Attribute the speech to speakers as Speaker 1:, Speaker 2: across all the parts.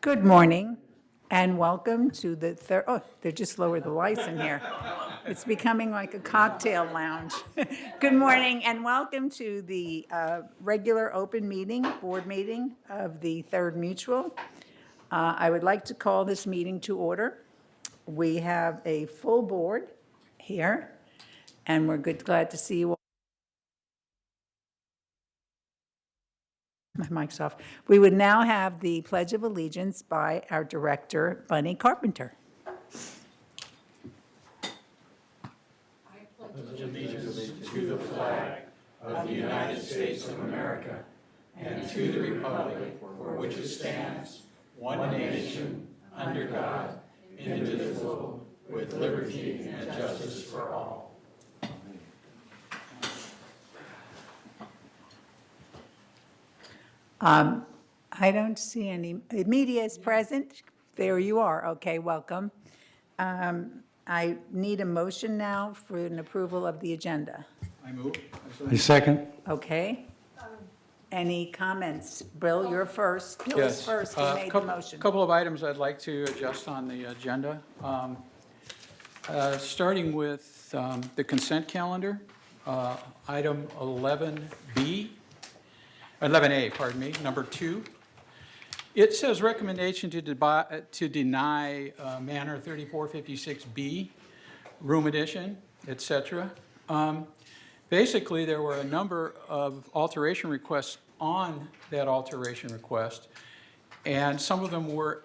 Speaker 1: Good morning and welcome to the third, oh, they just lowered the lights in here. It's becoming like a cocktail lounge. Good morning and welcome to the regular open meeting, board meeting of the Third Mutual. I would like to call this meeting to order. We have a full board here and we're glad to see you all. My mic's off. We would now have the Pledge of Allegiance by our director, Bunny Carpenter. I don't see any, media is present. There you are. Okay, welcome. I need a motion now for an approval of the agenda.
Speaker 2: I move.
Speaker 3: I second.
Speaker 1: Okay? Any comments? Bill, you're first. Bill is
Speaker 2: Yes.
Speaker 1: first. He made the motion.
Speaker 2: Couple of items I'd like to adjust on the agenda. Starting with the consent calendar, item 11A, pardon me, number 2. It says recommendation to deny Manor 3456B, room addition, et cetera. Basically, there were a number of alteration requests on that alteration request, and some of them were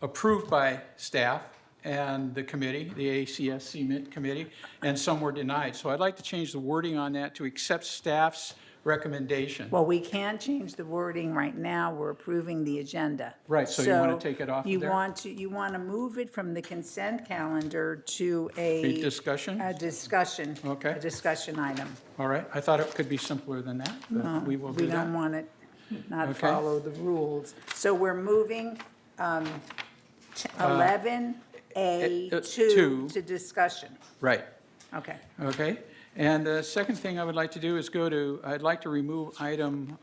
Speaker 2: approved by staff and the committee, the ACSC committee, and some were denied. So I'd like to change the wording on that to accept staff's recommendation.
Speaker 1: Well, we can't change the wording right now. We're approving the agenda.
Speaker 2: Right, so you want to take it off of there?
Speaker 1: You want to move it from the consent calendar to a
Speaker 2: Discussion?
Speaker 1: discussion.
Speaker 2: Okay.
Speaker 1: A discussion item.
Speaker 2: All right, I thought it could be simpler than that, but we will do
Speaker 1: We
Speaker 2: that.
Speaker 1: don't want it not
Speaker 2: Okay.
Speaker 1: follow the rules. So we're moving 11A2
Speaker 2: two.
Speaker 1: to discussion.
Speaker 2: Right,
Speaker 1: Okay.
Speaker 2: okay. And the second thing I would like to do is I'd like to remove item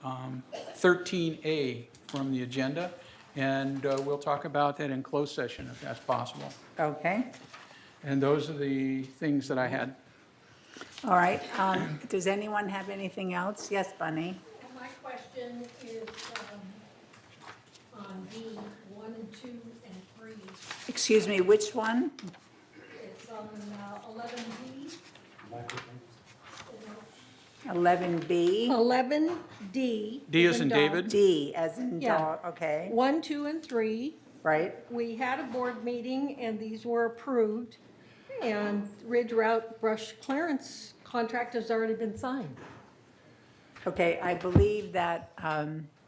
Speaker 2: 13A from the agenda, and we'll talk about that in closed session if that's possible.
Speaker 1: Okay.
Speaker 2: And those are the things that I had.
Speaker 1: All right. Does anyone have anything else? Yes, Bunny?
Speaker 4: My question is on D, 1 and 2 and 3.
Speaker 1: Excuse me, which one?
Speaker 4: It's on 11D.
Speaker 1: 11B?
Speaker 4: 11D.
Speaker 2: D as in David?
Speaker 1: D as in
Speaker 4: Yeah.
Speaker 1: dog, okay,
Speaker 4: 1, 2, and 3.
Speaker 1: right?
Speaker 4: We had a board meeting and these were approved. And Ridge Route Brush Clearance contract has already been signed.
Speaker 1: Okay, I believe that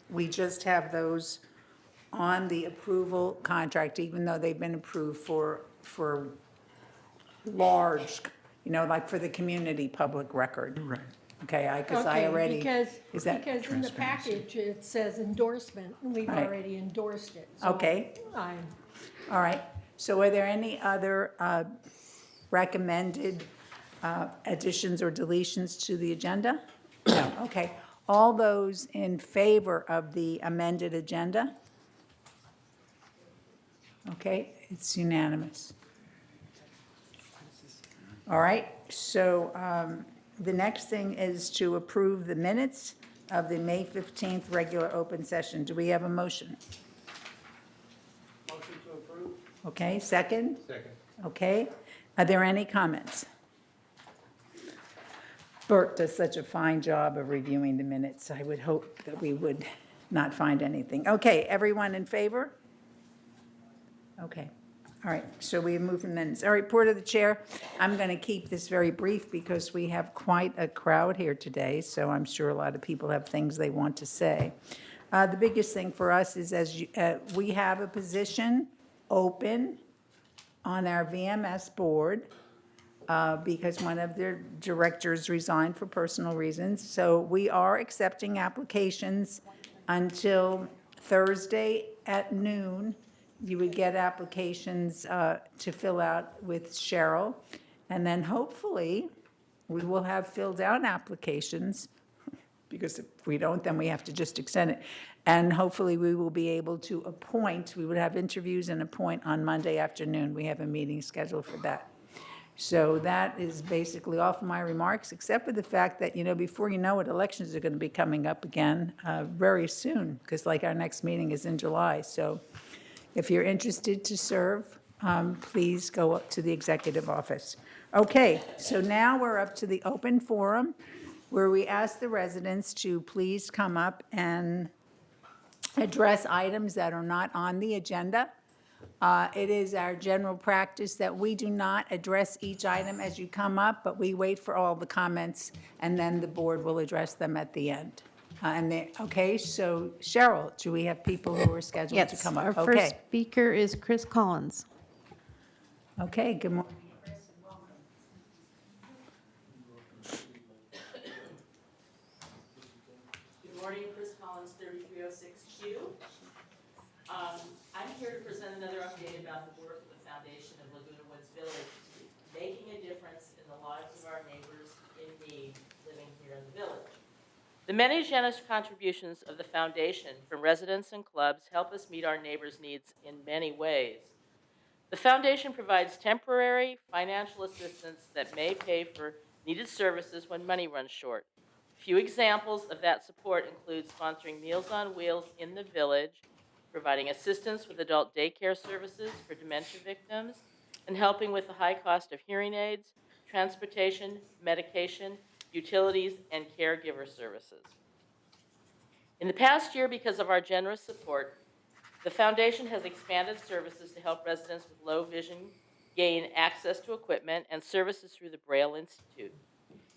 Speaker 1: we just have those on the approval contract, even though they've been approved for large, like for the community public record.
Speaker 2: Right.
Speaker 1: Okay, because I
Speaker 4: Okay,
Speaker 1: already.
Speaker 4: Because
Speaker 1: is that
Speaker 4: in the package, it says endorsement, and we've
Speaker 1: Right.
Speaker 4: already endorsed it. So
Speaker 1: Okay. All right, so are there any other recommended additions or deletions to the agenda? No, okay. All those in favor of the amended agenda? Okay, it's unanimous. All right, so the next thing is to approve the minutes of the May 15th regular open session. Do we have a motion?
Speaker 3: Motion to approve?
Speaker 1: Okay, second?
Speaker 3: Second.
Speaker 1: Okay. Are there any comments? Bert does such a fine job of reviewing the minutes. I would hope that we would not find anything. Okay, everyone in favor? Okay. All right, so we move from minutes. All right, report of the chair. I'm going to keep this very brief because we have quite a crowd here today, so I'm sure a lot of people have things they want to say. The biggest thing for us is we have a position open on our VMS board because one of their directors resigned for personal reasons. So we are accepting applications until Thursday at noon. You would get applications to fill out with Cheryl. And then hopefully we will have filled out applications because if we don't, then we have to just extend it. And hopefully, we will be able to appoint, we would have interviews and appoint on Monday afternoon. We have a meeting scheduled for that. So that is basically all for my remarks, except for the fact that, before you know it, elections are going to be coming up again very soon, because like our next meeting is in July. So if you're interested to serve, please go up to the executive office. Okay, so now we're up to the open forum, where we ask the residents to please come up and address items that are not on the agenda. It is our general practice that we do not address each item as you come up, but we wait for all the comments, and then the board will address them at the end. Okay, so Cheryl, do we have people who are scheduled to
Speaker 3: Yes,
Speaker 1: come
Speaker 3: our
Speaker 1: up?
Speaker 3: first
Speaker 1: Okay,
Speaker 3: speaker is Chris Collins.
Speaker 1: okay, good morning.
Speaker 5: Good morning, Chris Collins, 3306Q. I'm here to present another update about the work of the foundation of Laguna Woods Village, making a difference in the lives of our neighbors in need living here in the village. The many generous contributions of the foundation from residents and clubs help us meet our neighbors' needs in many ways. The foundation provides temporary financial assistance that may pay for needed services when money runs short. A few examples of that support include sponsoring Meals on Wheels in the village, providing assistance with adult daycare services for dementia victims, and helping with the high cost of hearing aids, transportation, medication, utilities, and caregiver services. In the past year, because of our generous support, the foundation has expanded services to help residents with low vision gain access to equipment and services through the Braille Institute.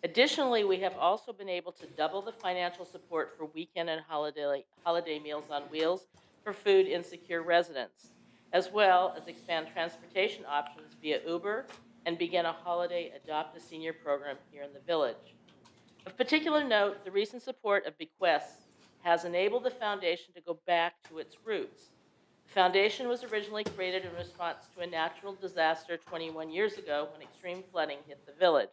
Speaker 5: Additionally, we have also been able to double the financial support for weekend and holiday Meals on Wheels for food insecure residents, as well as expand transportation options via Uber and begin a holiday Adopt a Senior program here in the village. Of particular note, the recent support of bequests has enabled the foundation to go back to its roots. The foundation was originally created in response to a natural disaster 21 years ago when extreme flooding hit the village.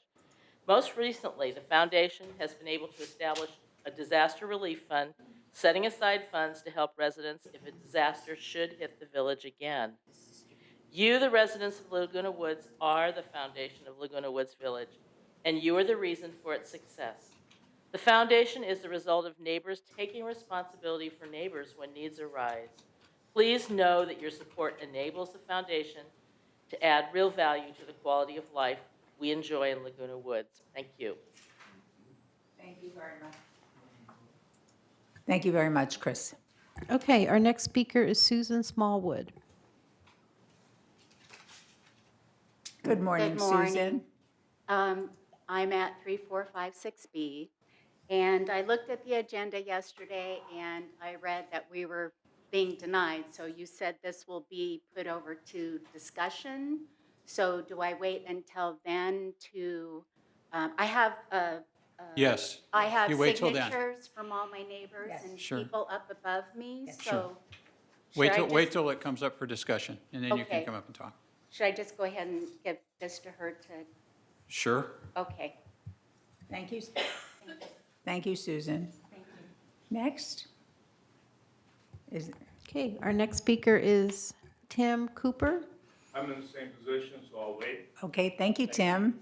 Speaker 5: Most recently, the foundation has been able to establish a disaster relief fund, setting aside funds to help residents if a disaster should hit the village again. You, the residents of Laguna Woods, are the foundation of Laguna Woods Village, and you are the reason for its success. The foundation is the result of neighbors taking responsibility for neighbors when needs arise. Please know that your support enables the foundation to add real value to the quality of life we enjoy in Laguna Woods. Thank you.
Speaker 1: Thank you very much. Thank you very much, Chris.
Speaker 3: Okay, our next speaker is Susan Smallwood.
Speaker 1: Good morning,
Speaker 6: Good morning.
Speaker 1: Susan.
Speaker 6: I'm at 3456B, and I looked at the agenda yesterday, and I read that we were being denied. So you said this will be put over to discussion. So do I wait until then to, I have
Speaker 2: Yes.
Speaker 6: I have
Speaker 2: You wait till then.
Speaker 6: signatures from all my neighbors
Speaker 1: Yes.
Speaker 6: and
Speaker 2: Sure.
Speaker 6: people up above me,
Speaker 1: Yes.
Speaker 6: so.
Speaker 2: Wait
Speaker 6: should I
Speaker 2: till,
Speaker 6: just-
Speaker 2: till it comes up for discussion, and then you can
Speaker 6: Okay.
Speaker 2: come up and talk.
Speaker 6: Should I just go ahead and give this to her to,
Speaker 2: Sure.
Speaker 6: okay.
Speaker 1: Thank you. Thank you, Susan.
Speaker 6: Thank you.
Speaker 1: Next is,
Speaker 3: Okay, our next speaker is Tim Cooper.
Speaker 7: I'm in the same position, so I'll wait.
Speaker 1: okay, thank you, Tim.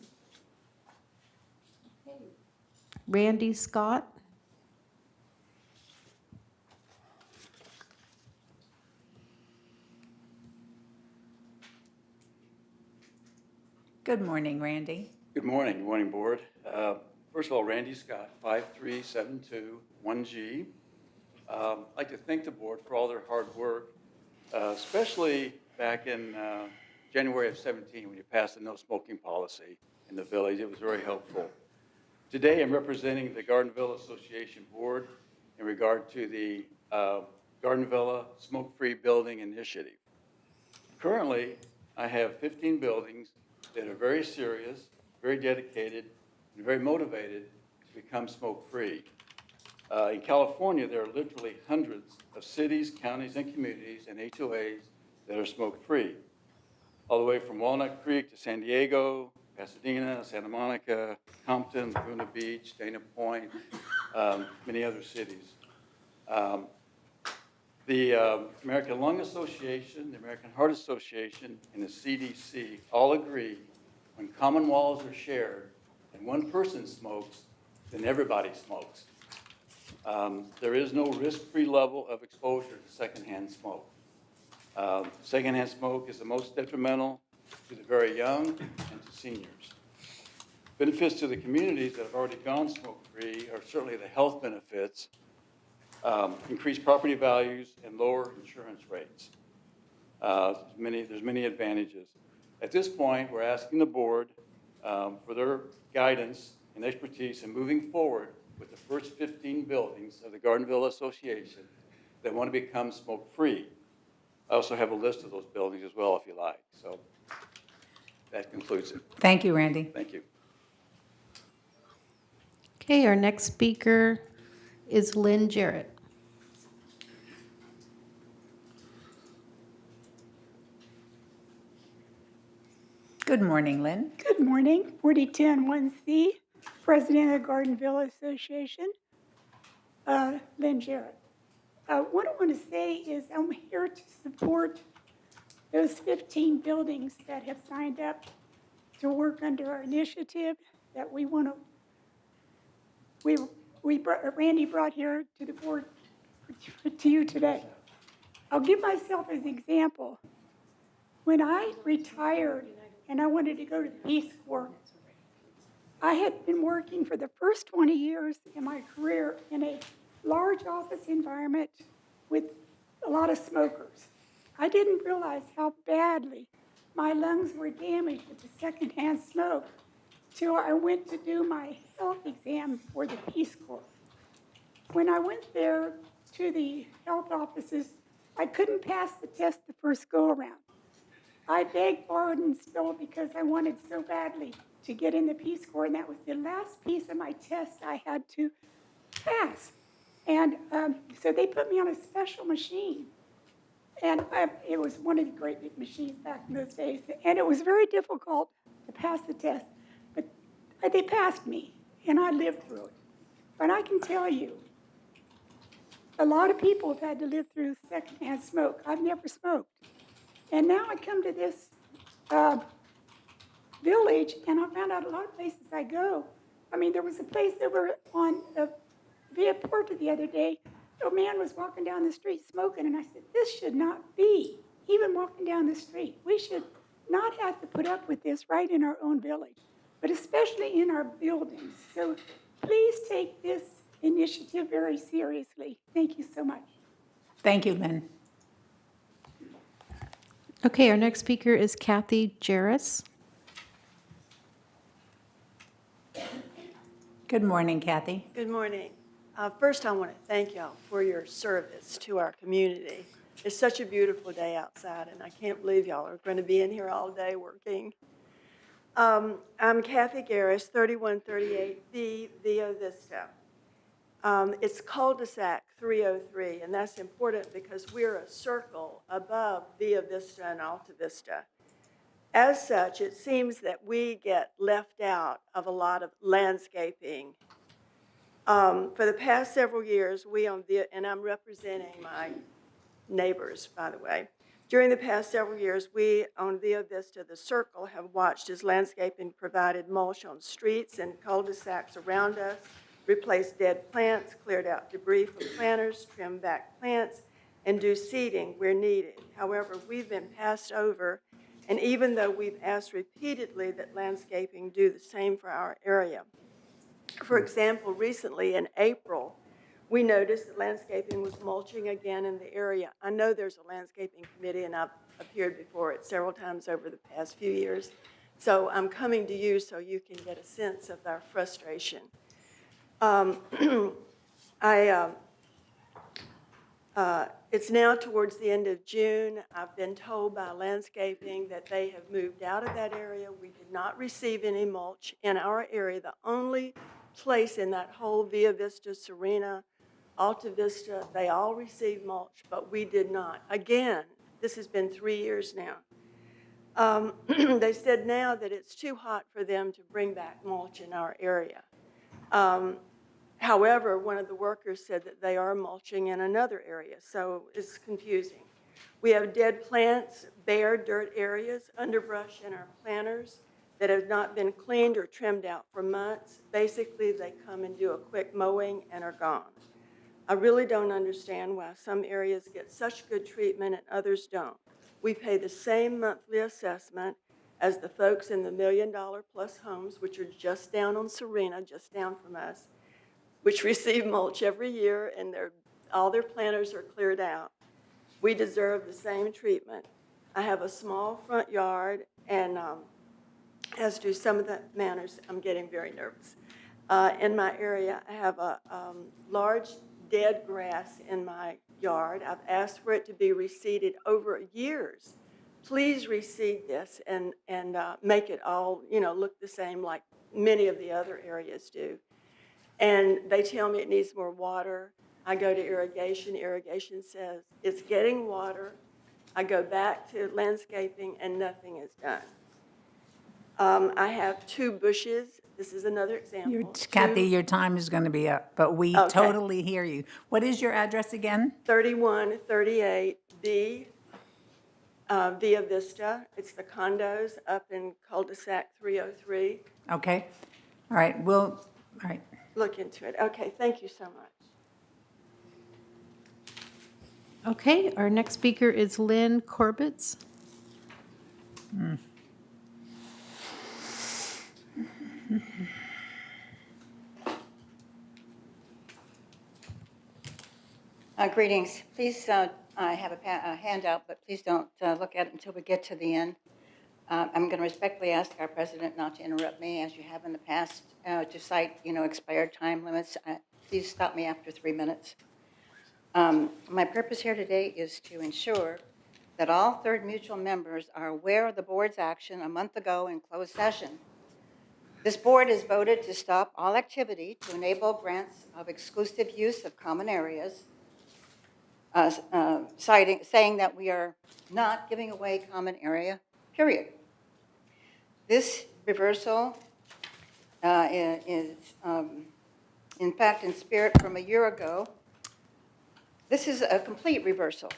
Speaker 3: Randy Scott.
Speaker 1: Good morning, Randy.
Speaker 8: Good morning, Board. First of all, Randy Scott, 53721G. I'd like to thank the Board for all their hard work, especially back in January of 17 when you passed the no smoking policy in the village. It was very helpful. Today, I'm representing the Garden Villa Association Board in regard to the Garden Villa Smoke-Free Building Initiative. Currently, I have 15 buildings that are very serious, very dedicated, and very motivated to become smoke-free. In California, there are literally hundreds of cities, counties, and communities and HOAs that are smoke-free. All the way from Walnut Creek to San Diego, Pasadena, Santa Monica, Compton, Laguna Beach, Dana Point, many other cities. The American Lung Association, the American Heart Association, and the CDC all agree when common walls are shared and one person smokes, then everybody smokes. There is no risk-free level of exposure to secondhand smoke. Secondhand smoke is the most detrimental to the very young and to seniors. Benefits to the communities that have already gone smoke-free are certainly the health benefits, increased property values, and lower insurance rates. There's many advantages. At this point, we're asking the board for their guidance and expertise in moving forward with the first 15 buildings of the Gardenville Association that want to become smoke-free. I also have a list of those buildings as well, if you like. So that concludes it.
Speaker 1: Thank you, Randy.
Speaker 8: Thank you.
Speaker 3: Okay, our next speaker is Lynn Jarrett.
Speaker 1: Good morning, Lynn.
Speaker 9: Good morning, 40101C, President of the Gardenville Association, Lynn Jarrett. What I want to say is I'm here to support those 15 buildings that have signed up to work under our initiative that we want to, Randy brought here to the board, to you today. I'll give myself as an example. When I retired and I wanted to go to the Peace Corps, I had been working for the first 20 years in my career in a large office environment with a lot of smokers. I didn't realize how badly my lungs were damaged with the secondhand smoke till I went to do my health exam for the Peace Corps. When I went there to the health offices, I couldn't pass the test the first go-around. I begged, borrowed, and stole because I wanted so badly to get in the Peace Corps, and that was the last piece of my test I had to pass. And so they put me on a special machine. And it was one of the great big machines back in those days. And it was very difficult to pass the test. But they passed me, and I lived through it. But I can tell you, a lot of people have had to live through secondhand smoke. I've never smoked. And now I come to this village, and I found out a lot of places I go. I mean, there was a place that were on Via Porta the other day. A man was walking down the street smoking, and I said, this should not be, even walking down the street. We should not have to put up with this right in our own village, but especially in our buildings. So please take this initiative very seriously. Thank you so much.
Speaker 1: Thank you, Lynn.
Speaker 3: Okay, our next speaker is Kathy Jarris.
Speaker 1: Good morning, Kathy.
Speaker 10: Good morning. First, I want to thank y'all for your service to our community. It's such a beautiful day outside, and I can't believe y'all are going to be in here all day working. I'm Kathy Garris, 3138B Via Vista. It's cul-de-sac 303, and that's important because we're a circle above Via Vista and Alta Vista. As such, it seems that we get left out of a lot of landscaping. For the past several years, we on Via, and I'm representing my neighbors, by the way. During the past several years, we on Via Vista, the circle, have watched as landscaping provided mulch on streets and cul-de-sacs around us, replaced dead plants, cleared out debris from planters, trimmed back plants, and do seeding where needed. However, we've been passed over, and even though we've asked repeatedly that landscaping do the same for our area. For example, recently in April, we noticed that landscaping was mulching again in the area. I know there's a landscaping committee, and I've appeared before it several times over the past few years. So I'm coming to you so you can get a sense of our frustration. It's now towards the end of June. I've been told by landscaping that they have moved out of that area. We did not receive any mulch in our area. The only place in that whole Via Vista, Serena, Alta Vista, they all received mulch, but we did not. Again, this has been 3 years now. They said now that it's too hot for them to bring back mulch in our area. However, one of the workers said that they are mulching in another area, so it's confusing. We have dead plants, bare dirt areas, underbrush in our planters that have not been cleaned or trimmed out for months. Basically, they come and do a quick mowing and are gone. I really don't understand why some areas get such good treatment and others don't. We pay the same monthly assessment as the folks in the $1 million plus homes, which are just down on Serena, just down from us, which receive mulch every year, and all their planters are cleared out. We deserve the same treatment. I have a small front yard, and as do some of the manors, I'm getting very nervous. In my area, I have a large dead grass in my yard. I've asked for it to be reseeded over years. Please reseed this and make it all, look the same like many of the other areas do. And they tell me it needs more water. I go to irrigation. Irrigation says it's getting water. I go back to landscaping, and nothing is done. I have 2 bushes. This is another example.
Speaker 1: Kathy, your time is going to be up, but we
Speaker 10: Okay.
Speaker 1: totally hear you. What is your address again?
Speaker 10: 3138B, Via Vista. It's the condos up in cul-de-sac 303.
Speaker 1: Okay, all right, all right.
Speaker 10: Look into it. Okay, thank you so much.
Speaker 3: Okay, our next speaker is Lynn Corbett.
Speaker 11: Greetings. Please, I have a handout, but please don't look at it until we get to the end. I'm going to respectfully ask our president not to interrupt me, as you have in the past, to cite, expired time limits. Please stop me after 3 minutes. My purpose here today is to ensure that all Third Mutual members are aware of the board's action a month ago in closed session. This board has voted to stop all activity to enable grants of exclusive use of common areas, saying that we are not giving away common area, period. This reversal is, in fact, in spirit from a year ago. This is a complete reversal.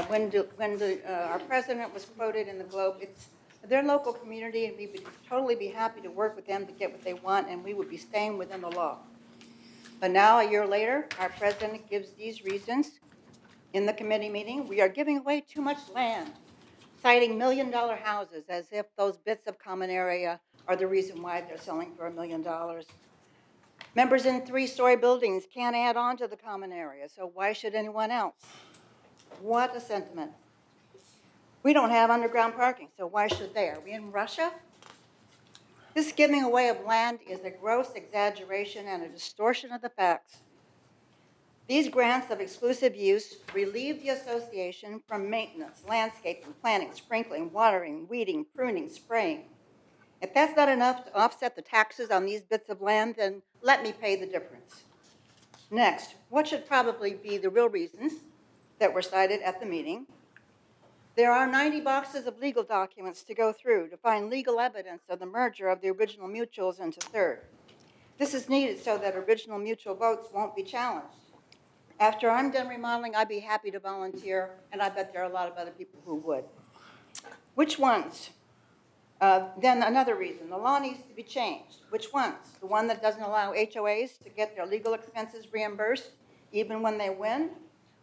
Speaker 11: When our president was quoted in the Globe, it's their local community, and we would totally be happy to work with them to get what they want, and we would be staying within the law. But now, a year later, our president gives these reasons in the committee meeting. We are giving away too much land, citing $1 million houses as if those bits of common area are the reason why they're selling for $1 million. Members in 3-story buildings can't add on to the common area, so why should anyone else? What a sentiment. We don't have underground parking, so why should they? Are we in Russia? This giving away of land is a gross exaggeration and a distortion of the facts. These grants of exclusive use relieve the association from maintenance, landscaping, planting, sprinkling, watering, weeding, pruning, spraying. If that's not enough to offset the taxes on these bits of land, then let me pay the difference. Next, what should probably be the real reasons that were cited at the meeting? There are 90 boxes of legal documents to go through to find legal evidence of the merger of the original mutuals into Third. This is needed so that original mutual votes won't be challenged. After I'm done remodeling, I'd be happy to volunteer, and I bet there are a lot of other people who would. Which ones? Then another reason, the law needs to be changed. Which ones? The one that doesn't allow HOAs to get their legal expenses reimbursed even when they win?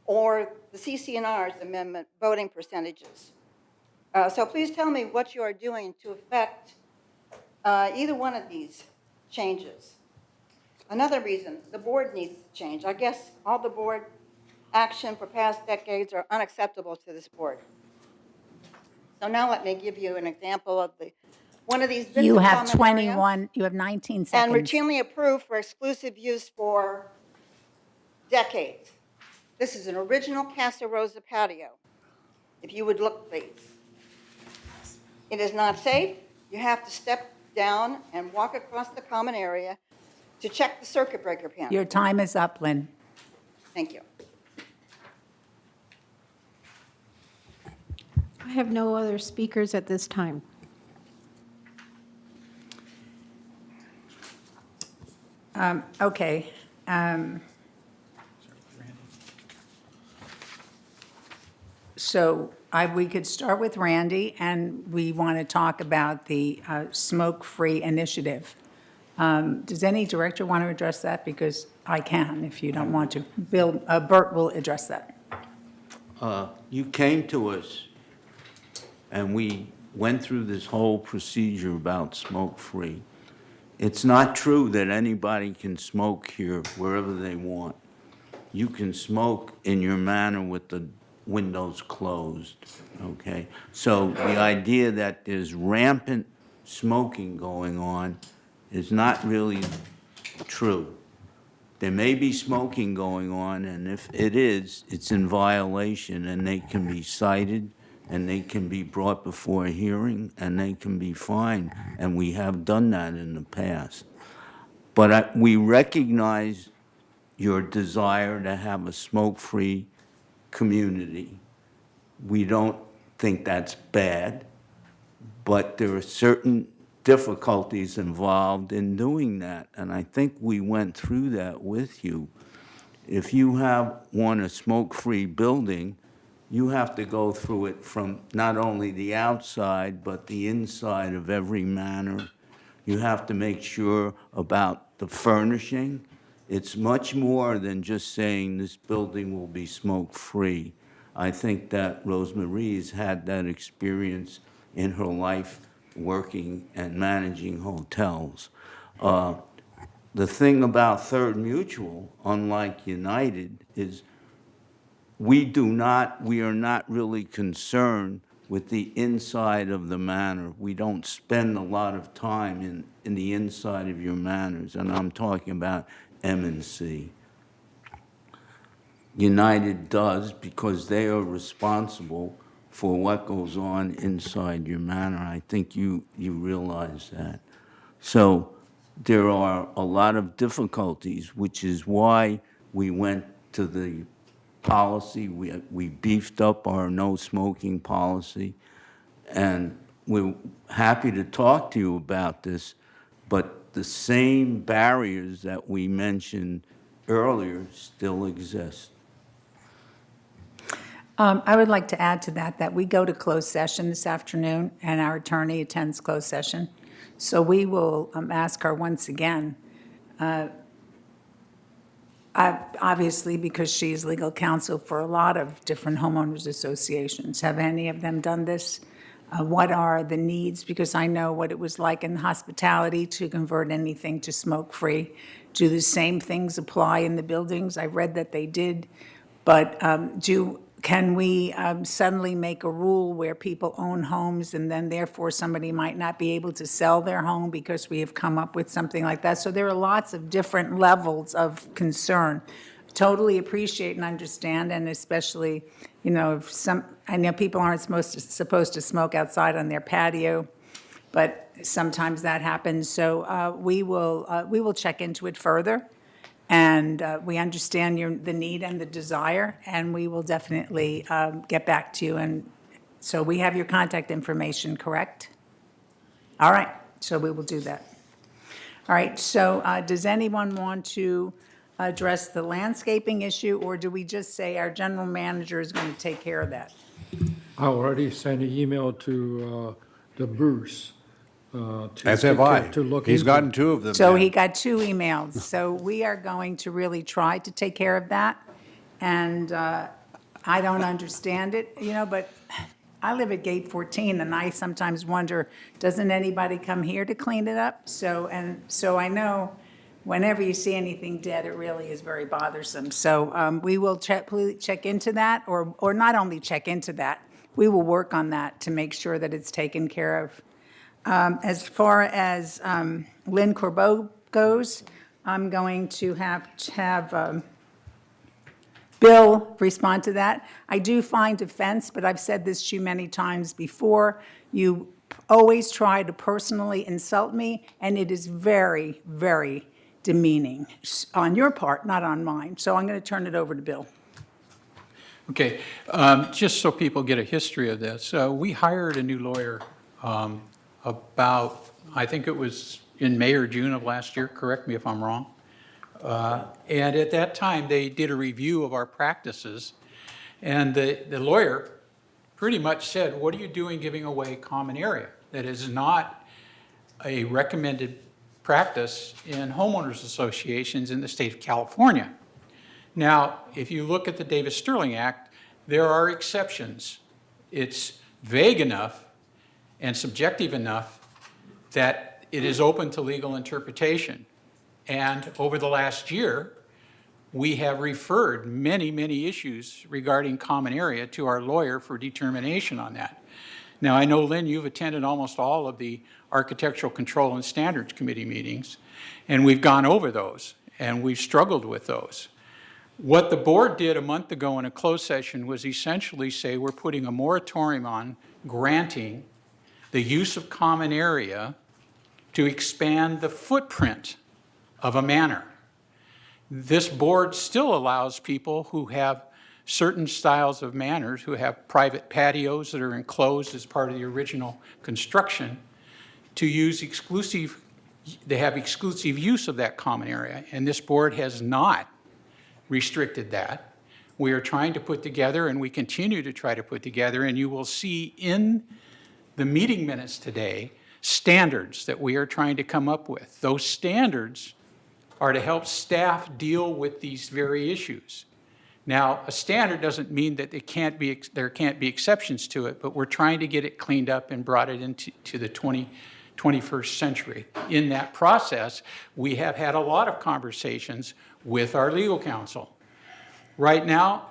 Speaker 11: Or the CC&R's amendment voting percentages? So please tell me what you are doing to affect either one of these changes. Another reason, the board needs to change. I guess all the board action for past decades are unacceptable to this board. So now let me give you an example of one of these bits
Speaker 1: You
Speaker 11: of
Speaker 1: have
Speaker 11: common area,
Speaker 1: 21, you have 19
Speaker 11: and
Speaker 1: seconds.
Speaker 11: routinely approved for exclusive use for decades. This is an original Casa Rosa patio. If you would look, please. It is not safe. You have to step down and walk across the common area to check the circuit breaker panel.
Speaker 1: Your time is up, Lynn.
Speaker 11: Thank you.
Speaker 3: I have no other speakers at this time.
Speaker 1: Okay. So we could start with Randy, and we want to talk about the smoke-free initiative. Does any director want to address that? Because I can, if you don't want to. Bert will address that.
Speaker 12: You came to us, and we went through this whole procedure about smoke-free. It's not true that anybody can smoke here wherever they want. You can smoke in your manor with the windows closed, okay? So the idea that there's rampant smoking going on is not really true. There may be smoking going on, and if it is, it's in violation, and they can be cited, and they can be brought before a hearing, and they can be fined, and we have done that in the past. But we recognize your desire to have a smoke-free community. We don't think that's bad, but there are certain difficulties involved in doing that, and I think we went through that with you. If you want a smoke-free building, you have to go through it from not only the outside, but the inside of every manor. You have to make sure about the furnishing. It's much more than just saying this building will be smoke-free. I think that Rosemarie's had that experience in her life working and managing hotels. The thing about Third Mutual, unlike United, is we are not really concerned with the inside of the manor. We don't spend a lot of time in the inside of your manors, and I'm talking about M&C. United does, because they are responsible for what goes on inside your manor. I think you realize that. So there are a lot of difficulties, which is why we went to the policy. We beefed up our no smoking policy, and we're happy to talk to you about this, but the same barriers that we mentioned earlier still exist.
Speaker 1: I would like to add to that we go to closed session this afternoon, and our attorney attends closed session. So we will ask her once again, obviously because she's legal counsel for a lot of different homeowners associations. Have any of them done this? What are the needs? Because I know what it was like in hospitality to convert anything to smoke-free. Do the same things apply in the buildings? I read that they did. But can we suddenly make a rule where people own homes and then therefore somebody might not be able to sell their home because we have come up with something like that? So there are lots of different levels of concern. Totally appreciate and understand, and especially, if I know people aren't supposed to smoke outside on their patio, but sometimes that happens. So we will check into it further. And we understand the need and the desire, and we will definitely get back to you. And so we have your contact information, correct? All right, so we will do that. All right, so does anyone want to address the landscaping issue, or do we just say our general manager is going to take care of that?
Speaker 13: I already sent an email to Bruce.
Speaker 14: As have I.
Speaker 13: To look
Speaker 14: He's
Speaker 13: into
Speaker 14: gotten two of them.
Speaker 1: So
Speaker 14: now.
Speaker 1: he got 2 emails. So we are going to really try to take care of that. And I don't understand it, but I live at Gate 14, and I sometimes wonder, doesn't anybody come here to clean it up? So I know whenever you see anything dead, it really is very bothersome. So we will check into that, or not only check into that, we will work on that to make sure that it's taken care of. As far as Lynn Corbeau goes, I'm going to have Bill respond to that. I do find offense, but I've said this to you many times before. You always try to personally insult me, and it is very, very demeaning on your part, not on mine. So I'm going to turn it over to Bill.
Speaker 2: Okay, just so people get a history of this, we hired a new lawyer about, I think it was in May or June of last year, correct me if I'm wrong. And at that time, they did a review of our practices, and the lawyer pretty much said, what are you doing giving away common area? That is not a recommended practice in homeowners associations in the state of California. Now, if you look at the Davis-Sterling Act, there are exceptions. It's vague enough and subjective enough that it is open to legal interpretation. And over the last year, we have referred many, many issues regarding common area to our lawyer for determination on that. Now, I know, Lynn, you've attended almost all of the Architectural Control and Standards Committee meetings, and we've gone over those, and we've struggled with those. What the board did a month ago in a closed session was essentially say we're putting a moratorium on granting the use of common area to expand the footprint of a manor. This board still allows people who have certain styles of manors, who have private patios that are enclosed as part of the original construction, to use they have exclusive use of that common area. And this board has not restricted that. We are trying to put together, and we continue to try to put together, and you will see in the meeting minutes today, standards that we are trying to come up with. Those standards are to help staff deal with these very issues. Now, a standard doesn't mean that there can't be exceptions to it, but we're trying to get it cleaned up and brought it into the 21st century. In that process, we have had a lot of conversations with our legal counsel. Right now,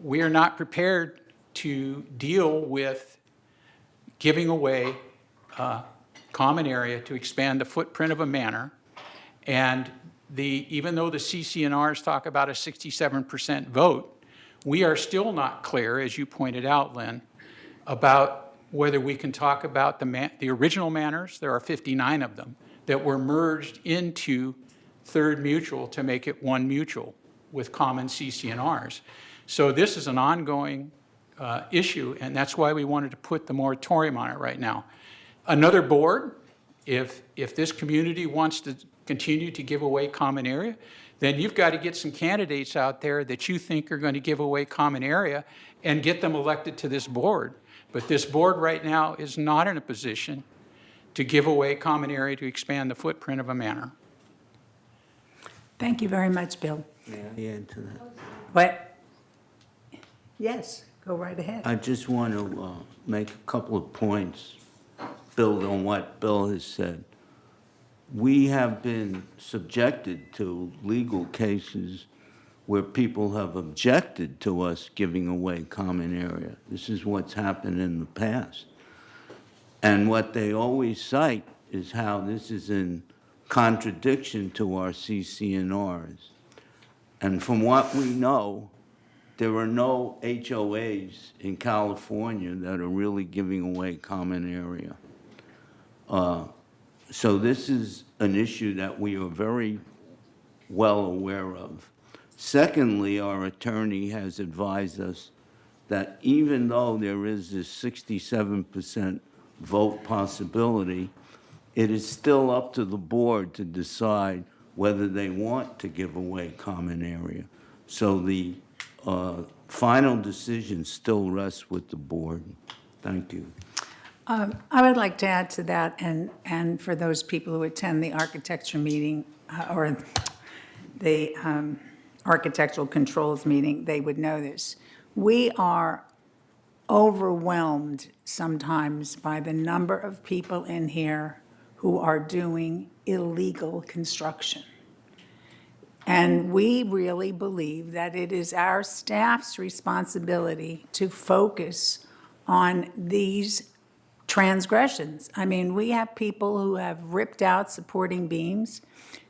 Speaker 2: we are not prepared to deal with giving away common area to expand the footprint of a manor. And even though the CC&Rs talk about a 67% vote, we are still not clear, as you pointed out, Lynn, about whether we can talk about the original manors, there are 59 of them, that were merged into Third Mutual to make it one mutual with common CC&Rs. So this is an ongoing issue, and that's why we wanted to put the moratorium on it right now. Another board, if this community wants to continue to give away common area, then you've got to get some candidates out there that you think are going to give away common area and get them elected to this board. But this board right now is not in a position to give away common area to expand the footprint of a manor.
Speaker 1: Thank you very much, Bill.
Speaker 12: May I add to that?
Speaker 1: What? Yes, go right ahead.
Speaker 12: I just want to make a couple of points, build on what Bill has said. We have been subjected to legal cases where people have objected to us giving away common area. This is what's happened in the past. And what they always cite is how this is in contradiction to our CC&Rs. And from what we know, there are no HOAs in California that are really giving away common area. So this is an issue that we are very well aware of. Secondly, our attorney has advised us that even though there is this 67% vote possibility, it is still up to the board to decide whether they want to give away common area. So the final decision still rests with the board. Thank you.
Speaker 1: I would like to add to that, and for those people who attend the architecture meeting or the architectural controls meeting, they would know this. We are overwhelmed sometimes by the number of people in here who are doing illegal construction. And we really believe that it is our staff's responsibility to focus on these transgressions. I mean, we have people who have ripped out supporting beams.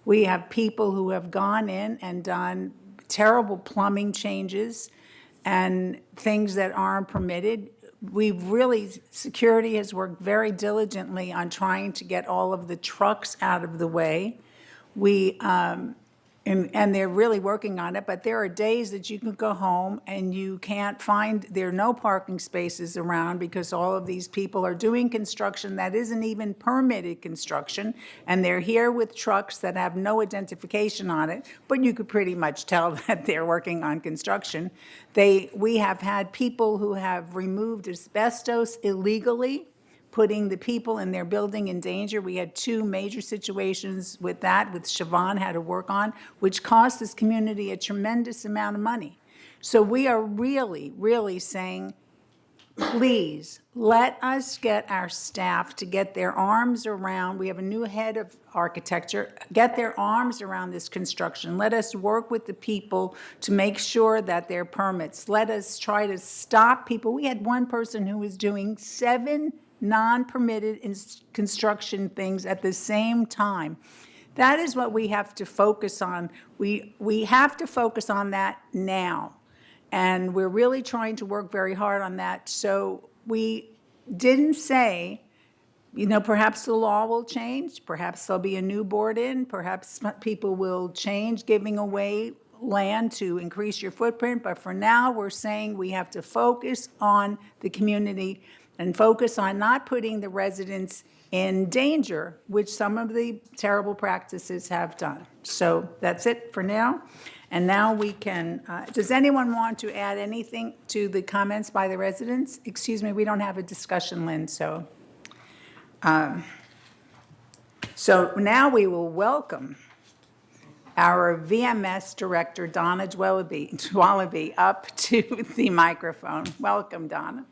Speaker 1: We have people who have gone in and done terrible plumbing changes and things that aren't permitted. Security has worked very diligently on trying to get all of the trucks out of the way. And they're really working on it, but there are days that you can go home and you can't find, there are no parking spaces around because all of these people are doing construction that isn't even permitted construction, and they're here with trucks that have no identification on it, but you could pretty much tell that they're working on construction. We have had people who have removed asbestos illegally, putting the people in their building in danger. We had 2 major situations with that, with Siobhan had to work on, which cost this community a tremendous amount of money. So we are really, really saying, please, let us get our staff to get their arms around, we have a new head of architecture, get their arms around this construction. Let us work with the people to make sure that their permits. Let us try to stop people. We had one person who was doing 7 non-permitted construction things at the same time. That is what we have to focus on. We have to focus on that now. And we're really trying to work very hard on that. So we didn't say, perhaps the law will change, perhaps there'll be a new board in, perhaps people will change giving away land to increase your footprint. But for now, we're saying we have to focus on the community and focus on not putting the residents in danger, which some of the terrible practices have done. So that's it for now. And now we can, does anyone want to add anything to the comments by the residents? Excuse me, we don't have a discussion, Lynn, so. So now we will welcome our VMS Director, Donna Dwalaby, up to the microphone. Welcome, Donna.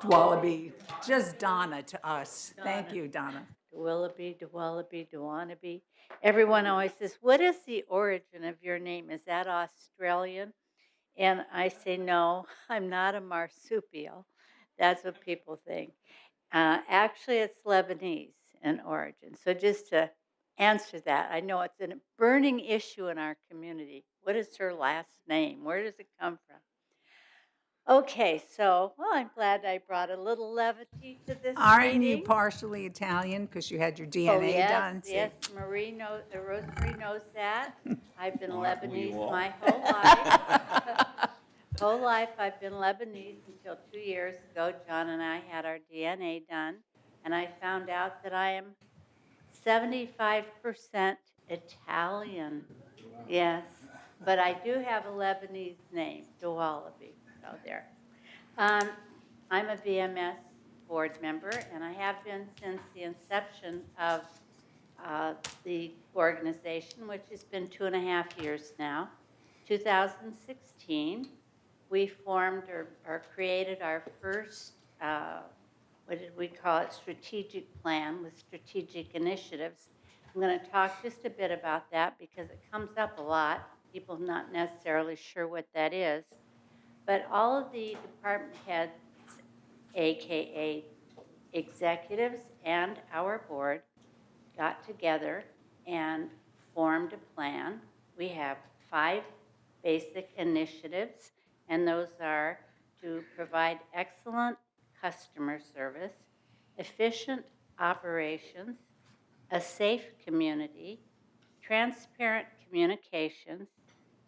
Speaker 1: Dwalaby, just Donna to us. Thank you, Donna.
Speaker 15: Dwalaby. Everyone always says, what is the origin of your name? Is that Australian? And I say, no, I'm not a marsupial. That's what people think. Actually, it's Lebanese in origin. So just to answer that, I know it's a burning issue in our community. What is her last name? Where does it come from? Okay, so, well, I'm glad I brought a little levity to this
Speaker 1: Aren't you
Speaker 15: meeting.
Speaker 1: partially Italian because you had your DNA
Speaker 15: Oh, yes,
Speaker 1: done? See?
Speaker 15: yes, Rosemary knows that. I've been Lebanese my whole life. I've been Lebanese until 2 years ago. John and I had our DNA done, and I found out that I am 75% Italian. Yes, but I do have a Lebanese name, Dwalaby. So there. I'm a VMS board member, and I have been since the inception of the organization, which has been 2.5 years now. 2016, we formed or created our first, what did we call it, strategic plan with strategic initiatives. I'm going to talk just a bit about that because it comes up a lot. People not necessarily sure what that is. But all of the department heads, AKA executives and our board, got together and formed a plan. We have 5 basic initiatives, and those are to provide excellent customer service, efficient operations, a safe community, transparent communications,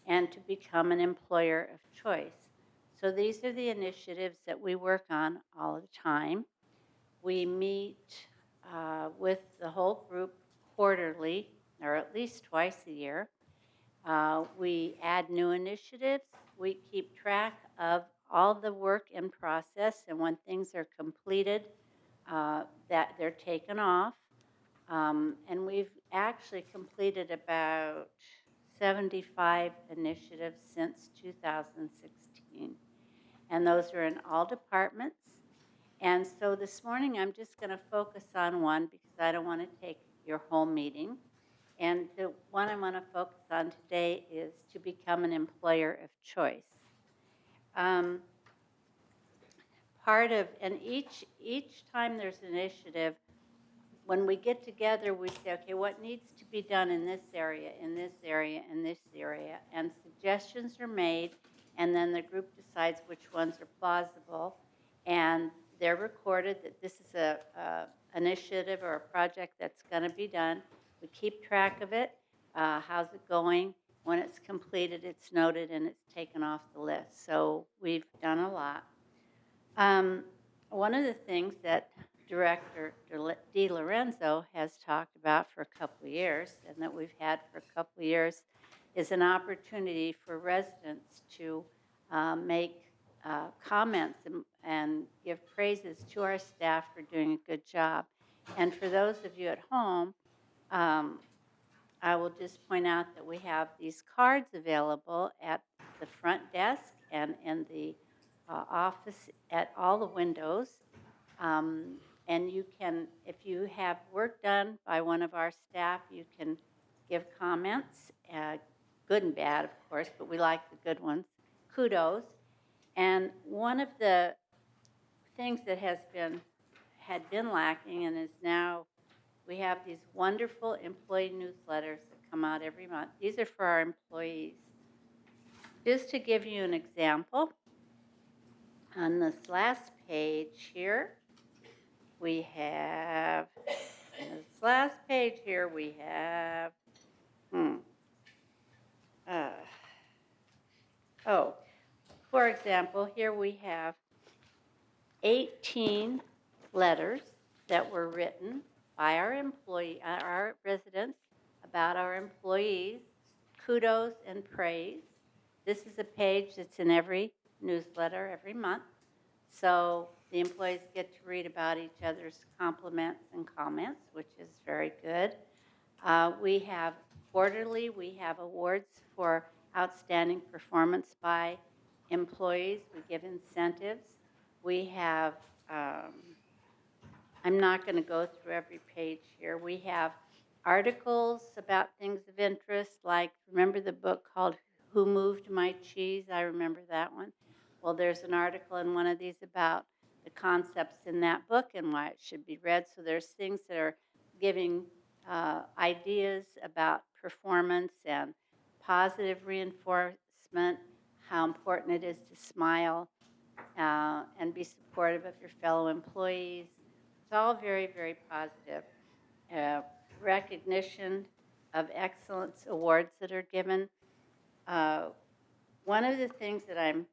Speaker 15: and to become an employer of choice. So these are the initiatives that we work on all the time. We meet with the whole group quarterly, or at least twice a year. We add new initiatives. We keep track of all the work in process, and when things are completed, that they're taken off. And we've actually completed about 75 initiatives since 2016. And those are in all departments. And so this morning, I'm just going to focus on one because I don't want to take your whole meeting. And the one I'm going to focus on today is to become an employer of choice. And each time there's an initiative, when we get together, we say, okay, what needs to be done in this area, in this area, in this area? And suggestions are made, and then the group decides which ones are plausible. And they're recorded that this is a initiative or a project that's going to be done. We keep track of it. how's it going? When it's completed, it's noted and it's taken off the list. So we've done a lot. One of the things that Director DiLorenzo has talked about for a couple of years, and that we've had for a couple of years, is an opportunity for residents to make comments and give praises to our staff for doing a good job. And for those of you at home, I will just point out that we have these cards available at the front desk and in the office at all the windows. And you can, if you have work done by one of our staff, you can give comments, good and bad, of course, but we like the good ones, kudos. And one of the things that had been lacking and is now, we have these wonderful employee newsletters that come out every month. These are for our employees. Just to give you an example, on this last page here, we have, for example, here we have 18 letters that were written by our residents about our employees, kudos and praise. This is a page that's in every newsletter every month. So the employees get to read about each other's compliments and comments, which is very good. We have quarterly, we have awards for outstanding performance by employees. We give incentives. We have, I'm not going to go through every page here. We have articles about things of interest, like, remember the book called Who Moved My Cheese? I remember that one. Well, there's an article in one of these about the concepts in that book and why it should be read. So there's things that are giving ideas about performance and positive reinforcement, how important it is to smile and be supportive of your fellow employees. It's all very, very positive. Recognition of excellence awards that are given. One of the things that I'm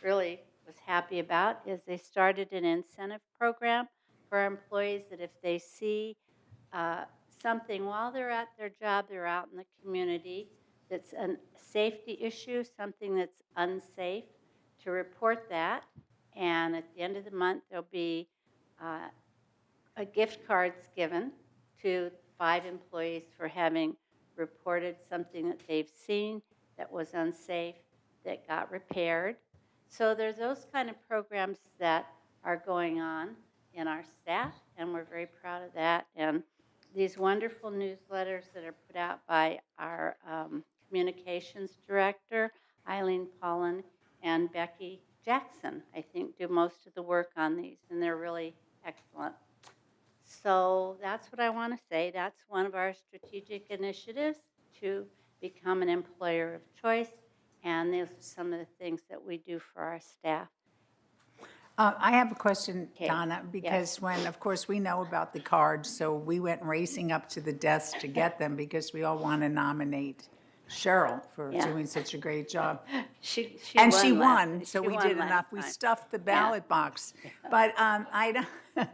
Speaker 15: really was happy about is they started an incentive program for our employees that if they see something while they're at their job, they're out in the community, that's a safety issue, something that's unsafe, to report that. And at the end of the month, there'll be a gift cards given to 5 employees for having reported something that they've seen that was unsafe, that got repaired. So there's those kind of programs that are going on in our staff, and we're very proud of that. And these wonderful newsletters that are put out by our communications director, Eileen Pollan, and Becky Jackson, I think, do most of the work on these, and they're really excellent. So that's what I want to say. That's one of our strategic initiatives, to become an employer of choice. And these are some of the things that we do for our staff.
Speaker 1: I have a question,
Speaker 15: Okay.
Speaker 1: Donna, because when, of course, we know about the cards, so we went racing up to the desk to get them because we all want to nominate Cheryl for
Speaker 15: Yeah.
Speaker 1: doing such a great job.
Speaker 15: She
Speaker 1: And she
Speaker 15: last-
Speaker 1: won, so
Speaker 15: she
Speaker 1: we
Speaker 15: won
Speaker 1: did
Speaker 15: last
Speaker 1: enough. We
Speaker 15: time.
Speaker 1: stuffed the ballot box. But I don't,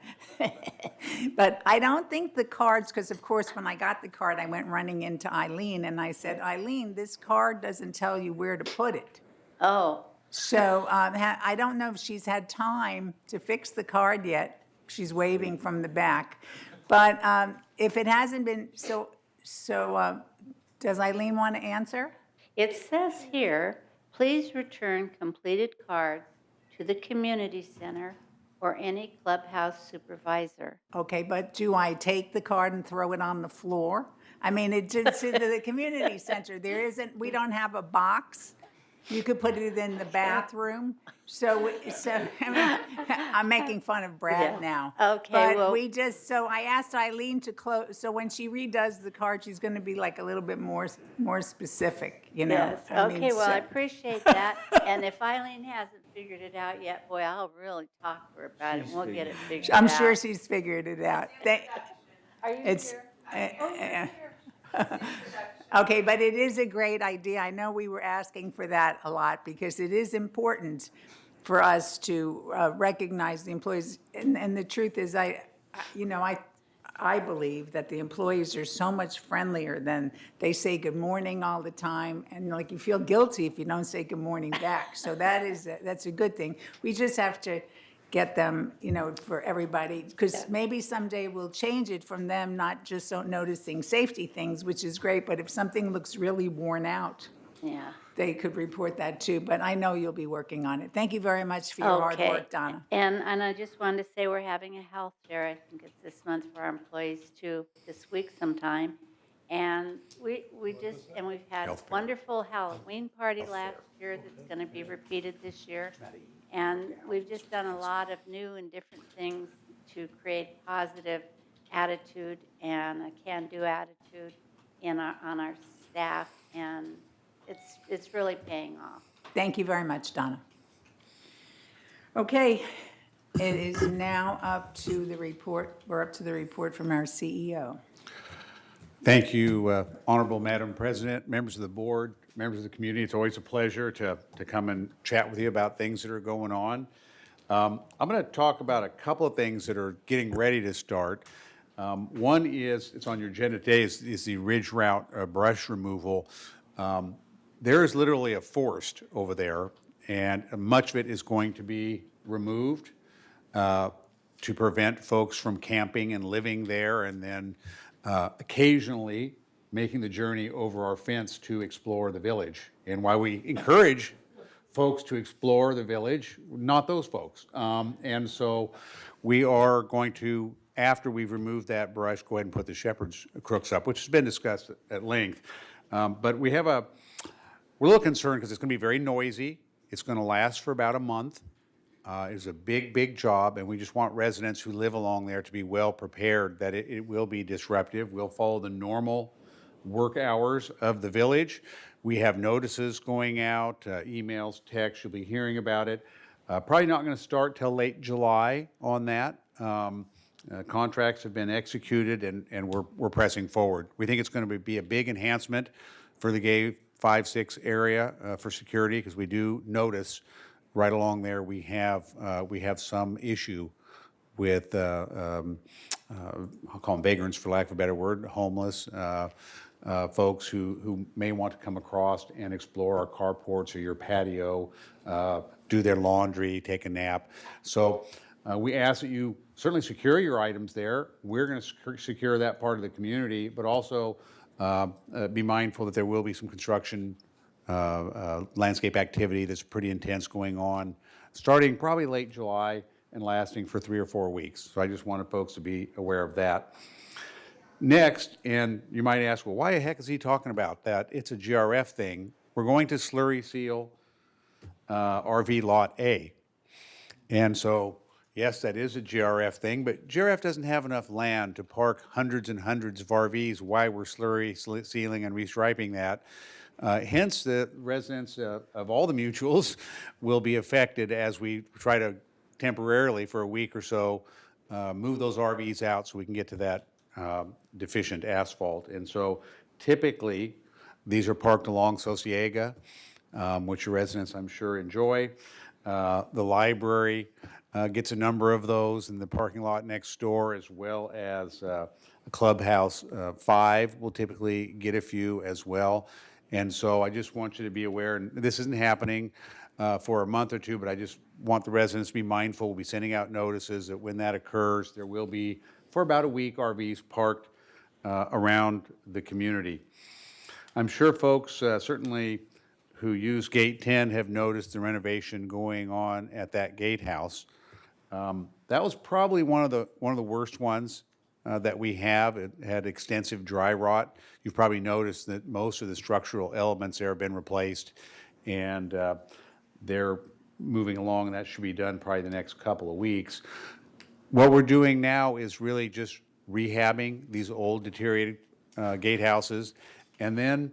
Speaker 1: but I don't think the cards, because of course, when I got the card, I went running into Eileen and I said, Eileen, this card doesn't tell you where to put it.
Speaker 15: Oh,
Speaker 1: So I don't know if she's had time to fix the card yet. She's waving from the back. But if it hasn't been, does Eileen want to answer?
Speaker 15: it says here, please return completed cards to the community center or any clubhouse supervisor.
Speaker 1: Okay, but do I take the card and throw it on the floor? I mean, it's in the community center. We don't have a box. You could put it in the bathroom. So I mean, I'm making fun of Brad
Speaker 15: Yeah.
Speaker 1: now.
Speaker 15: Okay,
Speaker 1: But
Speaker 15: well-
Speaker 1: so I asked Eileen to close, so when she redoes the card, she's going to be like a little bit more specific, you know?
Speaker 15: Yes,
Speaker 1: I mean,
Speaker 15: okay, well, I
Speaker 1: so-
Speaker 15: appreciate that. And if Eileen hasn't figured it out yet, boy, I'll really talk to her about it, and we'll get it figured out.
Speaker 1: I'm sure she's figured it out.
Speaker 15: Are you
Speaker 1: It's,
Speaker 15: here?
Speaker 1: Okay, but it is a great idea. I know we were asking for that a lot because it is important for us to recognize the employees. And the truth is, I believe that the employees are so much friendlier than they say good morning all the time. And like you feel guilty if you don't say good morning back. So that's a good thing. We just have to get them, for everybody, because maybe someday we'll change it from them not just noticing safety things, which is great, but if something looks really worn out,
Speaker 15: Yeah.
Speaker 1: they could report that too. But I know you'll be working on it. Thank you very much for your hard
Speaker 15: Okay.
Speaker 1: work, Donna.
Speaker 15: And I just wanted to say we're having a health share, I think it's this month for our employees too, this week sometime. And we've had a wonderful Halloween party last year that's going to be repeated this year. And we've just done a lot of new and different things to create positive attitude and a can-do attitude on our staff, and it's really paying off.
Speaker 1: Thank you very much, Donna. Okay, it is now up to the report. We're up to the report from our CEO.
Speaker 14: Thank you, Honorable Madam President, members of the board, members of the community. It's always a pleasure to come and chat with you about things that are going on. I'm going to talk about a couple of things that are getting ready to start. One is, it's on your agenda today, is the Ridge Route brush removal. There is literally a forest over there, and much of it is going to be removed to prevent folks from camping and living there, and then occasionally making the journey over our fence to explore the village. And while we encourage folks to explore the village, not those folks. And so we are going to, after we've removed that brush, go ahead and put the shepherd's crooks up, which has been discussed at length. But we're a little concerned because it's going to be very noisy. It's going to last for about a month. It's a big, big job, and we just want residents who live along there to be well prepared that it will be disruptive. We'll follow the normal work hours of the village. We have notices going out, emails, texts. You'll be hearing about it. Probably not going to start till late July on that. Contracts have been executed, and we're pressing forward. We think it's going to be a big enhancement for the Gay 5-6 area for security, because we do notice right along there we have some issue with I'll call them vagrants for lack of a better word, homeless folks who may want to come across and explore our carports or your patio, do their laundry, take a nap. So we ask that you certainly secure your items there. We're going to secure that part of the community, but also be mindful that there will be some construction landscape activity that's pretty intense going on, starting probably late July and lasting for 3 or 4 weeks. So I just wanted folks to be aware of that. Next, and you might ask, well, why the heck is he talking about that? It's a GRF thing. We're going to slurry seal RV Lot A. And so, yes, that is a GRF thing, but GRF doesn't have enough land to park hundreds and hundreds of RVs while we're slurry sealing and restriping that. Hence, the residents of all the mutuals will be affected as we try to temporarily, for a week or so, move those RVs out so we can get to that deficient asphalt. And so typically, these are parked along Sociega, which your residents, I'm sure, enjoy. The library gets a number of those in the parking lot next door, as well as Clubhouse 5 will typically get a few as well. And so I just want you to be aware, and this isn't happening for a month or two, but I just want the residents to be mindful. We'll be sending out notices that when that occurs, there will be, for about a week, RVs parked around the community. I'm sure folks certainly who use Gate 10 have noticed the renovation going on at that gatehouse. That was probably one of the worst ones that we have. It had extensive dry rot. You've probably noticed that most of the structural elements there have been replaced, and they're moving along, and that should be done probably the next couple of weeks. What we're doing now is really just rehabbing these old deteriorated gatehouses, and then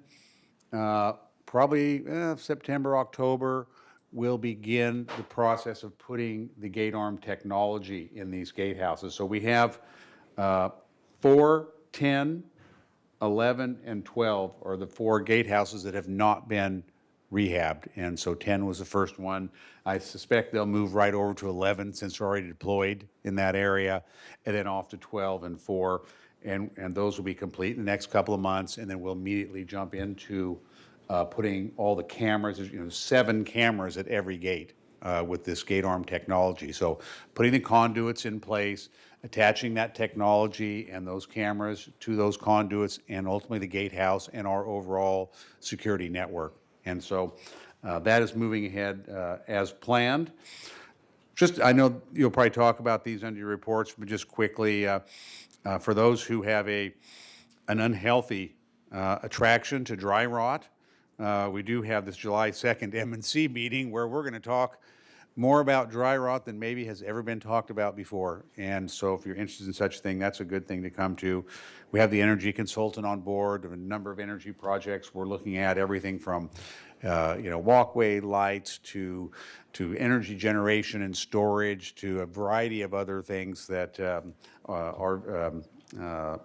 Speaker 14: probably September, October, we'll begin the process of putting the gate arm technology in these gatehouses. So we have 4 10 11, and 12 are the 4 gatehouses that have not been rehabbed. And so 10 was the first one. I suspect they'll move right over to 11 since they're already deployed in that area, and then off to 12 and 4. And those will be complete in the next couple of months, and then we'll immediately jump into putting all the cameras, there's 7 cameras at every gate with this gate arm technology. So putting the conduits in place, attaching that technology and those cameras to those conduits, and ultimately the gatehouse and our overall security network. And so that is moving ahead as planned. I know you'll probably talk about these under your reports, but just quickly, for those who have an unhealthy attraction to dry rot, we do have this July 2nd M&C meeting where we're going to talk more about dry rot than maybe has ever been talked about before. And so if you're interested in such a thing, that's a good thing to come to. We have the energy consultant on board, a number of energy projects. We're looking at everything from walkway lights to energy generation and storage to a variety of other things that are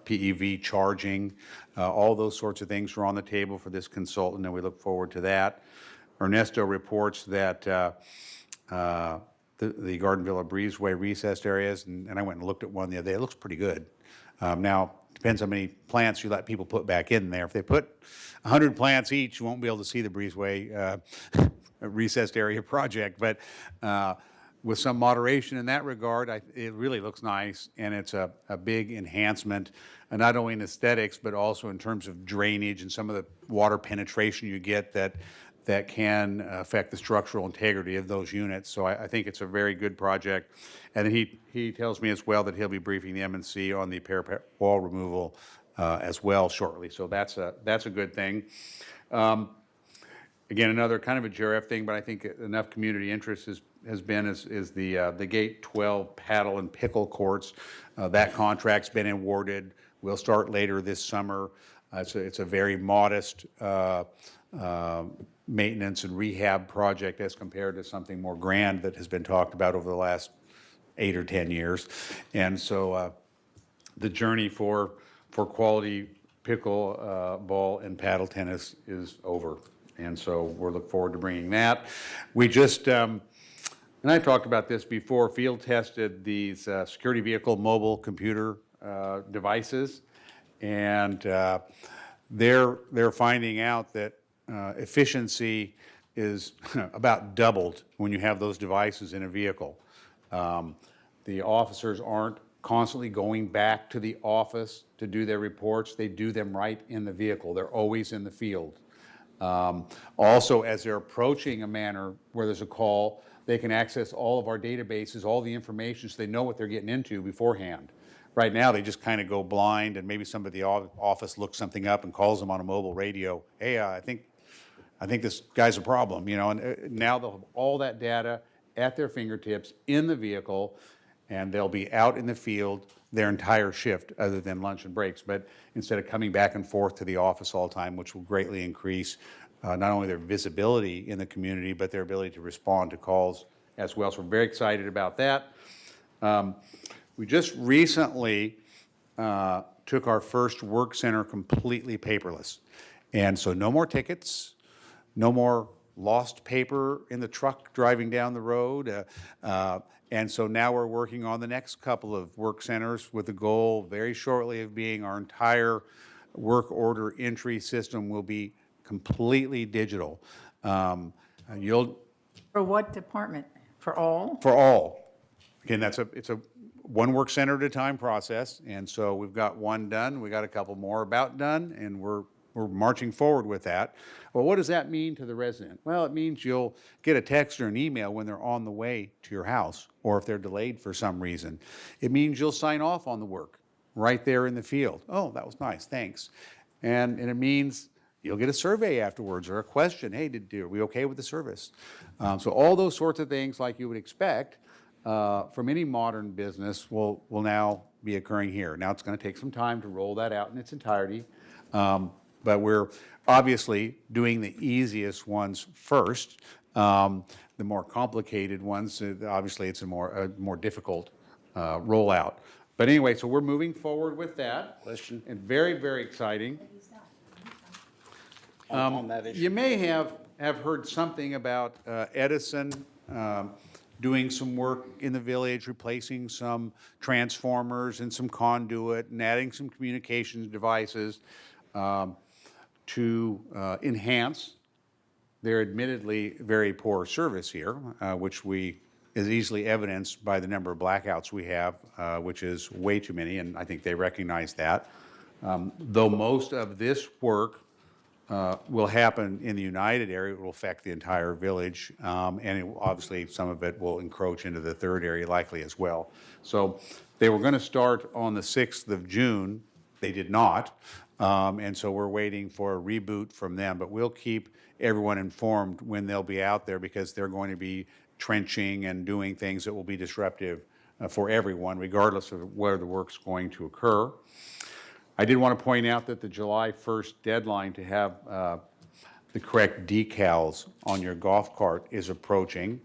Speaker 14: PEV charging. All those sorts of things are on the table for this consultant, and we look forward to that. Ernesto reports that the Garden Villa breezeway recessed areas, and I went and looked at one the other day. It looks pretty good. Now, depends how many plants you let people put back in there. If they put 100 plants each, you won't be able to see the breezeway recessed area project. But with some moderation in that regard, it really looks nice, and it's a big enhancement, not only in aesthetics, but also in terms of drainage and some of the water penetration you get that can affect the structural integrity of those units. So I think it's a very good project. And he tells me as well that he'll be briefing the M&C on the parapet wall removal as well shortly. So that's a good thing. Again, another kind of a JRF thing, but I think enough community interest has been the Gate 12 paddle and pickle courts. That contract's been awarded. We'll start later this summer. It's a very modest maintenance and rehab project as compared to something more grand that has been talked about over the last 8 or 10 years. And so the journey for quality pickle ball and paddle tennis is over. And so we're looking forward to bringing that. We just, and I talked about this before, field tested these security vehicle mobile computer devices. And they're finding out that efficiency is about doubled when you have those devices in a vehicle. The officers aren't constantly going back to the office to do their reports. They do them right in the vehicle. They're always in the field. Also, as they're approaching a manor where there's a call, they can access all of our databases, all the information, so they know what they're getting into beforehand. Right now, they just kind of go blind, and maybe somebody at the office looks something up and calls them on a mobile radio. Hey, I think this guy's a problem, and now they'll have all that data at their fingertips in the vehicle, and they'll be out in the field their entire shift other than lunch and breaks, but instead of coming back and forth to the office all the time, which will greatly increase not only their visibility in the community, but their ability to respond to calls as well. So we're very excited about that. We just recently took our first work center completely paperless. And so no more tickets, no more lost paper in the truck driving down the road. And so now we're working on the next couple of work centers with the goal very shortly of being our entire work order entry system will be completely digital.
Speaker 1: For what department? For all?
Speaker 14: For all. Again, it's a one work center at a time process, and so we've got one done. We got a couple more about done, and we're marching forward with that. Well, what does that mean to the resident? Well, it means you'll get a text or an email when they're on the way to your house, or if they're delayed for some reason. It means you'll sign off on the work right there in the field. Oh, that was nice, thanks. And it means you'll get a survey afterwards or a question. Hey, are we okay with the service? So all those sorts of things like you would expect from any modern business will now be occurring here. Now, it's going to take some time to roll that out in its entirety, but we're obviously doing the easiest ones first. The more complicated ones, obviously, it's a more difficult rollout. But anyway, so we're moving forward with that. And very, very exciting.
Speaker 16: On that issue.
Speaker 14: You may have heard something about Edison doing some work in the village, replacing some transformers and some conduit and adding some communications devices to enhance their admittedly very poor service here, which is easily evidenced by the number of blackouts we have, which is way too many, and I think they recognize that. Though most of this work will happen in the United area, it will affect the entire village, and obviously some of it will encroach into the third area likely as well. So they were going to start on the 6th of June. They did not, and so we're waiting for a reboot from them, but we'll keep everyone informed when they'll be out there because they're going to be trenching and doing things that will be disruptive for everyone, regardless of where the work's going to occur. I did want to point out that the July 1st deadline to have the correct decals on your golf cart is approaching.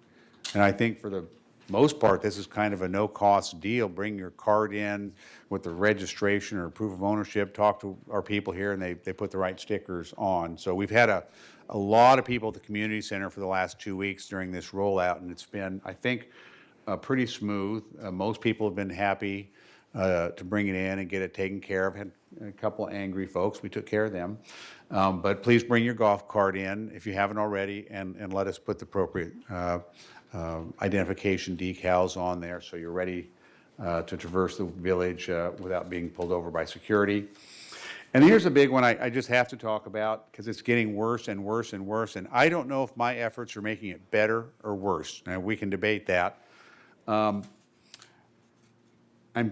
Speaker 14: And I think for the most part, this is kind of a no-cost deal. Bring your cart in with the registration or proof of ownership, talk to our people here, and they put the right stickers on. So we've had a lot of people at the community center for the last 2 weeks during this rollout, and it's been, I think, pretty smooth. Most people have been happy to bring it in and get it taken care of. Had a couple of angry folks. We took care of them. But please bring your golf cart in if you haven't already, and let us put the appropriate identification decals on there so you're ready to traverse the village without being pulled over by security. And here's a big one I just have to talk about because it's getting worse and worse and worse. And I don't know if my efforts are making it better or worse. Now, we can debate that. I'm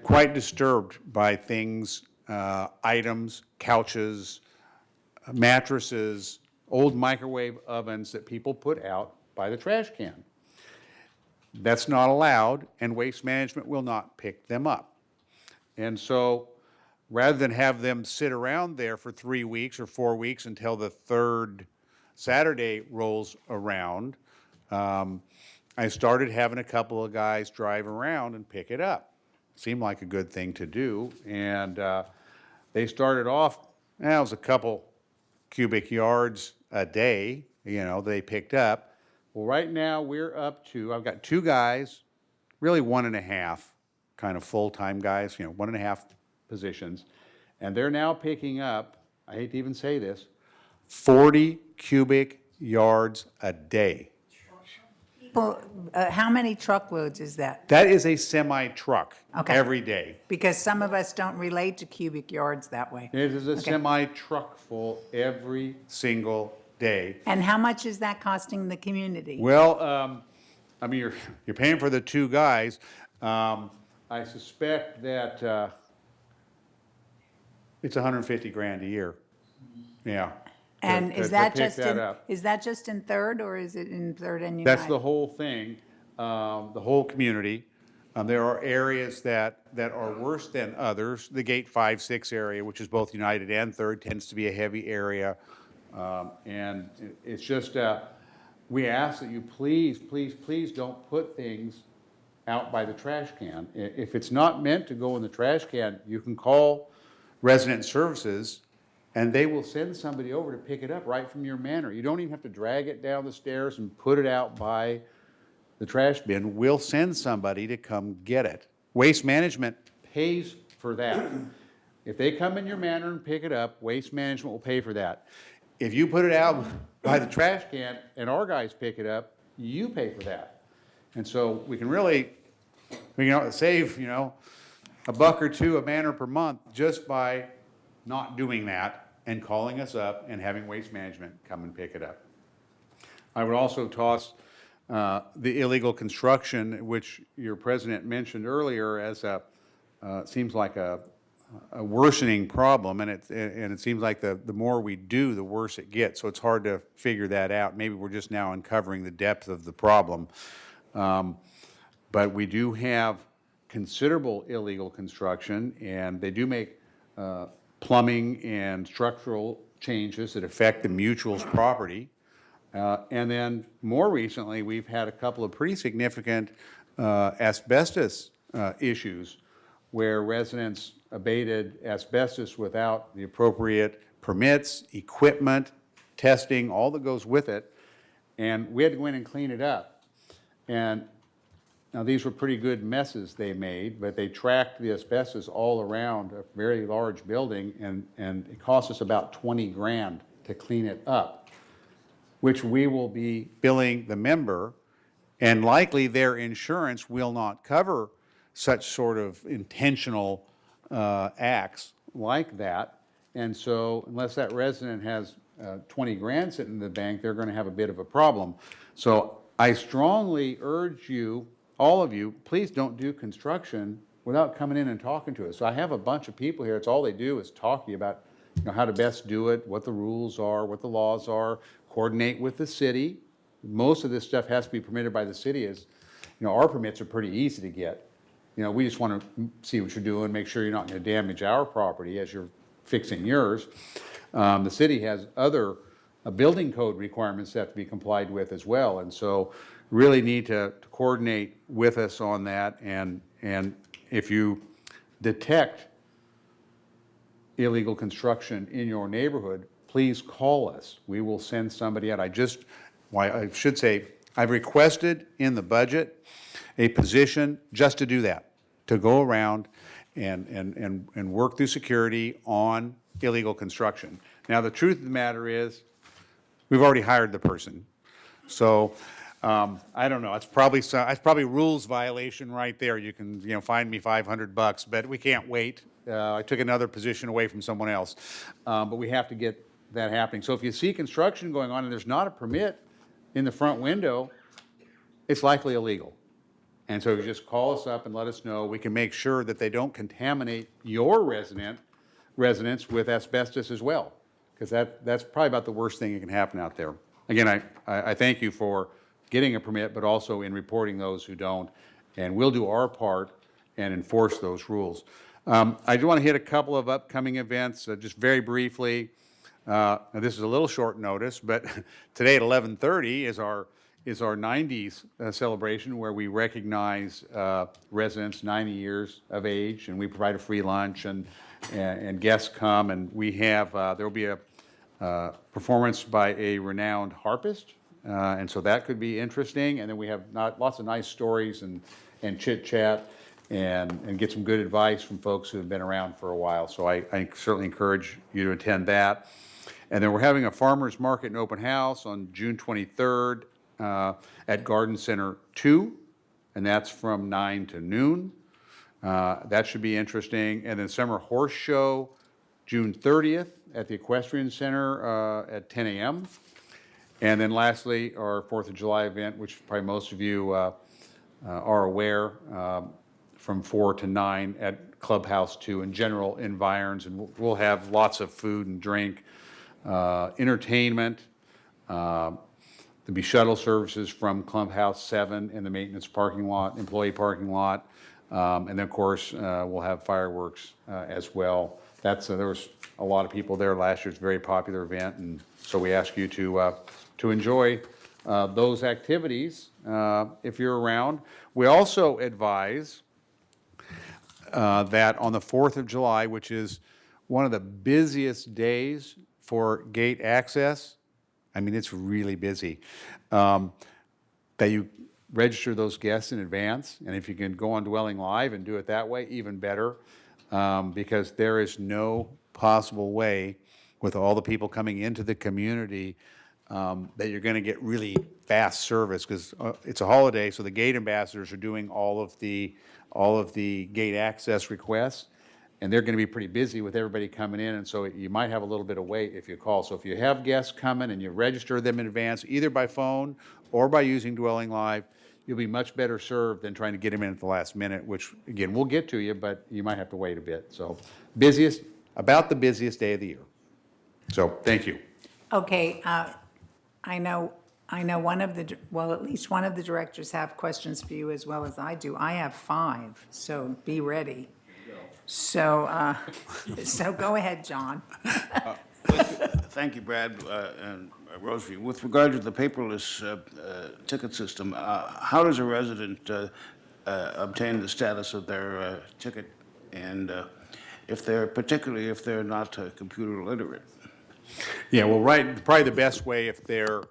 Speaker 14: quite disturbed by things, items, couches, mattresses, old microwave ovens that people put out by the trash can. That's not allowed, and Waste Management will not pick them up. And so rather than have them sit around there for 3 weeks or 4 weeks until the third Saturday rolls around, I started having a couple of guys drive around and pick it up. Seemed like a good thing to do, and they started off, it was a couple cubic yards a day, they picked up. Well, right now we're up to, I've got 2 guys, really 1.5 kind of full-time guys, 1.5 positions, and they're now picking up, I hate to even say this, 40 cubic yards a day.
Speaker 1: Well, how many truckloads is that?
Speaker 14: That is a semi-truck
Speaker 1: Okay.
Speaker 14: every day.
Speaker 1: Because some of us don't relate to cubic yards that way.
Speaker 14: It is a semi-truck full every single day.
Speaker 1: And how much is that costing the community?
Speaker 14: Well, I mean, you're paying for the 2 guys. I suspect that it's 150 grand a year. Yeah.
Speaker 1: And
Speaker 14: to
Speaker 1: is that
Speaker 14: pick
Speaker 1: just
Speaker 14: that
Speaker 1: in,
Speaker 14: up.
Speaker 1: is that just in Third, or is it in Third and United?
Speaker 14: That's the whole thing, the whole community. There are areas that are worse than others. The Gate 5, 6 area, which is both United and Third, tends to be a heavy area. And it's just, we ask that you please, please, please don't put things out by the trash can. If it's not meant to go in the trash can, you can call Resident Services and they will send somebody over to pick it up right from your manor. You don't even have to drag it down the stairs and put it out by the trash bin. We'll send somebody to come get it. Waste Management pays for that. If they come in your manor and pick it up, Waste Management will pay for that. If you put it out by the trash can and our guys pick it up, you pay for that. And so we can really, save, $1 or $2 a manor per month just by not doing that and calling us up and having Waste Management come and pick it up. I would also toss the illegal construction, which your president mentioned earlier, as seems like a worsening problem, and it seems like the more we do, the worse it gets. So it's hard to figure that out. Maybe we're just now uncovering the depth of the problem. But we do have considerable illegal construction, and they do make plumbing and structural changes that affect the mutual's property. And then more recently, we've had a couple of pretty significant asbestos issues where residents abated asbestos without the appropriate permits, equipment, testing, all that goes with it. And we had to go in and clean it up. And now these were pretty good messes they made, but they tracked the asbestos all around a very large building, and it cost us about 20 grand to clean it up, which we will be billing the member, and likely their insurance will not cover such sort of intentional acts like that. And so unless that resident has 20 grand sitting in the bank, they're going to have a bit of a problem. So I strongly urge you, all of you, please don't do construction without coming in and talking to us. So I have a bunch of people here. It's all they do is talk to you about how to best do it, what the rules are, what the laws are, coordinate with the city. Most of this stuff has to be permitted by the city. Our permits are pretty easy to get. We just want to see what you're doing, make sure you're not going to damage our property as you're fixing yours. The city has other building code requirements that have to be complied with as well, and so really need to coordinate with us on that. And if you detect illegal construction in your neighborhood, please call us. We will send somebody out. I should say, I've requested in the budget a position just to do that, to go around and work through security on illegal construction. Now, the truth of the matter is, we've already hired the person. So, I don't know, it's probably rules violation right there. You can, fine me $500, but we can't wait. I took another position away from someone else. But we have to get that happening. So if you see construction going on and there's not a permit in the front window, it's likely illegal. And so you just call us up and let us know. We can make sure that they don't contaminate your residents with asbestos as well, because that's probably about the worst thing that can happen out there. Again, I thank you for getting a permit, but also in reporting those who don't, and we'll do our part and enforce those rules. I do want to hit a couple of upcoming events, just very briefly. Now this is a little short notice, but today at 11:30 is our 90s celebration, where we recognize residents 90 years of age, and we provide a free lunch, and guests come, and we have there will be a performance by a renowned harpist, and so that could be interesting. And then we have lots of nice stories and chit chat, and get some good advice from folks who have been around for a while. So I certainly encourage you to attend that. And then we're having a farmers market and open house on June 23rd at Garden Center 2, and that's from 9 to noon. That should be interesting. And then Summer Horse Show, June 30th at the Equestrian Center at 10 a.m. And then lastly, our 4th of July event, which probably most of you are aware, from 4 to 9 at Clubhouse 2 in general environs. And we'll have lots of food and drink, entertainment. There'll be shuttle services from Clubhouse 7 in the maintenance parking lot, employee parking lot. And then, of course, we'll have fireworks as well. There was a lot of people there last year. It's a very popular event, and so we ask you to enjoy those activities if you're around. We also advise that on the 4th of July, which is one of the busiest days for gate access, I mean, it's really busy, that you register those guests in advance. And if you can go on Dwelling Live and do it that way, even better, because there is no possible way, with all the people coming into the community, that you're going to get really fast service, because it's a holiday, so the gate ambassadors are doing all of the gate access requests, and they're going to be pretty busy with everybody coming in, and so you might have a little bit of wait if you call. So if you have guests coming and you register them in advance, either by phone or by using Dwelling Live, you'll be much better served than trying to get them in at the last minute, which, again, we'll get to you, but you might have to wait a bit. So about the busiest day of the year. So thank you.
Speaker 1: Okay, I know at least one of the directors have questions for you as well as I do. I have 5, so be ready. So, so go ahead, John.
Speaker 16: Thank you, Brad and Rosie. With regard to the paperless ticket system, how does a resident obtain the status of their ticket and particularly if they're not computer literate?
Speaker 14: Yeah, well, right, probably the best way if they're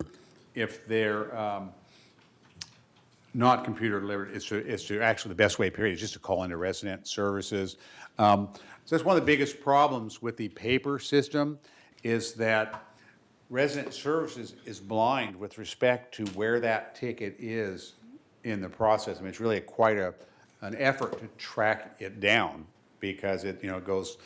Speaker 14: not computer literate is to actually, the best way, period, is just to call into resident services. So that's one of the biggest problems with the paper system is that resident services is blind with respect to where that ticket is in the process. I mean, it's really quite an effort to track it down because it goes,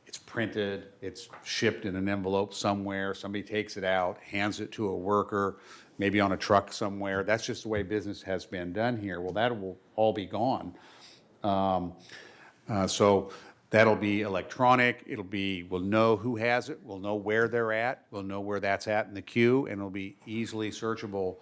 Speaker 14: it's printed, it's shipped in an envelope somewhere, somebody takes it out, hands it to a worker, maybe on a truck somewhere. That's just the way business has been done here. Well, that will all be gone. So that'll be electronic. We'll know who has it. We'll know where they're at. We'll know where that's at in the queue, and it'll be easily searchable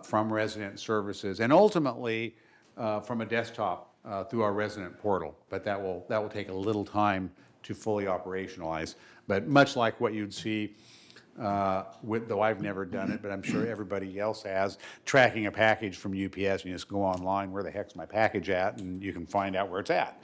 Speaker 14: from resident services, and ultimately from a desktop through our resident portal. But that will take a little time to fully operationalize. But much like what you'd see, though I've never done it, but I'm sure everybody else has, tracking a package from UPS, you just go online, where the heck's my package at, and you can find out where it's at.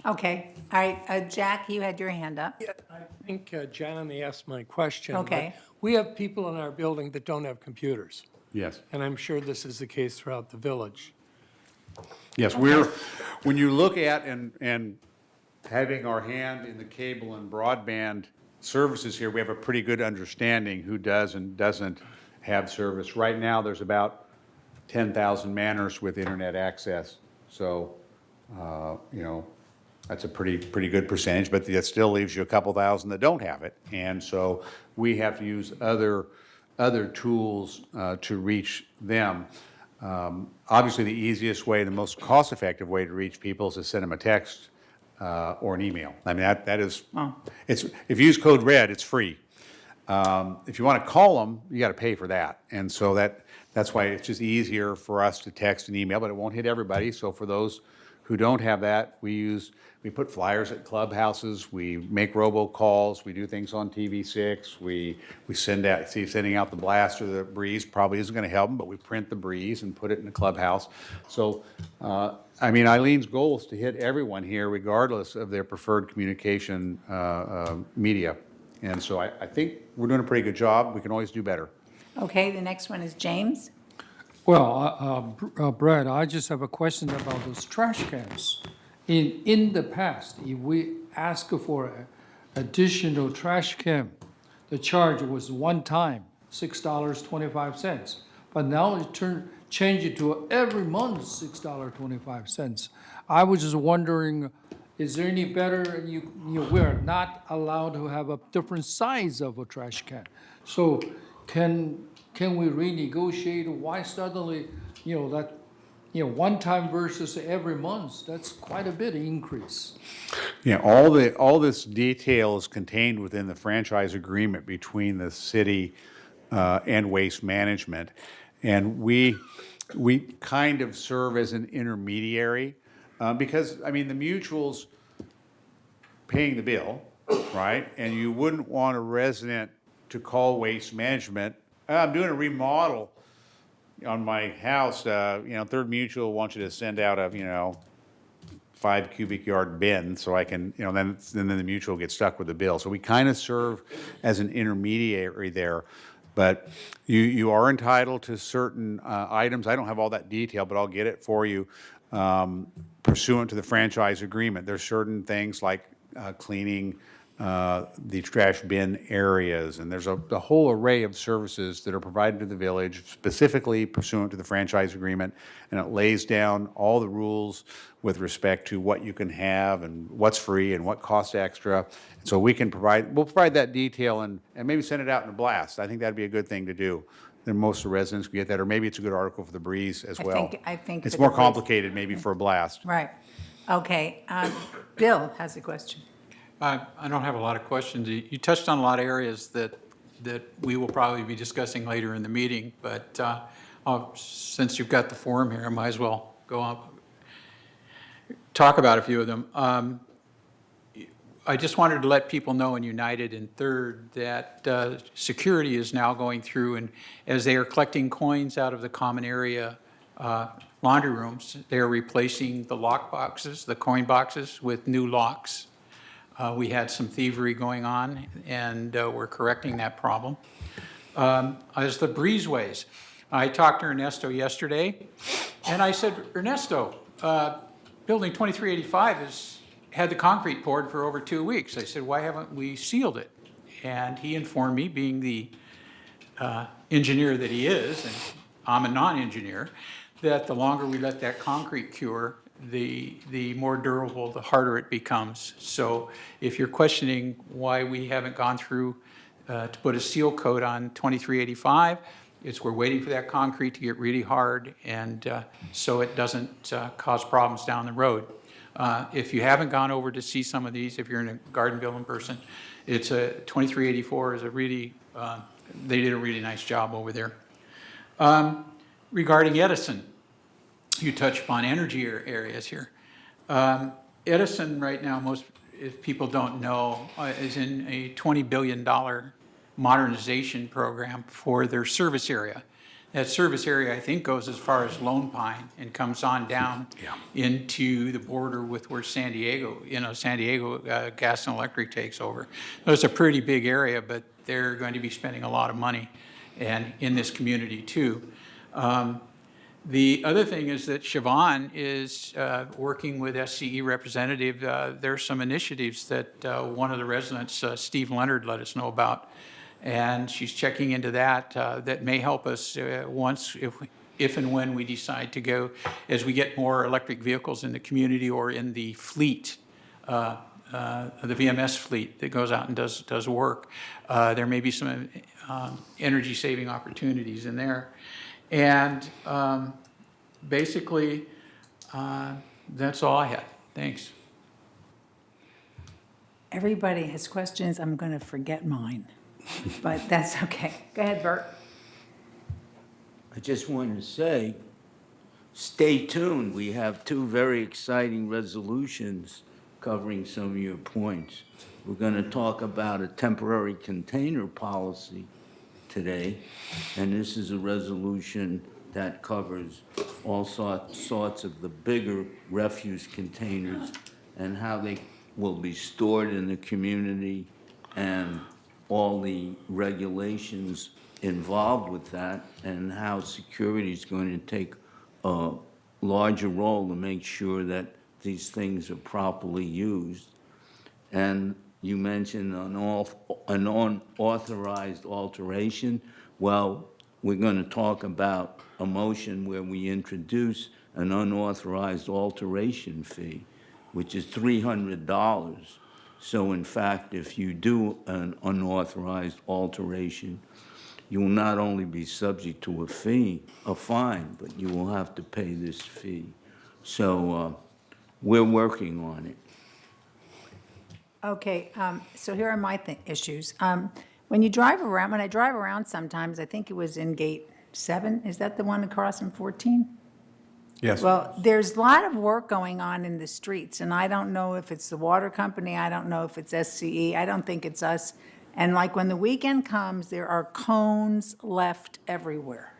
Speaker 1: Okay, all right, Jack, you had your hand up.
Speaker 17: I think Janany asked my question. but
Speaker 1: Okay.
Speaker 17: We have people in our building that don't have computers,
Speaker 14: Yes.
Speaker 17: and I'm sure this is the case throughout the village.
Speaker 14: Yes, when you look at and having our hand in the cable and broadband services here, we have a pretty good understanding who does and doesn't have service. Right now, there's about 10,000 manners with internet access. So, that's a pretty good percentage, but that still leaves you a couple thousand that don't have it. And so we have to use other tools to reach them. Obviously, the easiest way, the most cost-effective way to reach people is to send them a text or an email. I mean, that is, if you use Code Red, it's free. If you want to call them, you got to pay for that. And so that's why it's just easier for us to text and email, but it won't hit everybody. So for those who don't have that, we put flyers at clubhouses, we make robocalls, we do things on TV6, we sending out the blast or the breeze probably isn't going to help them, but we print the breeze and put it in the clubhouse. So, I mean, Eileen's goal is to hit everyone here regardless of their preferred communication media. And so I think we're doing a pretty good job. We can always do better.
Speaker 1: Okay, the next one is James.
Speaker 13: Well, Brad, I just have a question about those trash cans. In the past, if we ask for additional trash can, the charge was one time, $6.25. But now it change it to every month, $6.25. I was just wondering, is there any better, we're not allowed to have a different size of a trash can. So can we renegotiate? Why suddenly, one time versus every month? That's quite a bit of increase.
Speaker 14: Yeah, all this detail is contained within the franchise agreement between the city and Waste Management. And we kind of serve as an intermediary because, I mean, the mutual's paying the bill, right? And you wouldn't want a resident to call Waste Management, I'm doing a remodel on my house, Third Mutual wants you to send out a, 5 cubic yard bin so I can, then the mutual gets stuck with the bill. So we kind of serve as an intermediary there. But you are entitled to certain items. I don't have all that detail, but I'll get it for you pursuant to the franchise agreement. There's certain things like cleaning the trash bin areas, and there's a whole array of services that are provided to the village specifically pursuant to the franchise agreement, and it lays down all the rules with respect to what you can have and what's free and what costs extra. So we'll provide that detail and maybe send it out in a blast. I think that'd be a good thing to do. Then most of the residents can get that, or maybe it's a good article for the breeze as well.
Speaker 1: I think
Speaker 14: it's
Speaker 1: for
Speaker 14: more
Speaker 1: the breeze.
Speaker 14: complicated maybe for a blast.
Speaker 1: Right. Okay. Bill has a question.
Speaker 2: I don't have a lot of questions. You touched on a lot of areas that we will probably be discussing later in the meeting, but since you've got the forum here, I might as well go on, talk about a few of them. I just wanted to let people know in United and Third that security is now going through, and as they are collecting coins out of the common area laundry rooms. They're replacing the lock boxes, the coin boxes, with new locks. We had some thievery going on, and we're correcting that problem. As the breezeways, I talked to Ernesto yesterday, and I said, Ernesto, building 2385 has had the concrete poured for over 2 weeks. I said, why haven't we sealed it? And he informed me, being the engineer that he is, and I'm a non-engineer, that the longer we let that concrete cure, the more durable, the harder it becomes. So if you're questioning why we haven't gone through to put a seal coat on 2385, it's we're waiting for that concrete to get really hard, and so it doesn't cause problems down the road. If you haven't gone over to see some of these, if you're in a Gardenville in person, it's a 2384 is a really, they did a really nice job over there. Regarding Edison, you touched upon energy areas here. Edison right now, most if people don't know, is in a $20 billion modernization program for their service area. That service area, I think, goes as far as Lone Pine and comes on down into the border with where San Diego, San Diego Gas and Electric takes over. So it's a pretty big area, but they're going to be spending a lot of money and in this community too. The other thing is that Siobhan is working with SCE representative. There's some initiatives that one of the residents, Steve Leonard, let us know about. And she's checking into that. That may help us if and when we decide to go, as we get more electric vehicles in the community or in the fleet, the VMS fleet that goes out and does work. There may be some energy saving opportunities in there. And basically, that's all I had. Thanks.
Speaker 1: Everybody has questions. I'm going to forget mine, but that's okay. Go ahead, Bert.
Speaker 12: I just wanted to say, stay tuned. We have 2 very exciting resolutions covering some of your points. We're going to talk about a temporary container policy today, and this is a resolution that covers all sorts of the bigger refuse containers and how they will be stored in the community and all the regulations involved with that, and how security is going to take a larger role to make sure that these things are properly used. And you mentioned an unauthorized alteration. Well, we're going to talk about a motion where we introduce an unauthorized alteration fee, which is $300. So in fact, if you do an unauthorized alteration, you will not only be subject to a fine, but you will have to pay this fee. So we're working on it.
Speaker 1: Okay, so here are my issues. When I drive around sometimes, I think it was in gate 7, is that the one across from 14?
Speaker 14: Yes.
Speaker 1: Well, there's a lot of work going on in the streets, and I don't know if it's the water company, I don't know if it's SCE, I don't think it's us. And like when the weekend comes, there are cones left everywhere.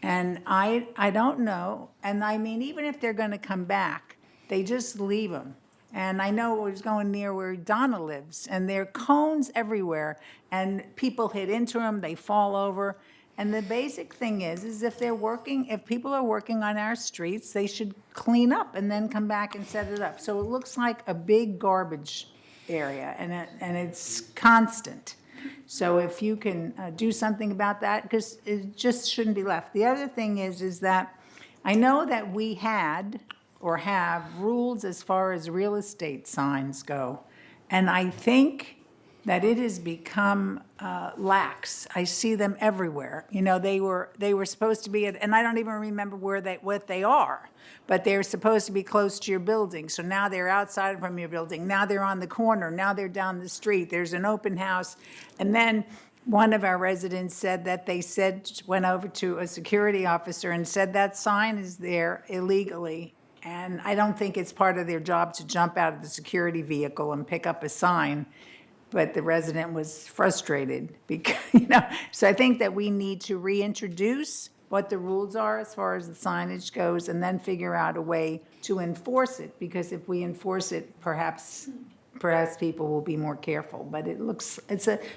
Speaker 1: And I don't know, and I mean, even if they're going to come back, they just leave them. And I know it was going near where Donna lives, and there are cones everywhere, and people hit into them, they fall over. And the basic thing is if people are working on our streets, they should clean up and then come back and set it up. So it looks like a big garbage area, and it's constant. So if you can do something about that, because it just shouldn't be left. The other thing is that I know that we had or have rules as far as real estate signs go, and I think that it has become lax. I see them everywhere. You know, they were supposed to be, and I don't even remember what they are, but they're supposed to be close to your building. So now they're outside from your building. Now they're on the corner. Now they're down the street. There's an open house. And then one of our residents said that went over to a security officer and said that sign is there illegally. And I don't think it's part of their job to jump out of the security vehicle and pick up a sign. But the resident was frustrated because, so I think that we need to reintroduce what the rules are as far as the signage goes, and then figure out a way to enforce it, because if we enforce it, perhaps people will be more careful, but it's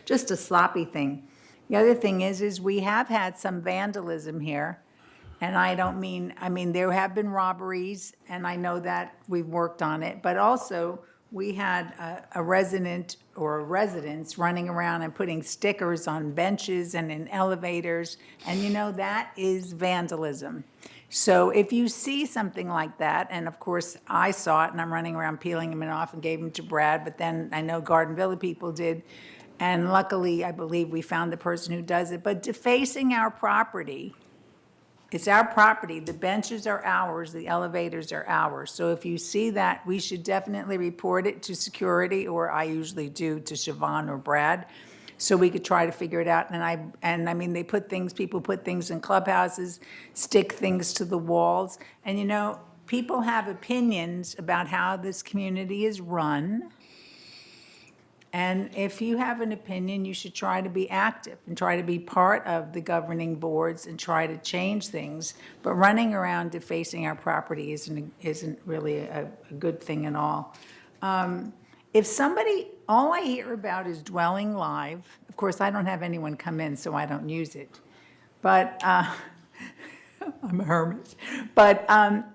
Speaker 1: just a sloppy thing. The other thing is we have had some vandalism here, and I mean, there have been robberies, and I know that we've worked on it, but also we had a resident or residents running around and putting stickers on benches and in elevators, and that is vandalism. So if you see something like that, and of course I saw it and I'm running around peeling them off and gave them to Brad, but then I know Garden Villa people did, and luckily I believe we found the person who does it, but defacing our property, it's our property, the benches are ours, the elevators are ours. So if you see that, we should definitely report it to security, or I usually do to Siobhan or Brad, so we could try to figure it out. And I mean, people put things in clubhouses, stick things to the walls. And people have opinions about how this community is run. And if you have an opinion, you should try to be active and try to be part of the governing boards and try to change things. But running around defacing our property isn't really a good thing at all. All I hear about is Dwelling Live. Of course, I don't have anyone come in, so I don't use it. But I'm a hermit. But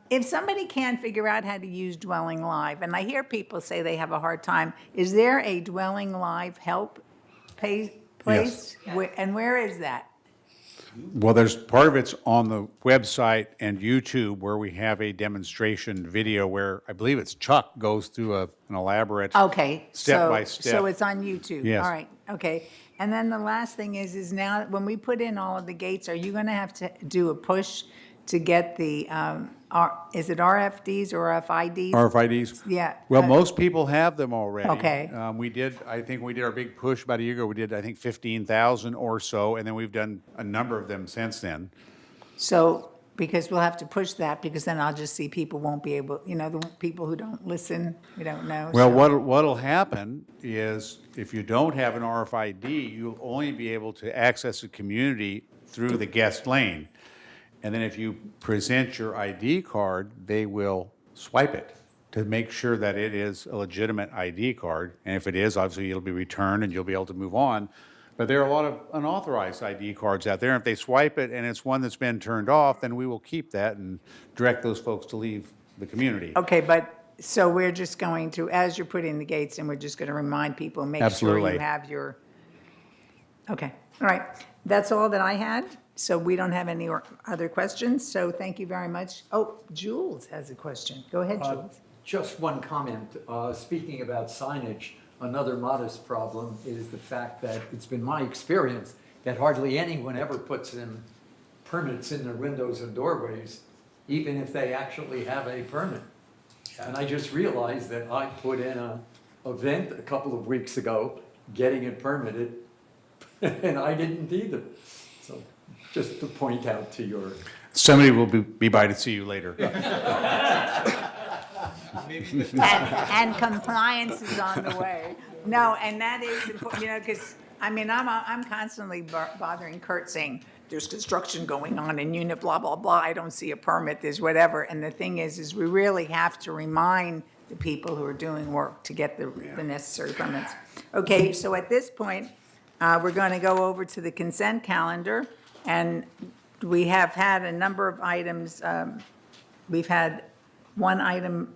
Speaker 1: if somebody can't figure out how to use Dwelling Live, and I hear people say they have a hard time, is there a Dwelling Live help place?
Speaker 14: Yes.
Speaker 1: And where is that?
Speaker 14: Well, there's part of it's on the website and YouTube where we have a demonstration video where I believe it's Chuck goes through an elaborate
Speaker 1: Okay.
Speaker 14: step by step.
Speaker 1: So it's on YouTube?
Speaker 14: Yes.
Speaker 1: All right, okay. And then the last thing is now, when we put in all of the gates, are you going to have to do a push to get the, is it RFDs or RFIDs?
Speaker 14: RFIDs?
Speaker 1: Yeah.
Speaker 14: Well, most people have them already.
Speaker 1: Okay.
Speaker 14: I think we did our big push about a year ago. We did, I think, 15,000 or so, and then we've done a number of them since then.
Speaker 1: So, because we'll have to push that, because then I'll just see people won't be able, the people who don't listen, we don't know.
Speaker 14: Well,
Speaker 1: so-
Speaker 14: what'll happen is if you don't have an RFID, you'll only be able to access the community through the guest lane. And then if you present your ID card, they will swipe it to make sure that it is a legitimate ID card. And if it is, obviously it'll be returned and you'll be able to move on. But there are a lot of unauthorized ID cards out there. If they swipe it and it's one that's been turned off, then we will keep that and direct those folks to leave the community.
Speaker 1: Okay, but, so we're just going to, as you're putting the gates in, we're just going to remind people, make sure
Speaker 14: Absolutely.
Speaker 1: you have your, okay, all right. That's all that I had, so we don't have any other questions, so thank you very much. Oh, Jules has a question. Go ahead, Jules.
Speaker 18: Just one comment. Speaking about signage, another modest problem is the fact that it's been my experience that hardly anyone ever puts in permits in their windows and doorways, even if they actually have a permit. And I just realized that I put in an event a couple of weeks ago, getting it permitted, and I didn't either. So just to point out to your...
Speaker 14: Somebody will be by to see you later.
Speaker 1: And compliance is on the way. No, and that is important, because, I'm constantly bothering Kurt saying, there's construction going on in unit blah, blah, blah, I don't see a permit, there's whatever. And the thing is we really have to remind the people who are doing work to get the necessary permits. Okay, so at this point, we're going to go over to the consent calendar, and we have had a number of items. We've had one item,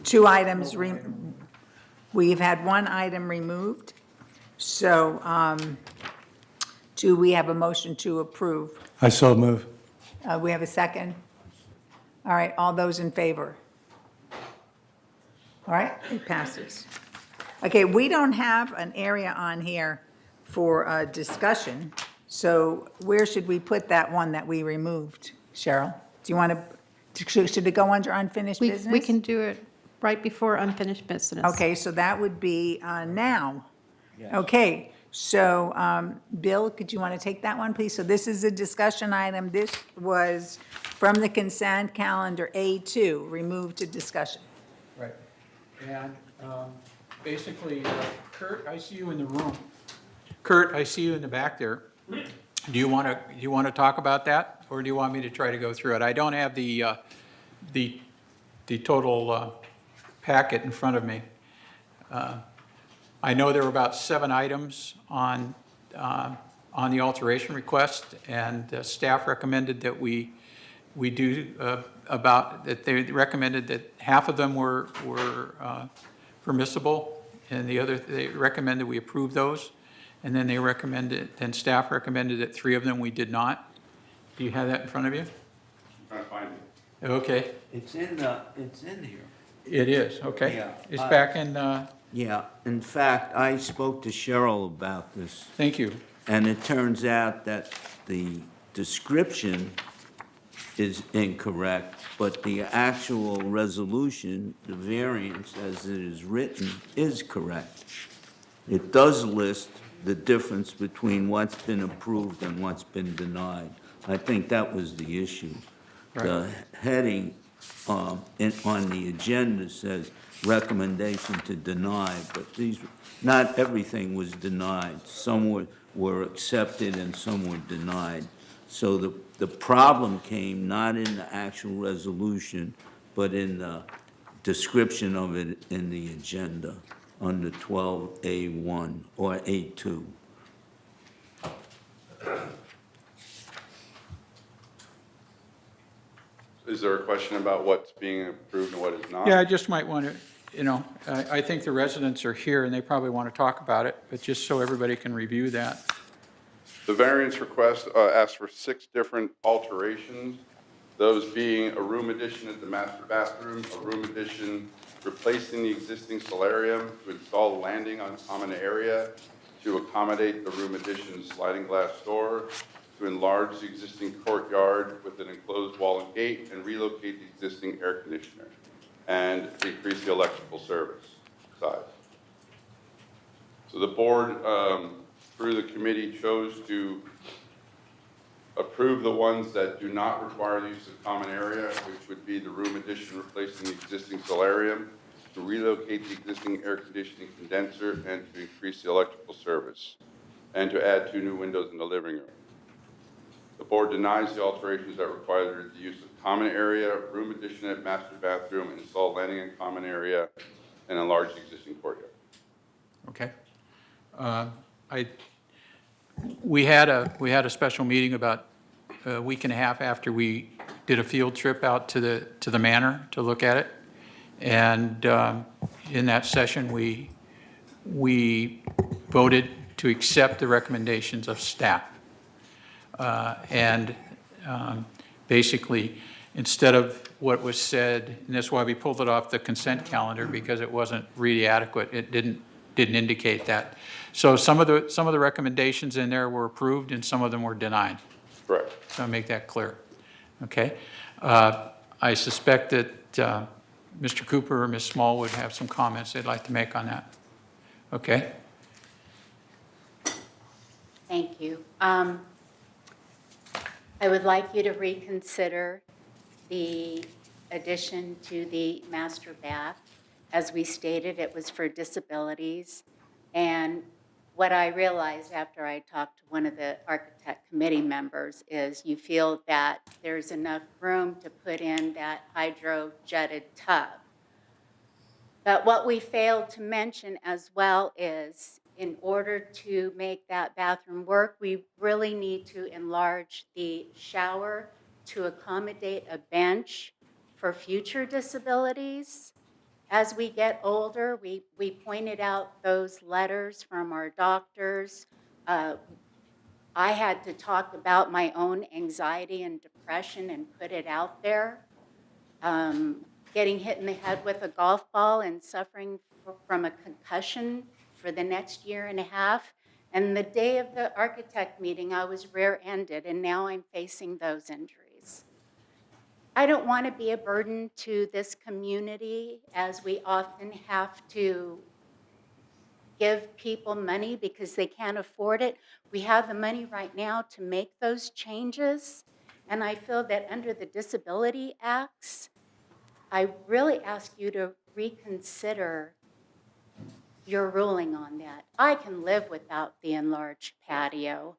Speaker 1: two items, we've had one item removed. So do we have a motion to approve?
Speaker 17: I so move.
Speaker 1: We have a second? All right, all those in favor? All right, it passes. Okay, we don't have an area on here for discussion, so where should we put that one that we removed? Cheryl, do you want to, should it go under unfinished business?
Speaker 3: We can do it right before unfinished business.
Speaker 1: Okay, so that would be now. Okay, so Bill, could you want to take that one, please? So this is a discussion item. This was from the consent calendar A2, removed to discussion.
Speaker 2: Right. And basically, Kurt, I see you in the room. Kurt, I see you in the back there. Do you want to talk about that, or do you want me to try to go through it? I don't have the total packet in front of me. I know there were about 7 items on the alteration request, and staff recommended that we do that they recommended that half of them were permissible, and they recommended we approve those. And then staff recommended that 3 of them we did not. Do you have that in front of you?
Speaker 7: I'm trying to find it.
Speaker 2: Okay.
Speaker 12: It's in here.
Speaker 2: It is, okay.
Speaker 12: Yeah.
Speaker 2: It's back in,
Speaker 12: Yeah, in fact, I spoke to Cheryl about this.
Speaker 2: Thank you.
Speaker 12: And it turns out that the description is incorrect, but the actual resolution, the variance as it is written, is correct. It does list the difference between what's been approved and what's been denied. I think that was the issue. The heading on the agenda says recommendation to deny, but not everything was denied. Some were accepted and some were denied. So the problem came not in the actual resolution, but in the description of it in the agenda under 12A1 or A2.
Speaker 19: Is there a question about what's being approved and what is not?
Speaker 2: Yeah, I just might want to, I think the residents are here and they probably want to talk about it, but just so everybody can review that.
Speaker 19: The variance request asks for 6 different alterations, those being a room addition at the master bathroom, a room addition replacing the existing solarium to install a landing on common area, to accommodate the room addition sliding glass door, to enlarge the existing courtyard with an enclosed wall and gate, and relocate the existing air conditioner, and decrease the electrical service size. So the board, through the committee, chose to approve the ones that do not require the use of common area, which would be the room addition replacing the existing solarium, to relocate the existing air conditioning condenser, and to increase the electrical service, and to add 2 new windows in the living room. The board denies the alterations that require the use of common area, room addition at master bathroom, install landing in common area, and enlarge the existing courtyard.
Speaker 2: Okay. We had a special meeting about a week and a half after we did a field trip out to the manor to look at it. And in that session, we voted to accept the recommendations of staff. Basically, instead of what was said, and that's why we pulled it off the consent calendar, because it wasn't really adequate. It didn't indicate that. So some of the recommendations in there were approved and some of them were denied.
Speaker 19: Correct.
Speaker 2: So I'll make that clear. Okay. I suspect that Mr. Cooper or Ms. Small would have some comments they'd like to make on that. Okay.
Speaker 6: Thank you. I would like you to reconsider the addition to the master bath. As we stated, it was for disabilities. And what I realized after I talked to one of the architect committee members is you feel that there's enough room to put in that hydro jetted tub. But what we failed to mention as well is in order to make that bathroom work, we really need to enlarge the shower to accommodate a bench for future disabilities. As we get older, we pointed out those letters from our doctors. I had to talk about my own anxiety and depression and put it out there. Getting hit in the head with a golf ball and suffering from a concussion for the next year and a half. And the day of the architect meeting, I was rear-ended, and now I'm facing those injuries. I don't want to be a burden to this community, as we often have to give people money because they can't afford it. We have the money right now to make those changes, and I feel that under the Disability Acts, I really ask you to reconsider your ruling on that. I can live without the enlarged patio.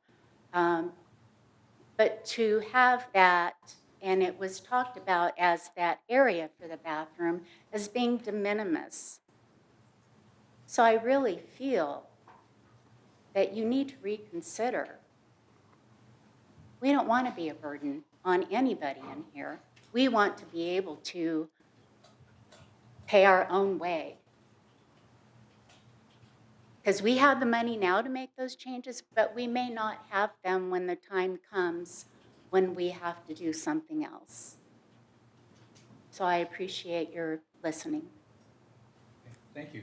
Speaker 6: But to have that, and it was talked about as that area for the bathroom, as being de minimis. So I really feel that you need to reconsider. We don't want to be a burden on anybody in here. We want to be able to pay our own way. Because we have the money now to make those changes, but we may not have them when the time comes when we have to do something else. So I appreciate your listening.
Speaker 2: Thank you.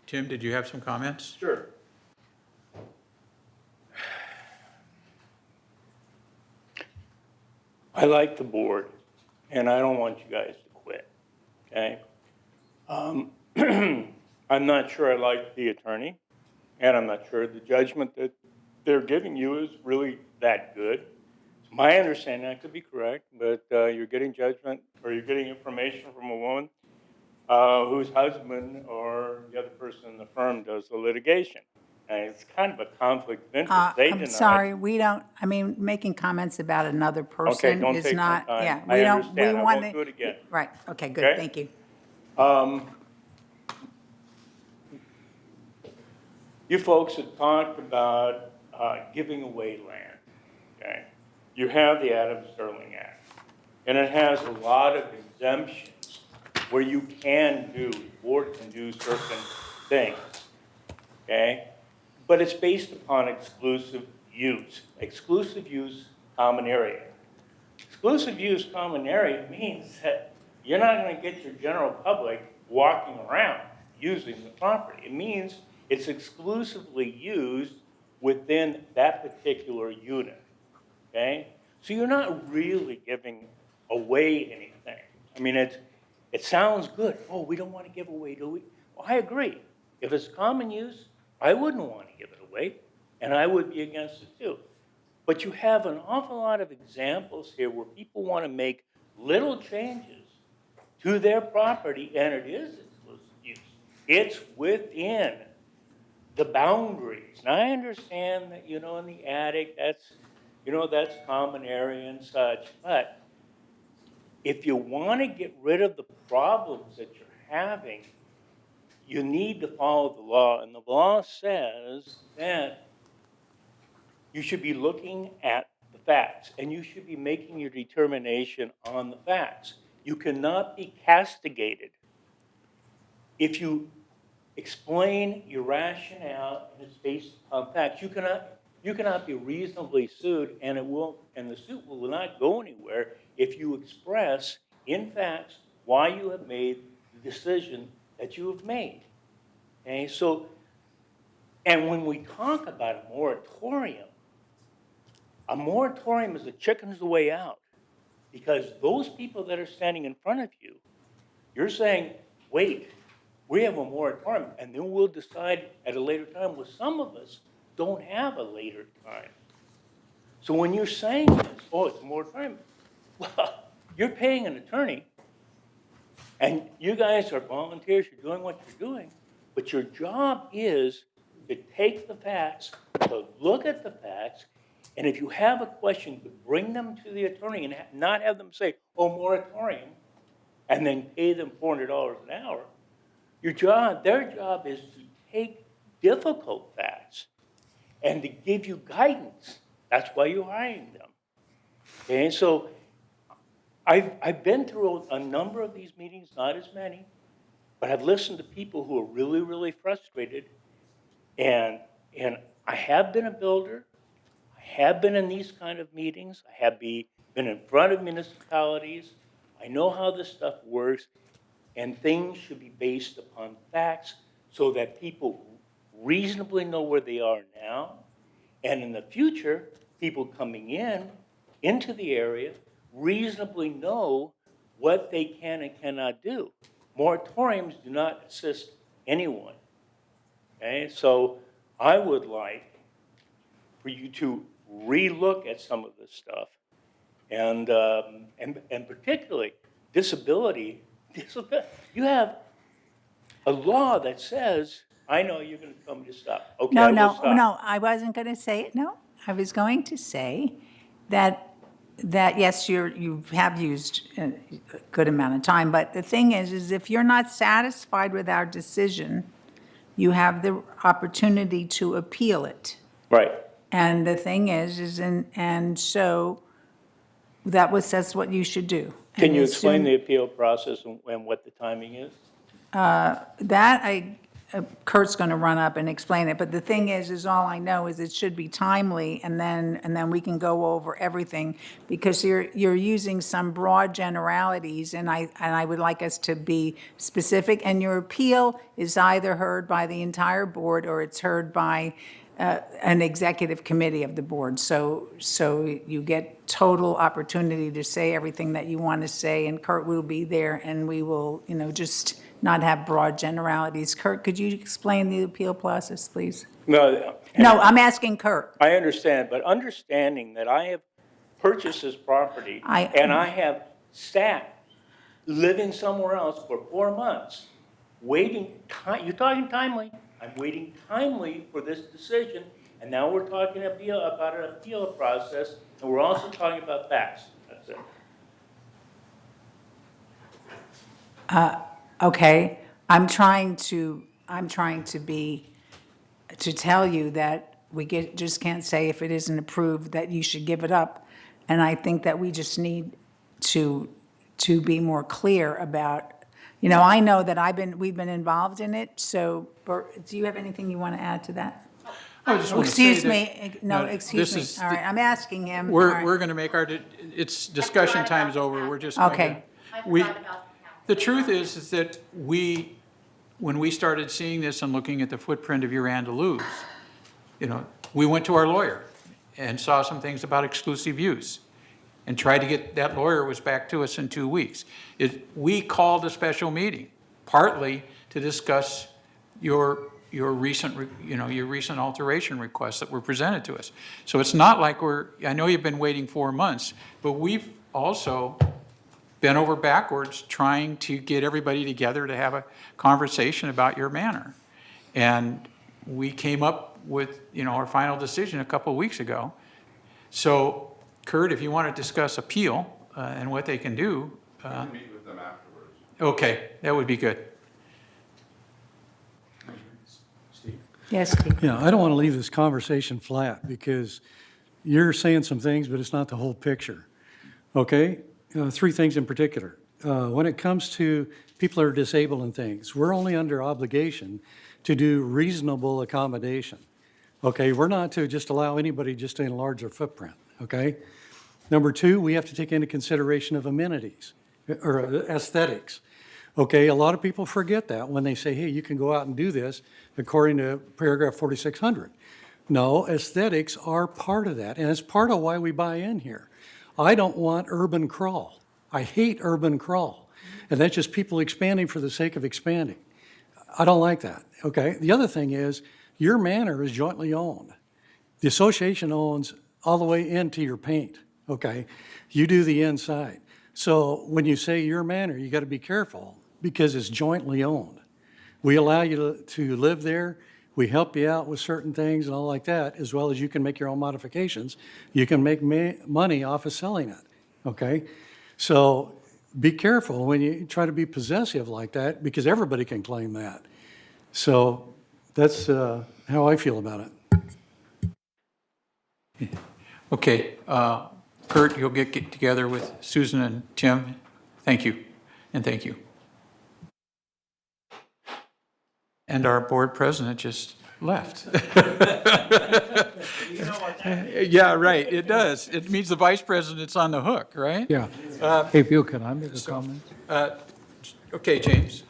Speaker 2: Tim, did you have some comments?
Speaker 20: Sure. I like the board, and I don't want you guys to quit, okay? I'm not sure I like the attorney, and I'm not sure the judgment that they're giving you is really that good. It's my understanding, I could be correct, but you're getting judgment, or you're getting information from a woman whose husband or the other person in the firm does the litigation. And it's kind of a conflict of interest. They
Speaker 1: I'm
Speaker 20: deny.
Speaker 1: sorry, we don't, I mean, making comments about another person
Speaker 20: don't
Speaker 1: is
Speaker 20: take my
Speaker 1: not,
Speaker 20: time.
Speaker 1: yeah.
Speaker 20: I
Speaker 1: we don't.
Speaker 20: understand.
Speaker 1: We
Speaker 20: I
Speaker 1: want
Speaker 20: won't do it again.
Speaker 1: Right, okay, good,
Speaker 20: Okay?
Speaker 1: thank you.
Speaker 20: You folks have talked about giving away land, okay? You have the Adams Sterling Act, and it has a lot of exemptions where you can do, the board can do certain things, okay? But it's based upon exclusive use common area. Exclusive use common area means that you're not going to get your general public walking around using the property. It means it's exclusively used within that particular unit, okay? So you're not really giving away anything. I mean, it sounds good. Oh, we don't want to give away, do we? Well, I agree. If it's common use, I wouldn't want to give it away, and I would be against it too. But you have an awful lot of examples here where people want to make little changes to their property, and it is exclusive use. It's within the boundaries. And I understand that, you know, in the attic, that's common area and such, but if you want to get rid of the problems that you're having, you need to follow the law. And the law says that you should be looking at the facts, and you should be making your determination on the facts. You cannot be castigated if you explain your rationale and it's based on facts. You cannot be reasonably sued, and the suit will not go anywhere if you express in facts why you have made the decision that you have made. Okay, so, and when we talk about a moratorium is a chicken's way out, because those people that are standing in front of you, you're saying, wait, we have a moratorium, and then we'll decide at a later time. Well, some of us don't have a later time. So when you're saying this, oh, it's a moratorium, well, you're paying an attorney, and you guys are volunteers, you're doing what you're doing, but your job is to take the facts, to look at the facts, and if you have a question, to bring them to the attorney and not have them say, oh, moratorium, and then pay them $400 an hour. Their job is to take difficult facts and to give you guidance. That's why you're hiring them. Okay, so I've been through a number of these meetings, not as many, but I've listened to people who are really, really frustrated. And I have been a builder. I have been in these kind of meetings. I have been in front of municipalities. I know how this stuff works. And things should be based upon facts so that people reasonably know where they are now. And in the future, people coming into the area reasonably know what they can and cannot do. Moratoriums do not assist anyone. Okay, so I would like for you to relook at some of this stuff, and particularly disability. You have a law that says, I know you're going to tell me to stop. Okay, I will stop.
Speaker 1: No, I wasn't going to say it, no. going to say that yes, you have used a good amount of time, but the thing is if you're not satisfied with our decision, you have the opportunity to appeal it.
Speaker 20: Right.
Speaker 1: And the thing and so that's what you should do.
Speaker 20: Can
Speaker 1: And
Speaker 20: you
Speaker 1: as
Speaker 20: explain
Speaker 1: soon-
Speaker 20: the appeal process and what the timing is?
Speaker 1: Kurt's going to run up and explain it, but the thing is all I know is it should be timely, and then we can go over everything, because you're using some broad generalities, and I would like us to be specific, and your appeal is either heard by the entire board or it's heard by an executive committee of the board. So you get total opportunity to say everything that you want to say, and Kurt will be there, and we will, just not have broad generalities. Kurt, could you explain the appeal process, please?
Speaker 20: No.
Speaker 1: No, I'm asking Kurt.
Speaker 20: I understand, but understanding that I have purchased this property and I have staff living somewhere else for 4 months, waiting, you're talking timely, I'm waiting timely for this decision, and now we're talking about an appeal process, and we're also talking about facts. That's it.
Speaker 1: Okay, I'm trying to tell you that just can't say if it isn't approved that you should give it up. And I think that we just need to be more clear about, I know that we've been involved in it, so, Bert, do you have anything you want to add to that?
Speaker 2: I just want to say
Speaker 1: Excuse me, no,
Speaker 2: that
Speaker 1: excuse me.
Speaker 2: this is
Speaker 1: All right, I'm asking him. All
Speaker 2: We're
Speaker 1: right.
Speaker 2: going to make it's discussion time's over, we're just going to.
Speaker 1: Okay.
Speaker 2: The truth is that when we started seeing this and looking at the footprint of your Andalous, we went to our lawyer and saw some things about exclusive use and tried to get, that lawyer was back to us in 2 weeks. We called a special meeting, partly to discuss your recent alteration requests that were presented to us. So it's not like I know you've been waiting 4 months, but we've also bent over backwards trying to get everybody together to have a conversation about your manor. And we came up with, our final decision a couple of weeks ago. So, Kurt, if you want to discuss appeal and what they can do.
Speaker 19: We can meet with them afterwards.
Speaker 2: Okay, that would be good.
Speaker 1: Yes, Steve.
Speaker 21: Yeah, I don't want to leave this conversation flat because you're saying some things, but it's not the whole picture. Okay? 3 things in particular. When it comes to people that are disabled and things, we're only under obligation to do reasonable accommodation. Okay? We're not to just allow anybody just to enlarge their footprint. Okay? Number 2, we have to take into consideration of amenities or aesthetics. Okay, a lot of people forget that when they say, hey, you can go out and do this according to paragraph 4600. No, aesthetics are part of that, and it's part of why we buy in here. I don't want urban crawl. I hate urban crawl, and that's just people expanding for the sake of expanding. I don't like that, okay? The other thing is, your manor is jointly owned. The association owns all the way into your paint, okay? You do the inside. So when you say your manor, you got to be careful because it's jointly owned. We allow you to live there. We help you out with certain things and all like that, as well as you can make your own modifications. You can make money off of selling it, okay? So be careful when you try to be possessive like that because everybody can claim that. So that's how I feel about it.
Speaker 2: Okay, Kurt, you'll get together with Susan and Tim. Thank you, and thank you. And our board president just left. Yeah, right, it does. It means the vice president's on the hook, right?
Speaker 13: Yeah. Hey, Bill, can I make a comment?
Speaker 2: Okay, James.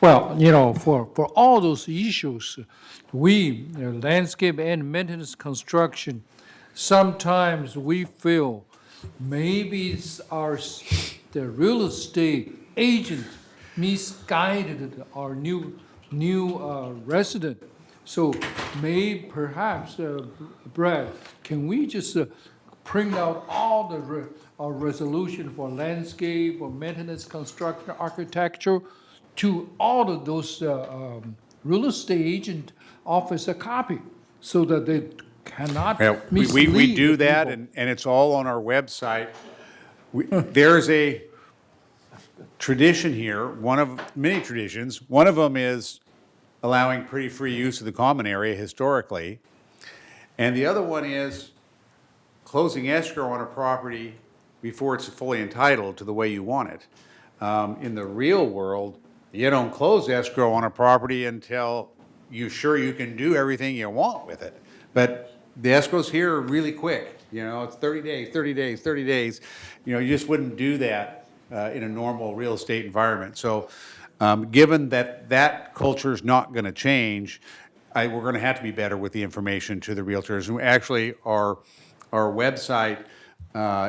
Speaker 13: Well, for all those issues, we, landscape and maintenance construction, sometimes we feel maybe it's the real estate agent misguided our new resident. So perhaps, Brad, can we just print out all the resolution for landscape or maintenance, construction, architecture to all of those real estate agent office a copy so that they cannot
Speaker 14: Yeah, we
Speaker 13: mislead
Speaker 14: do
Speaker 13: the
Speaker 14: that,
Speaker 13: people.
Speaker 14: and it's all on our website. There's a tradition here, one of many traditions. One of them is allowing pretty free use of the common area historically. And the other one is closing escrow on a property before it's fully entitled to the way you want it. In the real world, you don't close escrow on a property until you're sure you can do everything you want with it. But the escrows here are really quick. You know, it's 30 days, 30 days, 30 days. You know, you just wouldn't do that in a normal real estate environment. So given that that culture is not going to change, we're going to have to be better with the information to the realtors. And actually, our website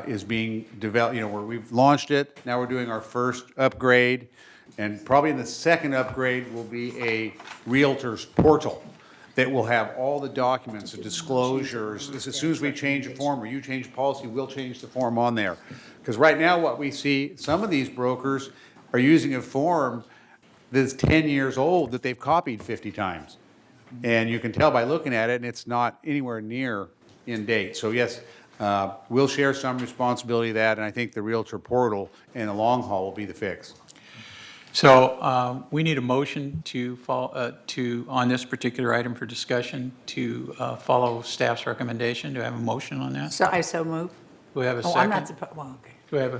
Speaker 14: is being developed, you know, where we've launched it. Now we're doing our first upgrade. And probably in the second upgrade will be a realtor's portal that will have all the documents, the disclosures. As soon as we change a form or you change policy, we'll change the form on there. Because right now what we see, some of these brokers are using a form that's 10 years old that they've copied 50 times. And you can tell by looking at it, and it's not anywhere near in date. So yes, we'll share some responsibility of that, and I think the realtor portal in the long haul will be the fix.
Speaker 2: So we need a motion to on this particular item for discussion to follow staff's recommendation. Do I have a motion on that?
Speaker 1: So I so move.
Speaker 2: Do we have a
Speaker 1: Oh,
Speaker 2: second?
Speaker 1: I'm not supposed, well, okay.
Speaker 2: Do I have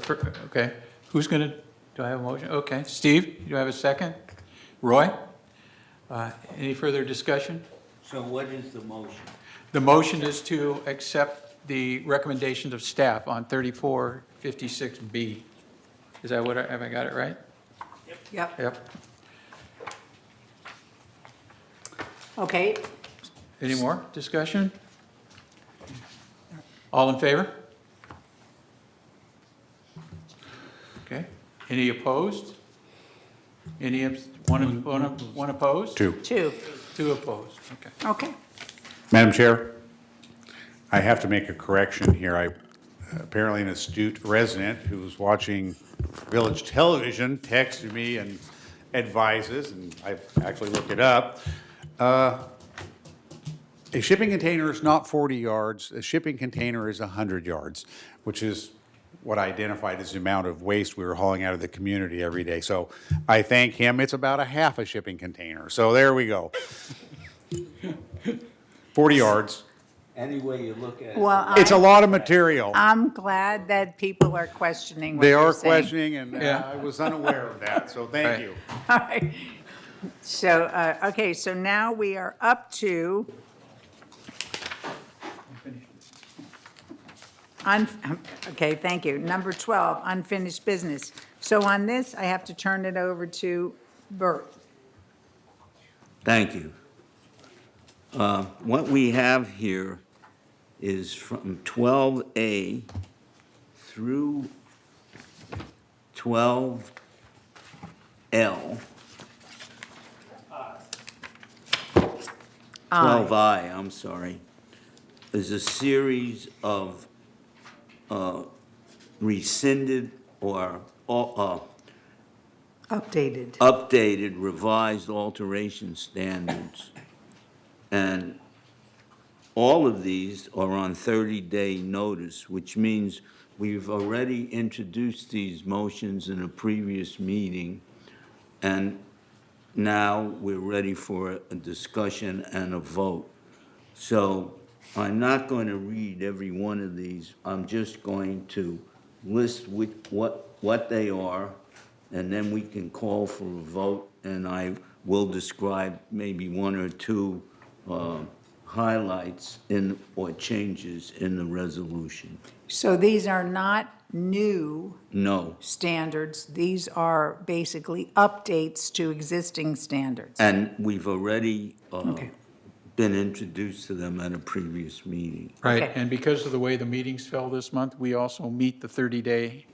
Speaker 2: okay. Who's going to, do I have a motion? Okay. Steve, do I have a second? Roy? Any further discussion?
Speaker 12: So what is the motion?
Speaker 2: The motion is to accept the recommendations of staff on 3456B. Is that what, have I got it right?
Speaker 1: Yep.
Speaker 2: Yep.
Speaker 1: Okay,
Speaker 2: Any more discussion? All in favor? Okay. Any opposed? Any, one opposed?
Speaker 14: Two.
Speaker 2: Two opposed, okay.
Speaker 1: okay.
Speaker 14: Madam Chair, I have to make a correction here. Apparently an astute resident who was watching Village Television texted me and advises, and I've actually looked it up. A shipping container is not 40 yards. A shipping container is 100 yards, which is what I identified as the amount of waste we were hauling out of the community every day. So I thank him. It's about a half a shipping container. So there we go. 40 yards.
Speaker 12: Any way you look at it.
Speaker 1: Well,
Speaker 14: It's a lot of material.
Speaker 1: I'm glad that people are questioning what
Speaker 14: They
Speaker 1: you're
Speaker 14: are
Speaker 1: saying.
Speaker 14: questioning, and I was unaware of that, so thank you.
Speaker 1: All right. So, okay, so now we are up to okay, thank you. Number 12, unfinished business. So on this, I have to turn it over to Bert.
Speaker 12: Thank you. What we have here is from 12A through 12L. 12I, I'm sorry, is a series of rescinded or updated revised alteration standards. And all of these are on 30-day notice, which means we've already introduced these motions in a previous meeting, and now we're ready for a discussion and a vote. So I'm not going to read every one of these. I'm just going to list what they are, and then we can call for a vote, and I will describe maybe one or two highlights or changes in the resolution.
Speaker 1: So these are not new
Speaker 12: No.
Speaker 1: standards. These are basically updates to existing standards.
Speaker 12: And we've already been introduced to them at a previous meeting.
Speaker 2: Right, and because of the way the meetings fell this month, we also meet the 30-day,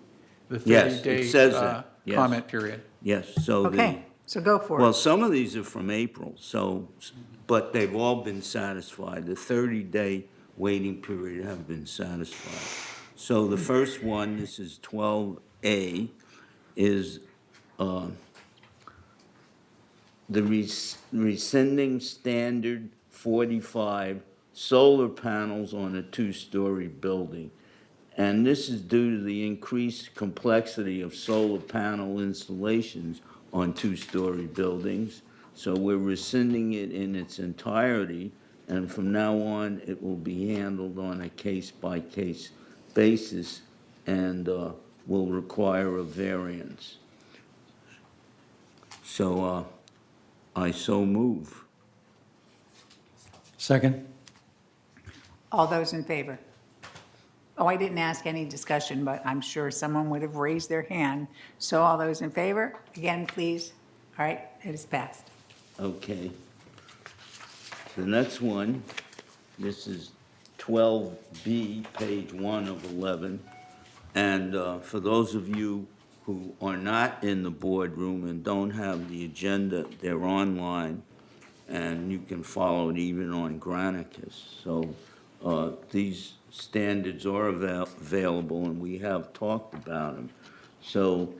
Speaker 12: Yes, it says that. Yes.
Speaker 2: comment period.
Speaker 12: Yes, so
Speaker 1: Okay, so go for
Speaker 12: well,
Speaker 1: it.
Speaker 12: some of these are from April, so, but they've all been satisfied. The 30-day waiting period have been satisfied. So the first one, this is 12A, is the rescinding standard 45 solar panels on a two-story building. And this is due to the increased complexity of solar panel installations on two-story buildings. So we're rescinding it in its entirety, and from now on, it will be handled on a case-by-case basis and will require a variance. So I so move.
Speaker 21: Second?
Speaker 1: All those in favor? Oh, I didn't ask any discussion, but I'm sure someone would have raised their hand. So all those in favor, again, please. All right, it is passed.
Speaker 12: Okay. The next one, this is 12B, page 1 of 11. And for those of you who are not in the boardroom and don't have the agenda, they're online, and you can follow it even on Granicus. So these standards are available, and we have talked about them. So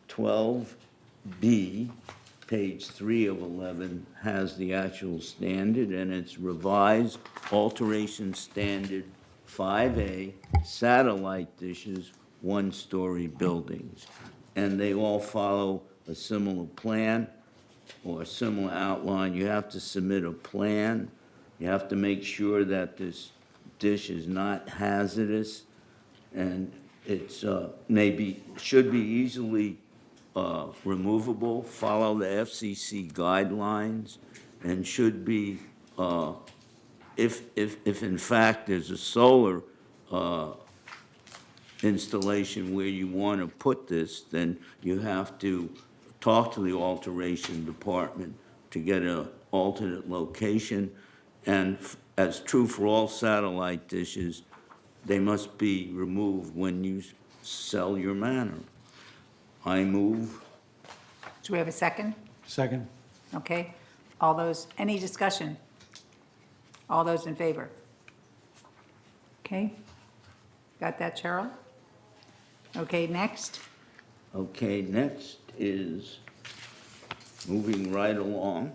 Speaker 12: 12B, page 3 of 11, has the actual standard, and it's revised alteration standard 5A, satellite dishes, one-story buildings. And they all follow a similar plan or a similar outline. You have to submit a plan. You have to make sure that this dish is not hazardous, and it's should be easily removable, follow the FCC guidelines, and should be, if in fact there's a solar installation where you want to put this, then you have to talk to the alteration department to get an alternate location. And as true for all satellite dishes, they must be removed when you sell your manor. I move.
Speaker 1: Do we have a second?
Speaker 21: Second?
Speaker 1: Okay. All those, any discussion? All those in favor? Okay. Got that, Cheryl? Okay, next.
Speaker 12: Okay, next is, moving right along,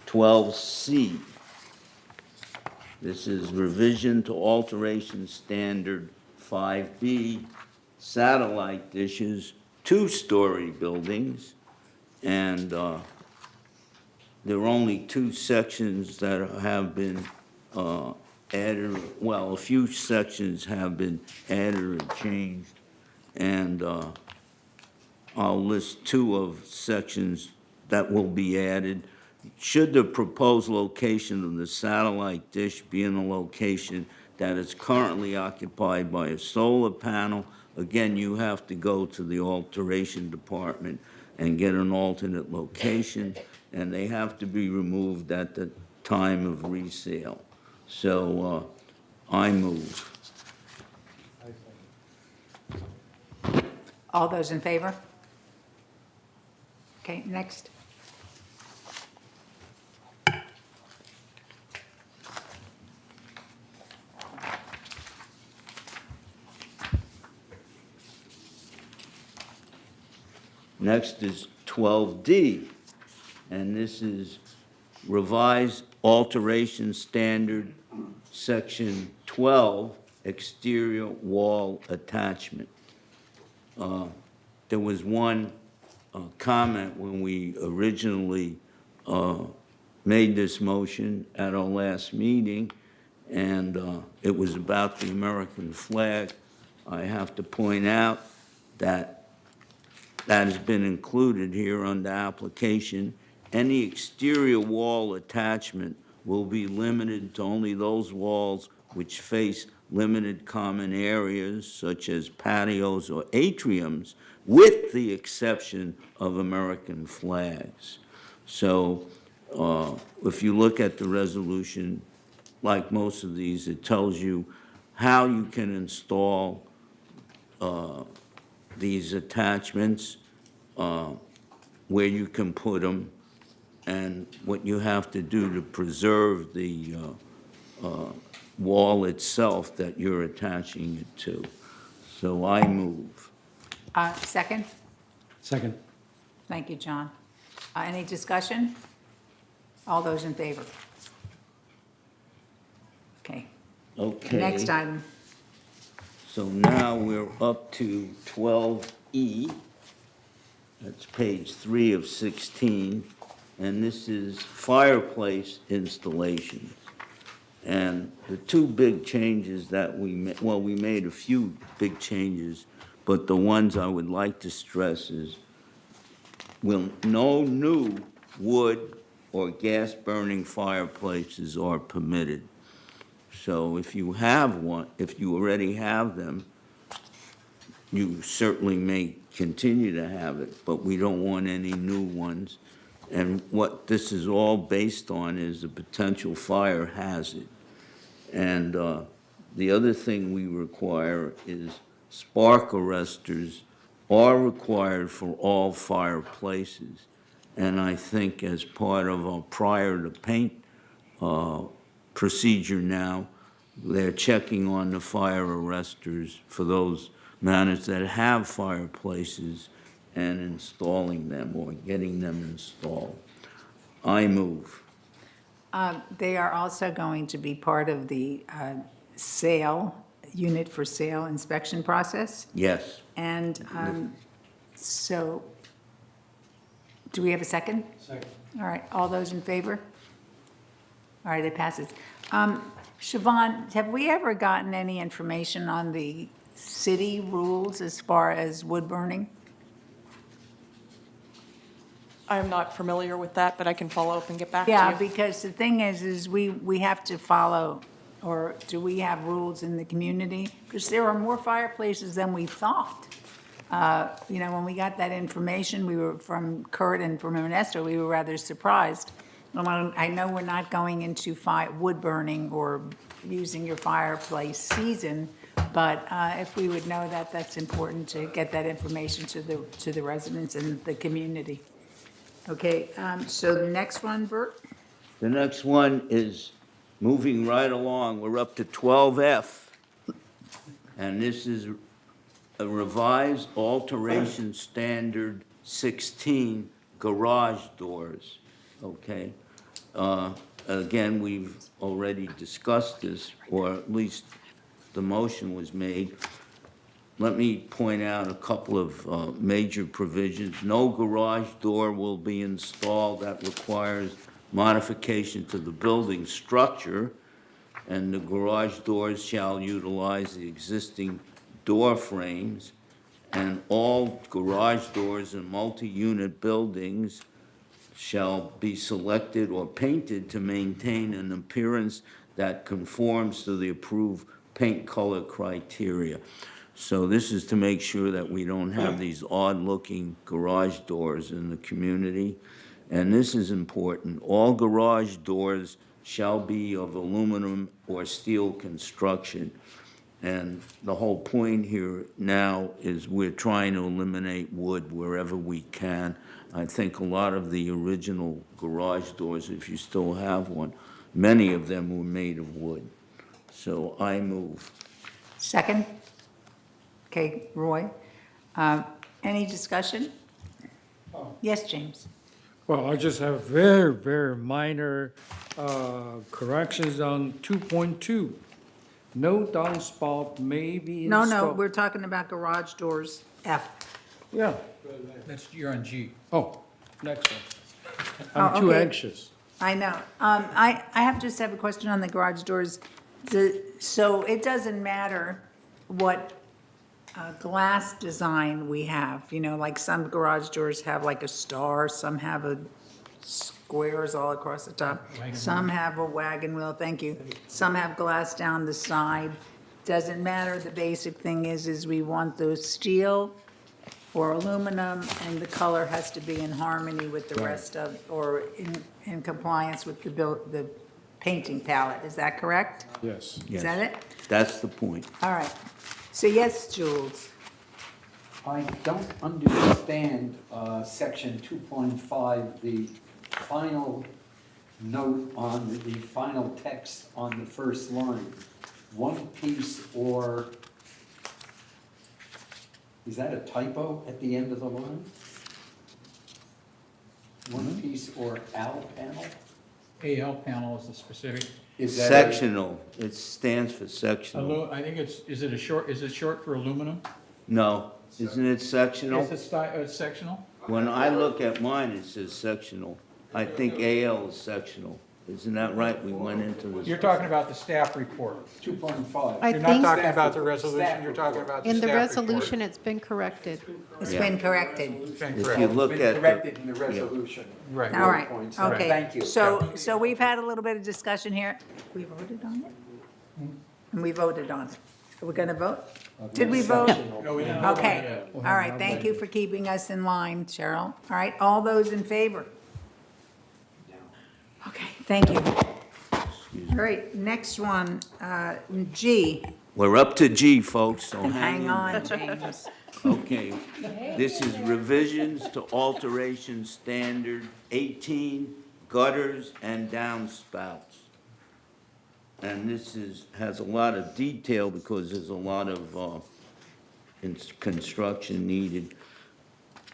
Speaker 12: 12C. This is revision to alteration standard 5B, satellite dishes, two-story buildings, and there are only two sections that have been added, well, a few sections have been added or changed, and I'll list two of sections that will be added. Should the proposed location of the satellite dish be in a location that is currently occupied by a solar panel, again, you have to go to the alteration department and get an alternate location, and they have to be removed at the time of resale. So I move.
Speaker 1: All those in favor? Okay, next.
Speaker 12: Next is 12D, and this is revised alteration standard, section 12, exterior wall attachment. There was one comment when we originally made this motion at our last meeting, and it was about the American flag. I have to point out that that has been included here under application. Any exterior wall attachment will be limited to only those walls which face limited common areas such as patios or atriums, with the exception of American flags. So if you look at the resolution, like most of these, it tells you how you can install these attachments, where you can put them, and what you have to do to preserve the wall itself that you're attaching it to. So I move.
Speaker 1: Second?
Speaker 21: Second.
Speaker 1: Thank you, John. Any discussion? All those in favor? Okay.
Speaker 12: Okay.
Speaker 1: Next item.
Speaker 12: So now we're up to 12E. That's page 3 of 16. And this is fireplace installations. And the two big changes that we made, well, we made a few big changes, but the ones I would like to stress is no new wood or gas-burning fireplaces are permitted. So if you have one, if you already have them, you certainly may continue to have it, but we don't want any new ones. And what this is all based on is a potential fire hazard. And the other thing we require is spark arresters are required for all fireplaces. And I think as part of our prior to paint procedure now, they're checking on the fire arresters for those matters that have fireplaces and installing them or getting them installed. I move.
Speaker 1: They are also going to be part of the unit for sale inspection process.
Speaker 12: Yes.
Speaker 1: And so, do we have a second?
Speaker 13: Second.
Speaker 1: All right, all those in favor? All right, it passes. Siobhan, have we ever gotten any information on the city rules as far as wood burning?
Speaker 4: I'm not familiar with that, but I can follow up and get back to you.
Speaker 1: Yeah, because the thing is we have to follow, or do we have rules in the community? Because there are more fireplaces than we thought. You know, when we got that information, we were from Kurt and from Ernesto, we were rather surprised. I know we're not going into wood burning or using your fireplace season, but if we would know that, that's important to get that information to the residents and the community. Okay, so the next one, Bert?
Speaker 12: The next one is moving right along. We're up to 12F. And this is a revised alteration standard 16 garage doors, okay? Again, we've already discussed this, or at least the motion was made. Let me point out a couple of major provisions. No garage door will be installed that requires modification to the building structure, and the garage doors shall utilize the existing door frames, and all garage doors in multi-unit buildings shall be selected or painted to maintain an appearance that conforms to the approved paint color criteria. So this is to make sure that we don't have these odd-looking garage doors in the community. And this is important. All garage doors shall be of aluminum or steel construction. And the whole point here now is we're trying to eliminate wood wherever we can. I think a lot of the original garage doors, if you still have one, many of them were made of wood. So I move.
Speaker 1: Second? Okay, Roy. Any discussion? Yes, James?
Speaker 13: Well, I just have very, very minor corrections on 2.2. No downspout may be
Speaker 1: No,
Speaker 13: installed.
Speaker 1: we're talking about garage doors, F.
Speaker 13: Yeah.
Speaker 2: You're on G.
Speaker 13: Oh, next one.
Speaker 1: Oh,
Speaker 13: I'm too
Speaker 1: okay.
Speaker 13: anxious.
Speaker 1: I know. I just have a question on the garage doors. So it doesn't matter what glass design we have, you know, like some garage doors have like a star, some have squares all across the top, some have a wagon wheel, thank you. Some have glass down the side. Doesn't matter, the basic thing is we want those steel or aluminum, and the color has to be in harmony with the rest of, or in compliance with the painting palette, is that correct?
Speaker 13: Yes.
Speaker 1: Is that it?
Speaker 12: That's the point.
Speaker 1: All right. So yes, Jules.
Speaker 18: I don't understand section 2.5, the final note on the final text on the first line. One piece or, is that a typo at the end of the line? One piece or L panel?
Speaker 2: AL panel is the specific.
Speaker 12: Sectional, it stands for sectional.
Speaker 2: I think is it short for aluminum?
Speaker 12: No, isn't it sectional?
Speaker 2: Is it sectional?
Speaker 12: When I look at mine, it says sectional. I think AL is sectional. Isn't that right? We went into this.
Speaker 2: You're talking about the staff report.
Speaker 18: 2.5.
Speaker 3: I
Speaker 2: You're not
Speaker 3: think
Speaker 2: talking about the resolution, you're talking about the
Speaker 3: in
Speaker 2: staff
Speaker 3: the
Speaker 2: report.
Speaker 3: resolution, it's been corrected.
Speaker 1: It's
Speaker 12: Yeah.
Speaker 1: been corrected.
Speaker 12: If you look
Speaker 18: Been
Speaker 12: at. the-
Speaker 18: corrected in the
Speaker 12: yeah.
Speaker 18: resolution.
Speaker 2: Right.
Speaker 1: All right,
Speaker 18: Points.
Speaker 1: okay.
Speaker 18: Thank you.
Speaker 1: So we've had a little bit of discussion here. We voted on it? And we voted on it. Are we going to vote? Did we vote?
Speaker 2: No, we didn't vote on it
Speaker 1: Okay,
Speaker 2: yet.
Speaker 1: all right, thank you for keeping us in line, Cheryl. All right, all those in favor? Okay, thank you. All right, next one, G,
Speaker 12: We're up to G, folks, so
Speaker 1: hang
Speaker 12: in.
Speaker 1: on, James.
Speaker 12: Okay, this is revisions to alteration standard 18, gutters and downspouts. And this has a lot of detail because there's a lot of construction needed.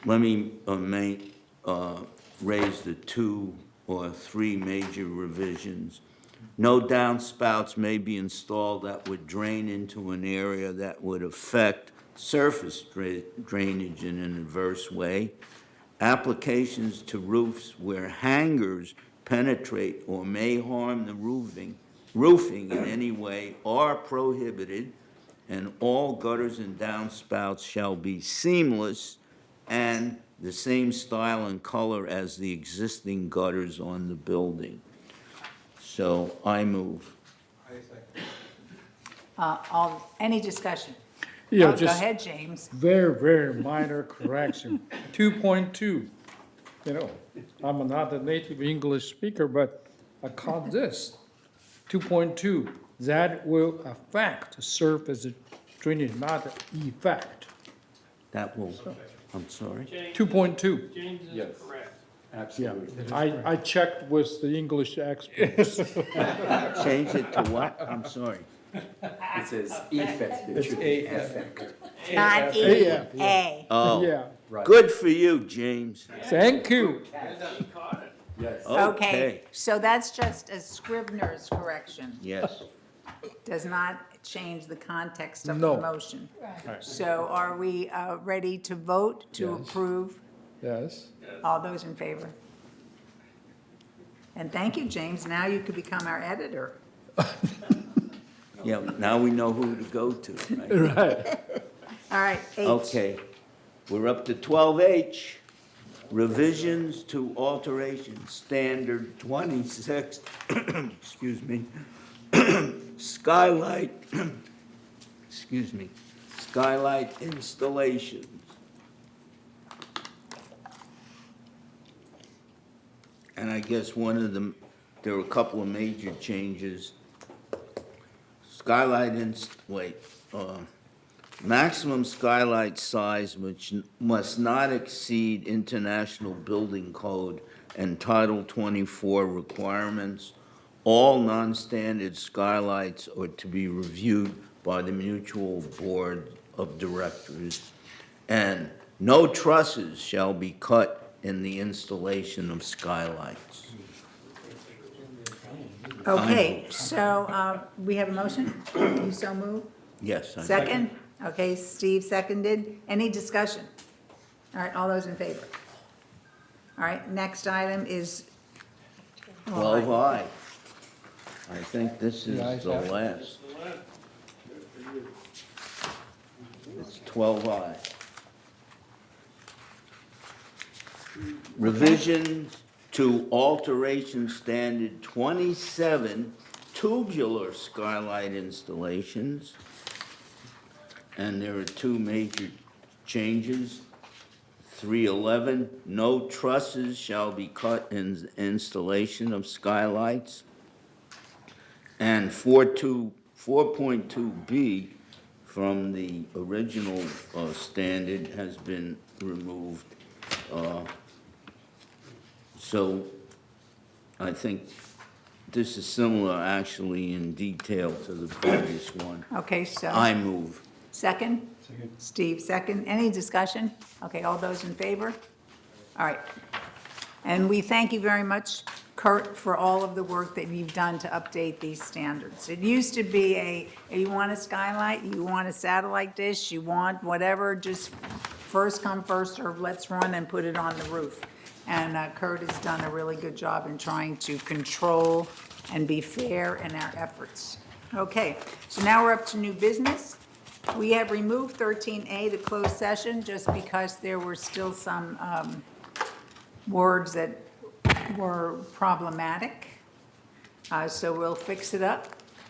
Speaker 12: Let me raise the 2 or 3 major revisions. No downspouts may be installed that would drain into an area that would affect surface drainage in an adverse way. Applications to roofs where hangers penetrate or may harm the roofing in any way are prohibited, and all gutters and downspouts shall be seamless and the same style and color as the existing gutters on the building. So I move.
Speaker 1: Any discussion?
Speaker 13: Yeah,
Speaker 1: Oh, Go
Speaker 13: just
Speaker 1: ahead, James.
Speaker 13: very minor correction. 2.2, I'm not a native English speaker, but I caught this. 2.2, that will affect surface drainage, not effect.
Speaker 12: That will, I'm sorry.
Speaker 13: 2.2.
Speaker 17: James
Speaker 18: Yes.
Speaker 17: is correct.
Speaker 18: Absolutely.
Speaker 13: I checked with the English experts.
Speaker 12: Change it to what? I'm sorry.
Speaker 18: It says effect, it should be effect.
Speaker 1: Not E,
Speaker 13: AF,
Speaker 1: A.
Speaker 12: Oh,
Speaker 13: Yeah,
Speaker 18: Right.
Speaker 12: good for you, James.
Speaker 13: thank you.
Speaker 18: Yes.
Speaker 1: Okay, so that's just a Scrivener's correction.
Speaker 12: Yes.
Speaker 1: Does not change the context of
Speaker 13: No.
Speaker 1: the motion. So are we ready to vote to
Speaker 13: Yes.
Speaker 1: approve?
Speaker 13: Yes.
Speaker 1: All those in favor? And thank you, James. Now you could become our editor.
Speaker 12: Yeah, now we know who to go to, right?
Speaker 13: Right.
Speaker 1: All right, H.
Speaker 12: Okay, we're up to 12H, revisions to alteration standard 26, excuse me, skylight, excuse me, skylight installations. And I guess one of them, there were a couple of major changes. Maximum skylight size which must not exceed International Building Code and Title 24 requirements. All non-standard skylights are to be reviewed by the Mutual Board of Directors. And no trusses shall be cut in the installation of skylights.
Speaker 1: Okay, so we have a motion? You so move?
Speaker 12: Yes. I-
Speaker 1: Second? Okay, Steve seconded. Any discussion? All right, all those in favor? All right, next item is
Speaker 12: 12I. I think this is the last. It's 12I. Revisions to alteration standard 27 tubular skylight installations. And there are 2 major changes. 311, no trusses shall be cut in installation of skylights. And 4.2B from the original standard has been removed. So I think this is similar actually in detail to the previous one.
Speaker 1: Okay, so.
Speaker 12: I move.
Speaker 1: Second? Steve, second. Any discussion? Okay, all those in favor? All right. And we thank you very much, Kurt for all of the work that you've done to update these standards. It used to be you want a skylight, you want a satellite dish, you want whatever, just first come, first served, let's run and put it on the roof. And Kurt has done a really good job in trying to control and be fair in our efforts. Okay, so now we're up to new business. We have removed 13A, the closed session, just because there were still some words that were problematic. So we'll fix it up.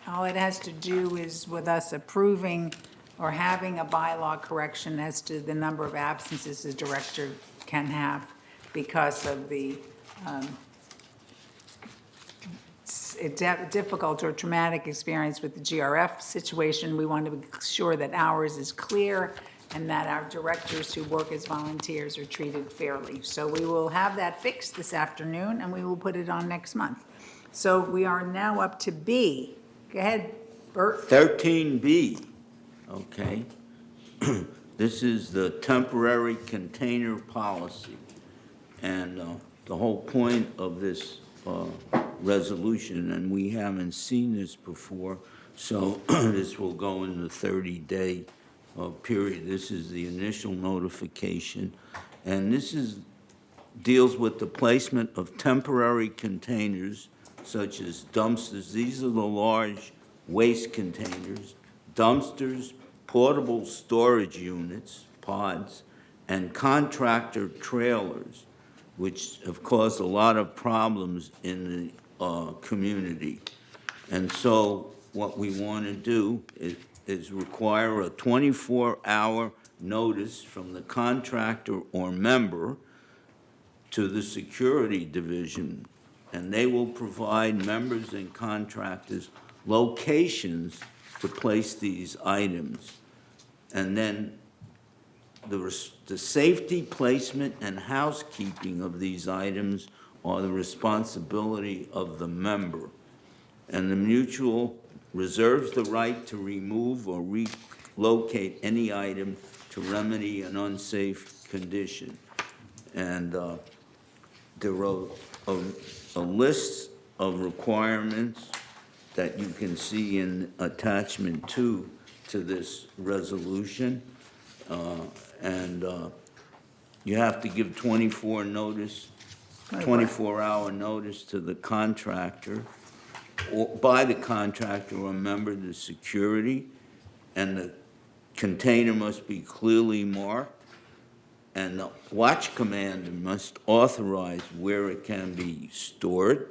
Speaker 1: All it has to do is with us approving or having a bylaw correction as to the number of absences the director can have because of the difficult or traumatic experience with the GRF situation. We want to be sure that ours is clear and that our directors who work as volunteers are treated fairly. So we will have that fixed this afternoon, and we will put it on next month. So we are now up to B. Go ahead, Bert.
Speaker 12: 13B, okay. This is the temporary container policy. And the whole point of this resolution, and we haven't seen this before, so this will go in the 30-day period. This is the initial notification, and this deals with the placement of temporary containers such as dumpsters. These are the large waste containers, dumpsters, portable storage units, pods, and contractor trailers, which have caused a lot of problems in the community. And so what we want to do is require a 24-hour notice from the contractor or member to the security division, and they will provide members and contractors locations to place these items. And then the safety, placement, and housekeeping of these items are the responsibility of the member. And the mutual reserves the right to remove or relocate any item to remedy an unsafe condition. And there are a list of requirements that you can see in attachment 2 to this resolution. You have to give 24-hour notice to the contractor, or by the contractor or member of the security, and the container must be clearly marked, and the watch commander must authorize where it can be stored,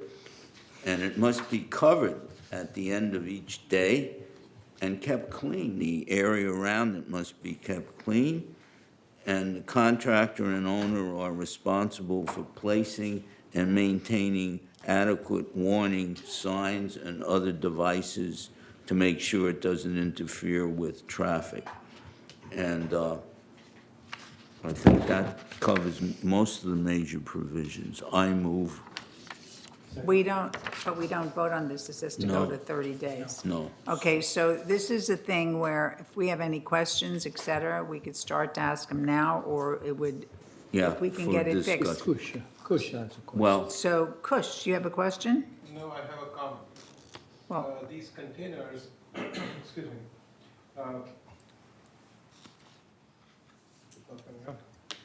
Speaker 12: and it must be covered at the end of each day and kept clean. The area around it must be kept clean, and the contractor and owner are responsible for placing and maintaining adequate warning signs and other devices to make sure it doesn't interfere with traffic. And I think that covers most of the major provisions. I move.
Speaker 1: But we don't vote on this. This has to go
Speaker 12: No.
Speaker 1: to 30 days.
Speaker 12: No.
Speaker 1: Okay, so this is a thing where if we have any questions, et cetera, we could start to ask them now, or it would,
Speaker 12: Yeah,
Speaker 1: if we can
Speaker 12: for
Speaker 1: get it fixed.
Speaker 12: discussion.
Speaker 13: Kush has a question.
Speaker 12: Well,
Speaker 1: So, Kush, you have a question?
Speaker 5: No, I have a comment.
Speaker 1: Well-
Speaker 5: These containers, excuse me.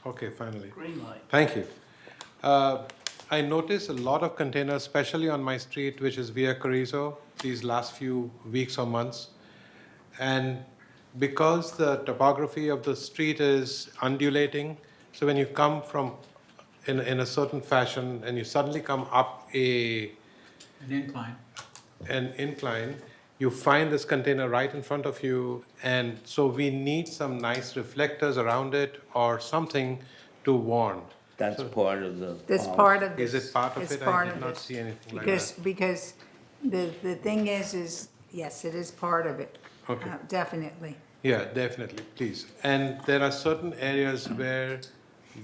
Speaker 5: Okay, finally.
Speaker 18: Green light.
Speaker 5: Thank you. I noticed a lot of containers, especially on my street, which is Via Carrizo, these last few weeks or months. And because the topography of the street is undulating, so when you come from in a certain fashion and you suddenly come up
Speaker 2: An incline.
Speaker 5: an incline, you find this container right in front of you, and so we need some nice reflectors around it or something to warn.
Speaker 12: that's part of the
Speaker 1: This
Speaker 12: policy.
Speaker 1: part of this.
Speaker 5: Is it part of
Speaker 1: is
Speaker 5: it?
Speaker 1: part
Speaker 5: I did
Speaker 1: of
Speaker 5: not
Speaker 1: this.
Speaker 5: see anything like
Speaker 1: Because,
Speaker 5: that.
Speaker 1: because the thing is, yes, it is part of it.
Speaker 5: Okay.
Speaker 1: Definitely.
Speaker 5: Yeah, definitely, please. And there are certain areas where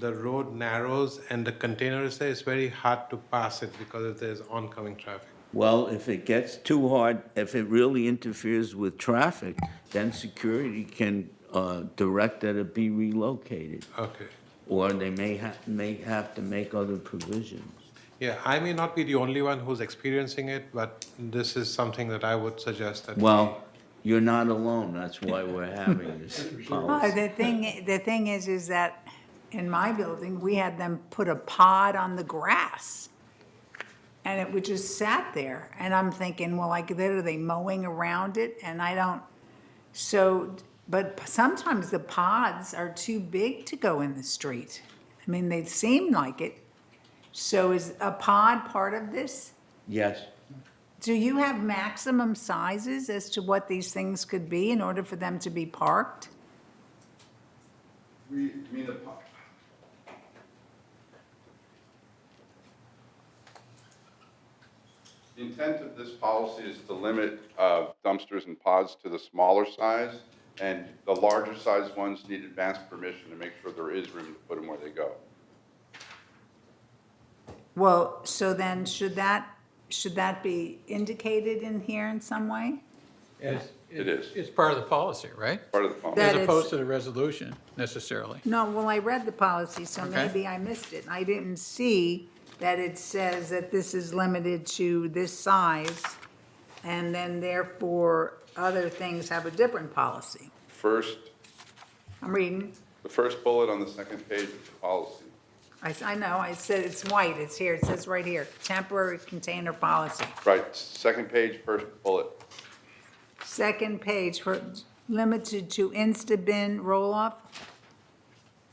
Speaker 5: the road narrows and the container is there, it's very hard to pass it because there's oncoming traffic.
Speaker 12: Well, if it gets too hard, if it really interferes with traffic, then security can direct that it be relocated.
Speaker 5: Okay.
Speaker 12: Or they may have to make other provisions.
Speaker 5: Yeah, I may not be the only one who's experiencing it, but this is something that I would suggest that.
Speaker 12: Well, you're not alone, that's why we're having this policy.
Speaker 1: The thing is that in my building, we had them put a pod on the grass. And it would just sat there. And I'm thinking, well, like, are they mowing around it? And I don't, so, but sometimes the pods are too big to go in the street. I mean, they seem like it. So is a pod part of this?
Speaker 12: Yes.
Speaker 1: Do you have maximum sizes as to what these things could be in order for them to be parked?
Speaker 19: You mean the The intent of this policy is to limit dumpsters and pods to the smaller size, and the larger size ones need advance permission to make sure there is room to put them where they go.
Speaker 1: Well, so then should that be indicated in here in some way?
Speaker 19: It is.
Speaker 2: It's part of the policy, right?
Speaker 19: Part of the policy.
Speaker 1: That
Speaker 2: As
Speaker 1: is-
Speaker 2: opposed to the resolution necessarily.
Speaker 1: No, well, I read the policy, so
Speaker 2: Okay.
Speaker 1: maybe I missed it. I didn't see that it says that this is limited to this size, and then therefore other things have a different policy.
Speaker 19: First,
Speaker 1: I'm reading.
Speaker 19: the first bullet on the second page of the policy.
Speaker 1: I know, I said it's white, it's here, it says right here, temporary container policy.
Speaker 19: Right, second page, first bullet.
Speaker 1: Second page, for limited to Insta-bin roll-off.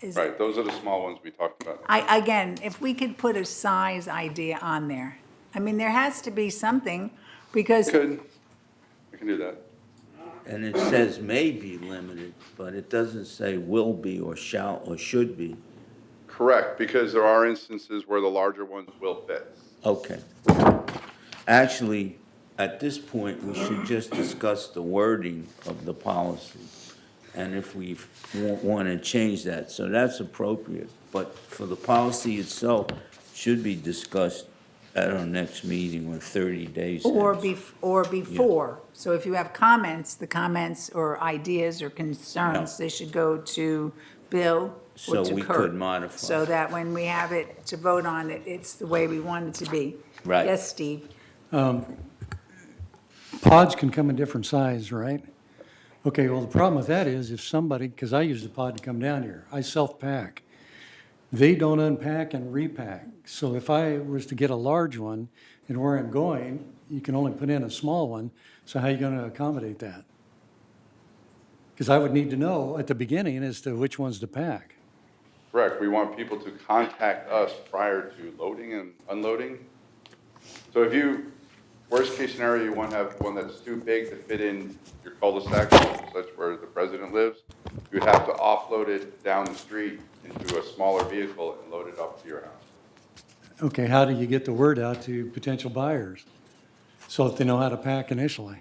Speaker 1: Is-
Speaker 19: Right, those are the small ones we talked about.
Speaker 1: Again, if we could put a size idea on there. I mean, there has to be something, because,
Speaker 19: We can do that.
Speaker 12: And it says may be limited, but it doesn't say will be or shall or should be.
Speaker 19: Correct, because there are instances where the larger ones will fit.
Speaker 12: Okay. Actually, at this point, we should just discuss the wording of the policy, and if we want to change that, so that's appropriate. But for the policy itself, should be discussed at our next meeting or 30 days.
Speaker 1: or
Speaker 12: hence.
Speaker 1: before. So if you have comments, the comments or ideas or concerns, they should go to Bill or
Speaker 12: So
Speaker 1: to
Speaker 12: we
Speaker 1: Kurt.
Speaker 12: could modify.
Speaker 1: So that when we have it to vote on it, it's the way we want it to be.
Speaker 12: Right.
Speaker 1: Yes, Steve?
Speaker 21: Pods can come in different size, right? Okay, well, the problem with that is if somebody, because I use the pod to come down here, I self-pack. They don't unpack and repack. So if I was to get a large one and where I'm going, you can only put in a small one. So how are you going to accommodate that? Because I would need to know at the beginning as to which ones to pack.
Speaker 19: Correct, we want people to contact us prior to loading and unloading. So if you, worst case scenario, you want to have one that's too big to fit in your cul-de-sac, such where the president lives, you would have to offload it down the street into a smaller vehicle and load it up to your house.
Speaker 21: Okay, how do you get the word out to potential buyers so that they know how to pack initially?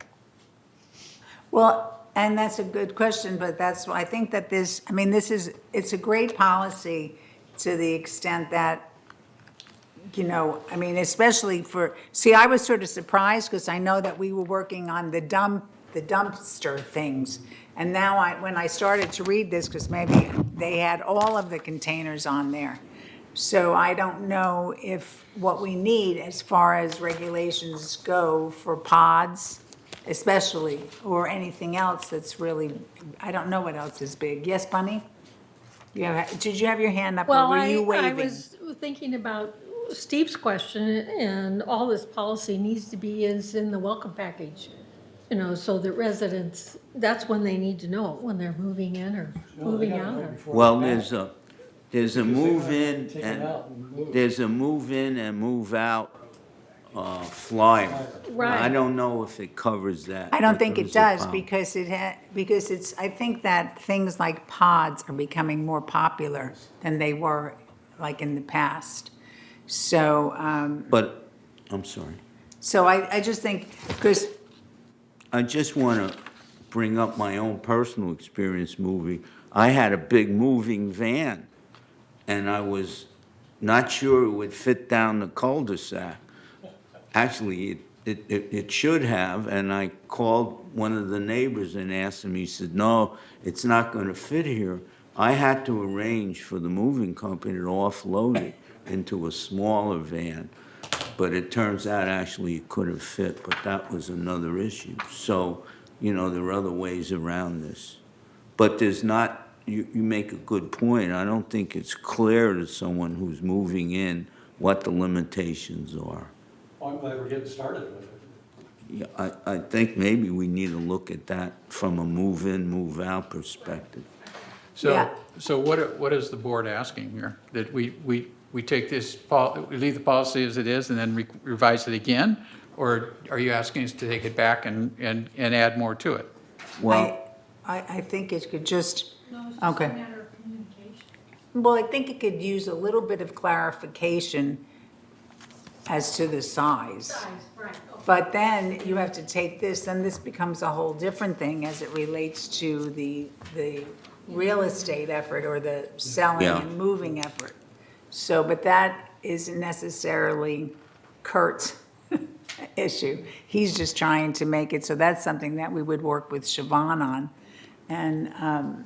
Speaker 1: Well, and that's a good question, but that's, I think that this, I mean, it's a great policy to the extent that, you know, I mean, especially for, see, I was sort of surprised because I know that we were working on the dumpster things. And now when I started to read this, because maybe they had all of the containers on there. So I don't know if what we need as far as regulations go for pods, especially, or anything else that's really, I don't know what else is big. Yes, Bunny? Did you have your hand up, or
Speaker 8: Well,
Speaker 1: were you waving?
Speaker 8: I was thinking about Steve's question, and all this policy needs to be is in the welcome package, you know, so that residents, that's when they need to know, when they're moving in or moving out. Or
Speaker 12: Well, there's a move in and there's a move in and move out flyer.
Speaker 8: Right.
Speaker 12: I don't know if it covers that.
Speaker 1: I don't
Speaker 12: if
Speaker 1: think
Speaker 12: there
Speaker 1: it
Speaker 12: was a
Speaker 1: does,
Speaker 12: problem.
Speaker 1: because it's, I think that things like pods are becoming more popular than they were like in the past. So,
Speaker 12: But, I'm sorry.
Speaker 1: so I just think, because,
Speaker 12: I just want to bring up my own personal experience moving. I had a big moving van, and I was not sure it would fit down the cul-de-sac. Actually, it should have, and I called one of the neighbors and asked him, he said, no, it's not going to fit here. I had to arrange for the moving company to offload it into a smaller van. but it turns out actually it could have fit, but that was another issue. So, you know, there are other ways around this. But there's not, you make a good point. I don't think it's clear to someone who's moving in what the limitations are.
Speaker 17: Well, I'm glad we're getting started with it.
Speaker 12: Yeah, I think maybe we need to look at that from a move-in, move-out perspective.
Speaker 2: So, so what is the board asking here? That we take this, we leave the policy as it is and then revise it again? Or are you asking us to take it back and add more to it?
Speaker 12: Well,
Speaker 1: I think it could just,
Speaker 8: No, it's just
Speaker 1: okay.
Speaker 8: a matter of communication.
Speaker 1: Well, I think it could use a little bit of clarification as to the size.
Speaker 8: Size, right, okay.
Speaker 1: But then you have to take this, then this becomes a whole different thing as it relates to the real estate effort or the selling
Speaker 12: Yeah.
Speaker 1: and moving effort. So, but that isn't necessarily Kurt's issue. He's just trying to make it, so that's something that we would work with Siobhan on. And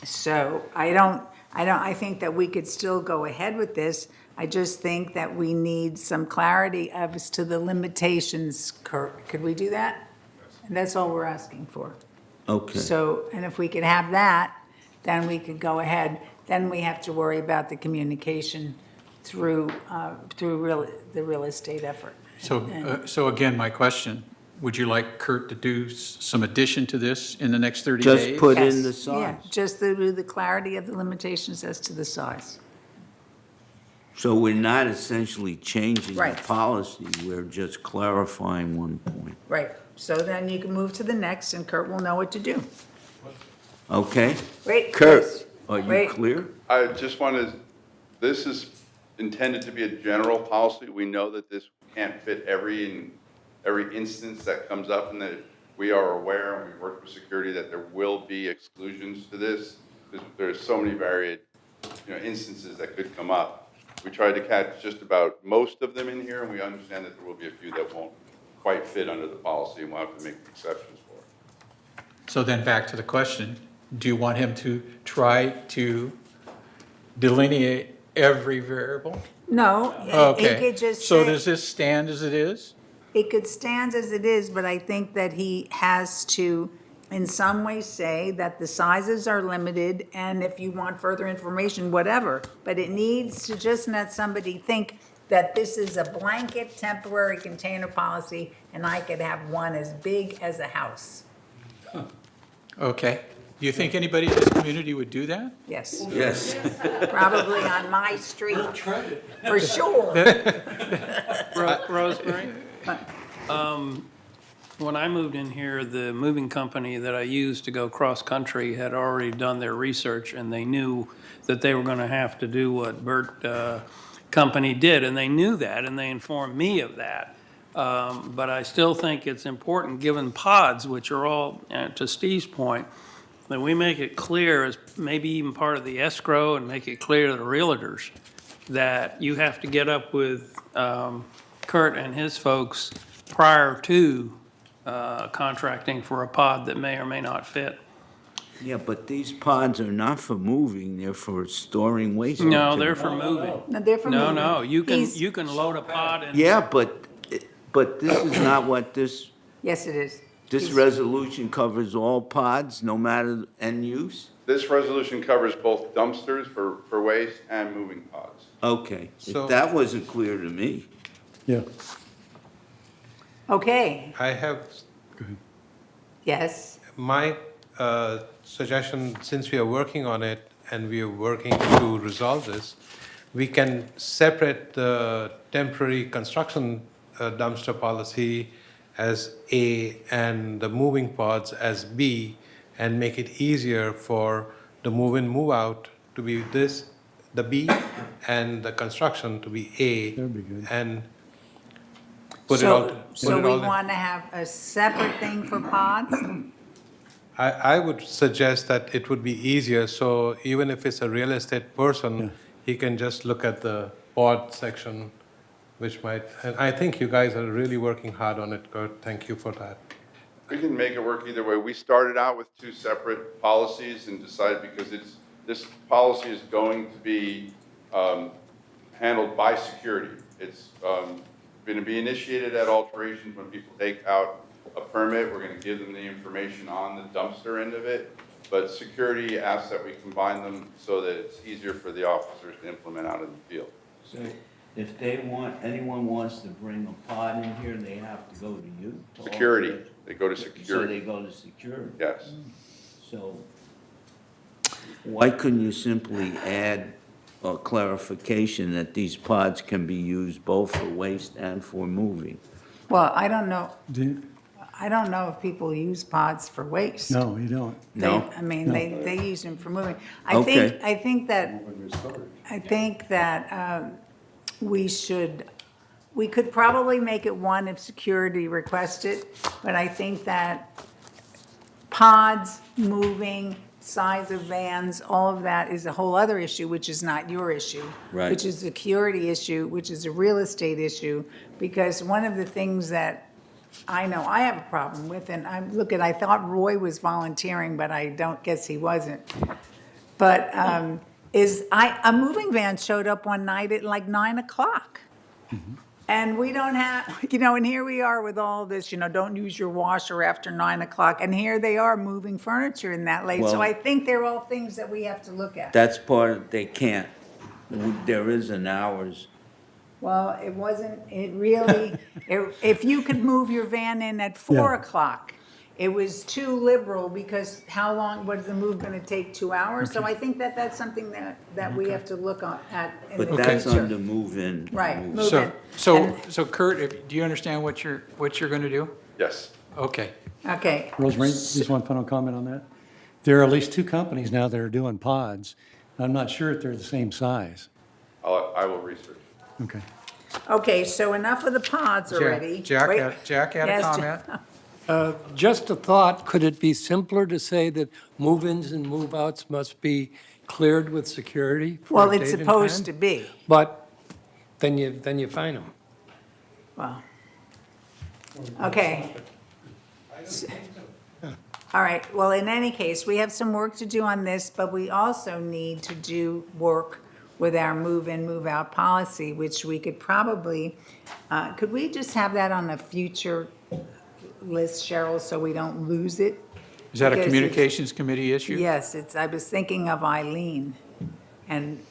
Speaker 1: so I think that we could still go ahead with this. I just think that we need some clarity as to the limitations, Kurt. Could we do that? And that's all we're asking for.
Speaker 12: okay.
Speaker 1: So, and if we could have that, then we could go ahead. Then we have to worry about the communication through the real estate effort.
Speaker 2: So again, my question, would you like Kurt to do some addition to this in the next 30 days?
Speaker 12: Just put in
Speaker 1: Yes,
Speaker 12: the size.
Speaker 1: Yeah, just the clarity of the limitations as to the size.
Speaker 12: So we're not essentially changing the
Speaker 1: Right.
Speaker 12: policy, we're just clarifying one point.
Speaker 1: Right, so then you can move to the next and Kurt will know what to do.
Speaker 12: Okay?
Speaker 1: Wait,
Speaker 12: Kurt,
Speaker 1: Chris.
Speaker 12: are you
Speaker 1: Wait.
Speaker 12: clear?
Speaker 19: I just wanted, this is intended to be a general policy. We know that this can't fit every instance that comes up, and that we are aware, and we work with security, that there will be exclusions to this. There's so many varied, instances that could come up. We tried to catch just about most of them in here, and we understand that there will be a few that won't quite fit under the policy, and we'll have to make exceptions for it.
Speaker 2: So then back to the question, do you want him to try to delineate every variable?
Speaker 1: No, it
Speaker 2: Okay,
Speaker 1: could just
Speaker 2: so
Speaker 1: say-
Speaker 2: does this stand as it is?
Speaker 1: It could stand as it is, but I think that he has to, in some way, say that the sizes are limited, and if you want further information, whatever. But it needs to just let somebody think that this is a blanket temporary container policy, and I could have one as big as a house.
Speaker 2: Okay. Do you think anybody in this community would do that?
Speaker 1: Yes.
Speaker 12: Yes.
Speaker 1: Probably on my street, for sure.
Speaker 9: Rosemary, when I moved in here, the moving company that I used to go cross-country had already done their research, and they knew that they were going to have to do what Bert Company did, and they knew that, and they informed me of that. But I still think it's important, given pods, which are all, to Steve's point, that we make it clear, as maybe even part of the escrow, and make it clear to the realtors that you have to get up with Kurt and his folks prior to contracting for a pod that may or may not fit.
Speaker 12: Yeah, but these pods are not for moving, they're for storing waste.
Speaker 9: No,
Speaker 12: material.
Speaker 9: they're for moving.
Speaker 1: No, they're for
Speaker 9: No,
Speaker 1: moving.
Speaker 9: no, you
Speaker 1: He's-
Speaker 9: can load a pod in.
Speaker 12: Yeah, but this is not what this
Speaker 1: Yes, it is.
Speaker 12: This resolution covers all pods, no matter end use?
Speaker 19: This resolution covers both dumpsters for waste and moving pods.
Speaker 12: Okay,
Speaker 5: So-
Speaker 12: that wasn't clear to me.
Speaker 21: Yeah.
Speaker 1: Okay,
Speaker 5: I have
Speaker 1: yes.
Speaker 5: my suggestion, since we are working on it and we are working to resolve this, we can separate the temporary construction dumpster policy as A and the moving pods as B, and make it easier for the move-in, move-out to be the B, and the construction to be A.
Speaker 21: That'd be good.
Speaker 5: And put it all.
Speaker 1: So we want to have a separate thing for pods?
Speaker 5: I would suggest that it would be easier, so even if it's a real estate person, he can just look at the pod section, which might, and I think you guys are really working hard on it, Kurt. Thank you for that.
Speaker 19: We can make it work either way. We started out with two separate policies and decided, because this policy is going to be handled by security. It's going to be initiated at alterations when people take out a permit. We're going to give them the information on the dumpster end of it. But security asks that we combine them so that it's easier for the officers to implement out in the field.
Speaker 12: So if anyone wants to bring a pod in here, they have to go to you?
Speaker 19: Security, they go to
Speaker 12: So
Speaker 19: security.
Speaker 12: they go to security?
Speaker 19: Yes.
Speaker 12: So why couldn't you simply add a clarification that these pods can be used both for waste and for moving?
Speaker 1: Well, I don't know if people use pods for waste.
Speaker 21: No, you don't.
Speaker 12: No?
Speaker 1: I mean, they use them for moving.
Speaker 12: Okay.
Speaker 1: I think that we could probably make it one if security requests it, but I think that pods, moving, size of vans, all of that is a whole other issue, which is not your issue.
Speaker 12: Right.
Speaker 1: Which is a security issue, which is a real estate issue, because one of the things that I know I have a problem with, and I thought Roy was volunteering, but I don't guess he wasn't. But a moving van showed up one night at like 9 o'clock. And we don't have, and here we are with all this, don't use your washer after 9 o'clock. And here they are moving furniture in that late. So
Speaker 12: Well-
Speaker 1: I think they're all things that we have to look at.
Speaker 12: That's part of, they can't. There is an hours.
Speaker 1: Well, if you could move your van in at 4
Speaker 21: Yeah.
Speaker 1: o'clock, it was too liberal because how long was the move going to take, 2 hours? So I think that that's something that we have to look at in the
Speaker 12: But
Speaker 1: future.
Speaker 12: that's under move-in.
Speaker 1: Right,
Speaker 12: rules.
Speaker 1: move in.
Speaker 2: So Kurt, do you understand what you're going to do?
Speaker 19: Yes.
Speaker 2: Okay.
Speaker 1: Okay.
Speaker 21: Rosemary, just one final comment on that. There are at least 2 companies now that are doing pods. I'm not sure if they're the same size.
Speaker 19: I will research.
Speaker 21: Okay.
Speaker 1: Okay, so enough of the pods already.
Speaker 2: Jack
Speaker 1: Wait.
Speaker 2: had a
Speaker 1: Yes,
Speaker 2: comment.
Speaker 10: Just a thought, could it be simpler to say that move-ins and move-outs must be cleared with security? for
Speaker 1: Well,
Speaker 10: a
Speaker 1: it's
Speaker 10: date and
Speaker 1: supposed
Speaker 10: time?
Speaker 1: to be.
Speaker 10: But then you fine them.
Speaker 1: Well, okay. All right, well, in any case, we have some work to do on this, but we also need to do work with our move-in, move-out policy, which we could probably, could we just have that on a future list, Cheryl, so we don't lose it?
Speaker 2: Is that a
Speaker 1: Because
Speaker 2: communications committee issue?
Speaker 1: Yes, I was thinking of Eileen and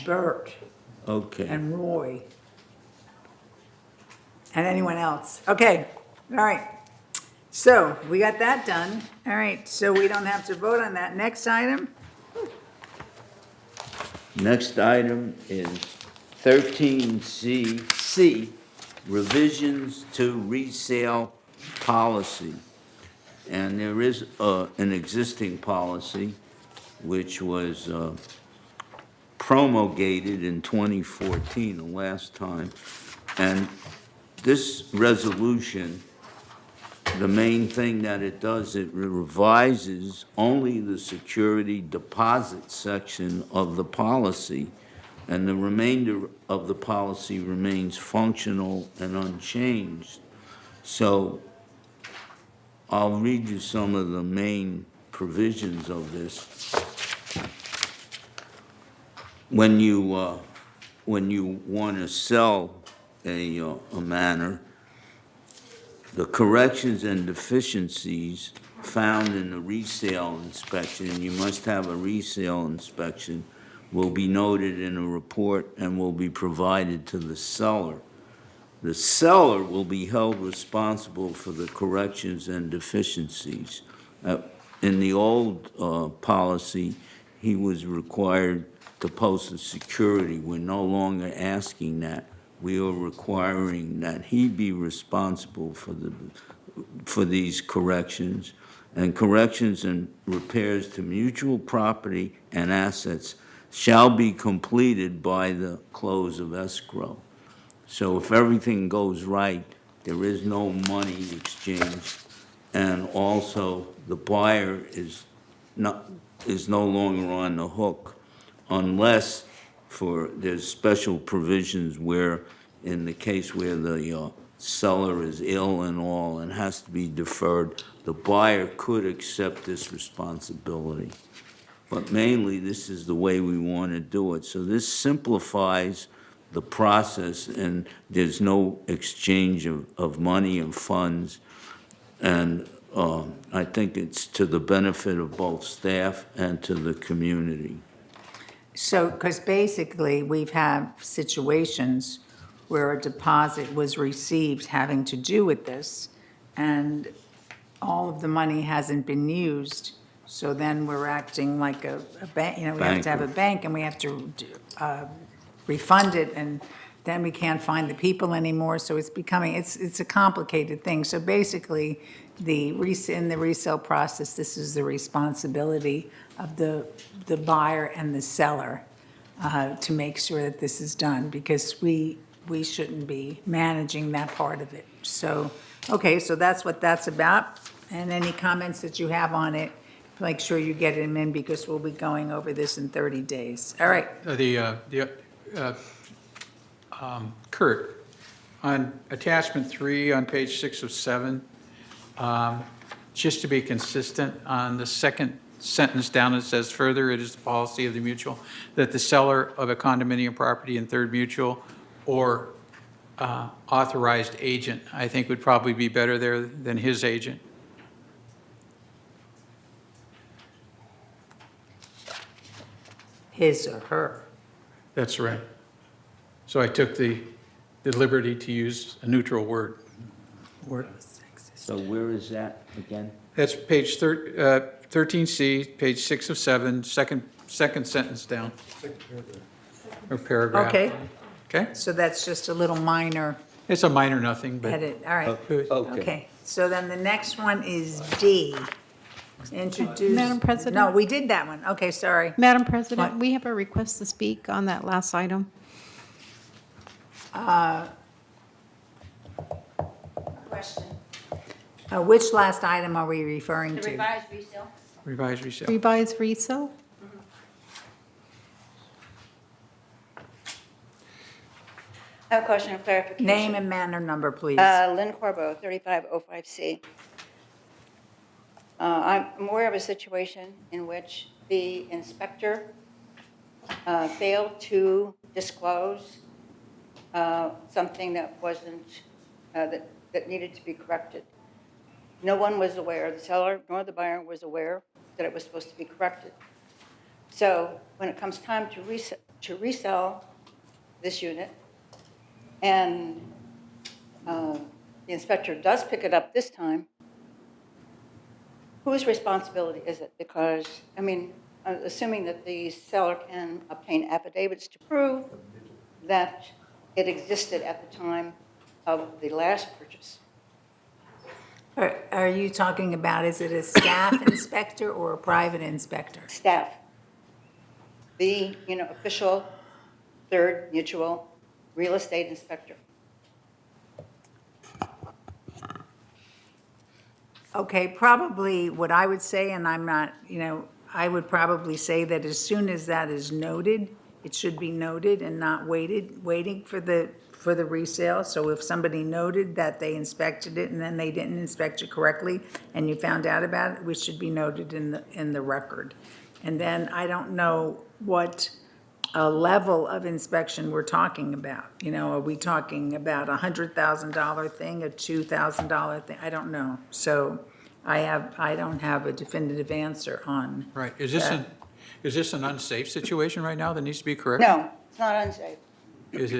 Speaker 1: Bert
Speaker 12: Okay.
Speaker 1: and Roy and anyone else. Okay, all right. So we got that done. All right, so we don't have to vote on that. Next item?
Speaker 12: Next item is 13C, revisions to resale policy. And there is an existing policy which was promulgated in 2014, the last time. And this resolution, the main thing that it does, it revises only the security deposit section of the policy, and the remainder of the policy remains functional and unchanged. So I'll read you some of the main provisions of this. When you want to sell a manor, the corrections and deficiencies found in the resale inspection, and you must have a resale inspection, will be noted in a report and will be provided to the seller. The seller will be held responsible for the corrections and deficiencies. In the old policy, he was required to post a security. We're no longer asking that. We are requiring that he be responsible for these corrections, and corrections and repairs to mutual property and assets shall be completed by the close of escrow. So if everything goes right, there is no money exchanged, and also the buyer is no longer on the hook unless there's special provisions where, in the case where the seller is ill and all and has to be deferred, the buyer could accept this responsibility. But mainly, this is the way we want to do it. So this simplifies the process, and there's no exchange of money and funds. And I think it's to the benefit of both staff and to the community.
Speaker 1: So, because basically, we've had situations where a deposit was received having to do with this, and all of the money hasn't been used, so then we're acting like a bank, you know, we have to have a bank, and we have to refund it, and then we can't find the people anymore, so it's becoming, it's a complicated thing. So basically, in the resale process, this is the responsibility of the buyer and the seller to make sure that this is done, because we shouldn't be managing that part of it. So, okay, so that's what that's about. And any comments that you have on it, make sure you get them in, because we'll be going over this in 30 days. All right.
Speaker 2: Kurt, on attachment 3 on page 6 of 7, just to be consistent, on the second sentence down, it says, further, it is the policy of the mutual that the seller of a condominium property in Third Mutual or authorized agent, I think would probably be better there than his agent.
Speaker 1: His or her.
Speaker 2: That's right. So I took the liberty to use a neutral word.
Speaker 12: So where is that again?
Speaker 2: That's page 13C, page 6 of 7, second sentence down. Or paragraph.
Speaker 1: Okay.
Speaker 2: Okay?
Speaker 1: So that's just a little minor
Speaker 2: It's a minor nothing, but.
Speaker 1: edit. All right.
Speaker 12: Okay.
Speaker 1: Okay. So then the next one is D. Introduce.
Speaker 3: Madam President?
Speaker 1: No, we did that one. Okay, sorry.
Speaker 3: Madam President,
Speaker 1: What?
Speaker 3: we have a request to speak on that last item.
Speaker 1: Question. Which last item are we referring
Speaker 15: The
Speaker 1: to?
Speaker 15: revised resale?
Speaker 2: Revised resale.
Speaker 3: Revised resale?
Speaker 15: I have a question of clarification.
Speaker 1: Name and manner number, please.
Speaker 15: Lynn Corbo, 3505C. I'm aware of a situation in which the inspector failed to disclose something that wasn't, that needed to be corrected. No one was aware, the seller nor the buyer was aware that it was supposed to be corrected. So when it comes time to resell this unit, and the inspector does pick it up this time, whose responsibility is it? Because, I mean, assuming that the seller can obtain affidavits to prove that it existed at the time of the last purchase.
Speaker 1: Are you talking about, is it a staff inspector or a private inspector?
Speaker 15: Staff. The, official Third Mutual real estate inspector.
Speaker 1: Okay, probably what I would say, and I'm not, I would probably say that as soon as that is noted, it should be noted and not waiting for the resale. So if somebody noted that they inspected it and then they didn't inspect it correctly and you found out about it, we should be noted in the record. And then I don't know what level of inspection we're talking about. Are we talking about a $100,000 thing, a $2,000 thing? I don't know. So I don't have a definitive answer on.
Speaker 2: Right. Is this an unsafe situation right now that needs to be corrected?
Speaker 15: No, it's not unsafe.
Speaker 2: Is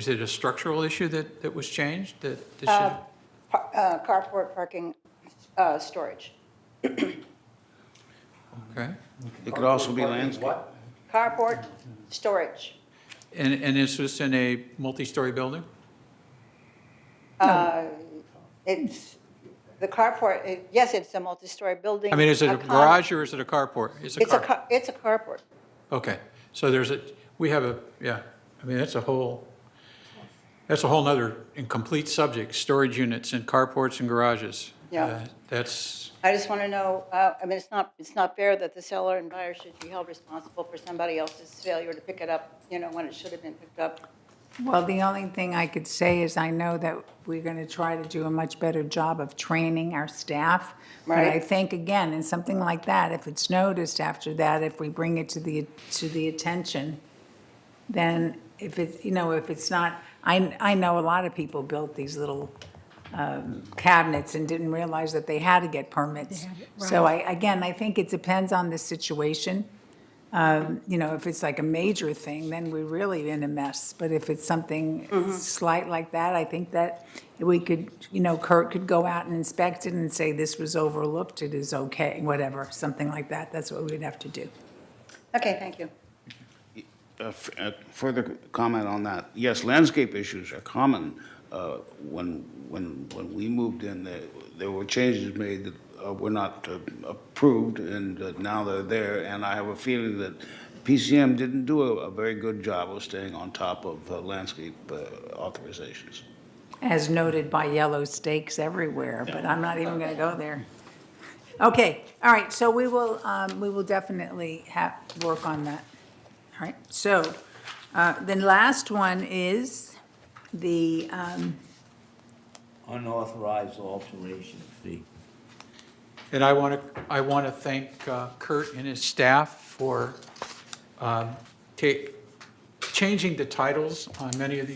Speaker 2: it a structural issue that was changed?
Speaker 15: Carport parking storage.
Speaker 2: Okay.
Speaker 16: It could also be landscape.
Speaker 15: Carport storage.
Speaker 2: And is this in a multi-story building?
Speaker 15: It's, the carport, yes, it's a multi-story building.
Speaker 2: I mean, is it a garage or is it a carport?
Speaker 15: It's a carport.
Speaker 2: Okay, so we have I mean, that's a whole nother incomplete subject, storage units and carports and garages.
Speaker 15: Yeah.
Speaker 2: That's,
Speaker 15: I just want to know, I mean, it's not fair that the seller and buyer should be held responsible for somebody else's failure to pick it up, when it should have been picked up.
Speaker 1: Well, the only thing I could say is I know that we're going to try to do a much better job of training our staff. But I
Speaker 15: Right.
Speaker 1: think, again, in something like that, if it's noticed after that, if we bring it to the attention, then if it's, if it's not, I know a lot of people built these little cabinets and didn't realize that they had to get permits. So I think it depends on the situation. If it's like a major thing, then we're really in a mess. But if it's something slight like that, I think that we could, Kurt could go out and inspect it and say this was overlooked, it is okay, whatever, something like that. That's what we'd have to do.
Speaker 6: Okay, thank you.
Speaker 16: Further comment on that. Yes, landscape issues are common. When we moved in, there were changes made that were not approved, and now they're there. And I have a feeling that PCM didn't do a very good job of staying on top of landscape authorizations.
Speaker 1: As noted by yellow stakes everywhere, but I'm not even going to go there. Okay, all right, so we will definitely work on that. All right, so the last one is the
Speaker 12: Unauthorized alteration fee.
Speaker 2: And I want to thank Kurt and his staff for changing the titles on many of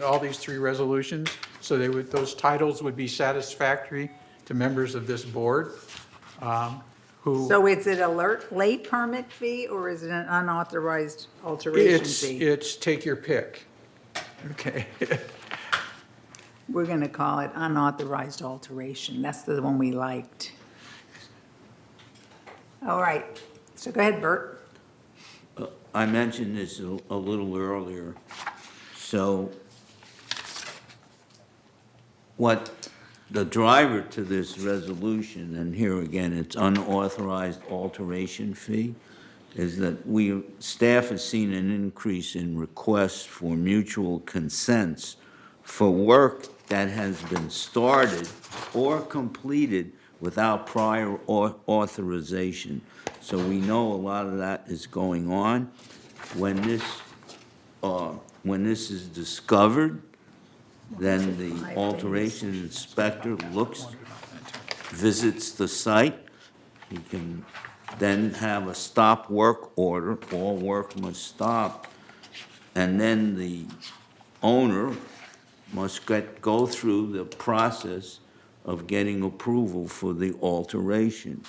Speaker 2: all these three resolutions, so those titles would be satisfactory to members of this board.
Speaker 1: So is it a late permit fee or is it an unauthorized alteration fee?
Speaker 2: It's take your pick. Okay.
Speaker 1: We're going to call it unauthorized alteration. That's the one we liked. All right. So go ahead, Bert.
Speaker 12: I mentioned this a little earlier. So what the driver to this resolution, and here again, it's unauthorized alteration fee, is that staff has seen an increase in requests for mutual consents for work that has been started or completed without prior authorization. So we know a lot of that is going on. When this is discovered, then the alteration inspector visits the site. He can then have a stop work order, all work must stop, and then the owner must go through the process of getting approval for the alteration.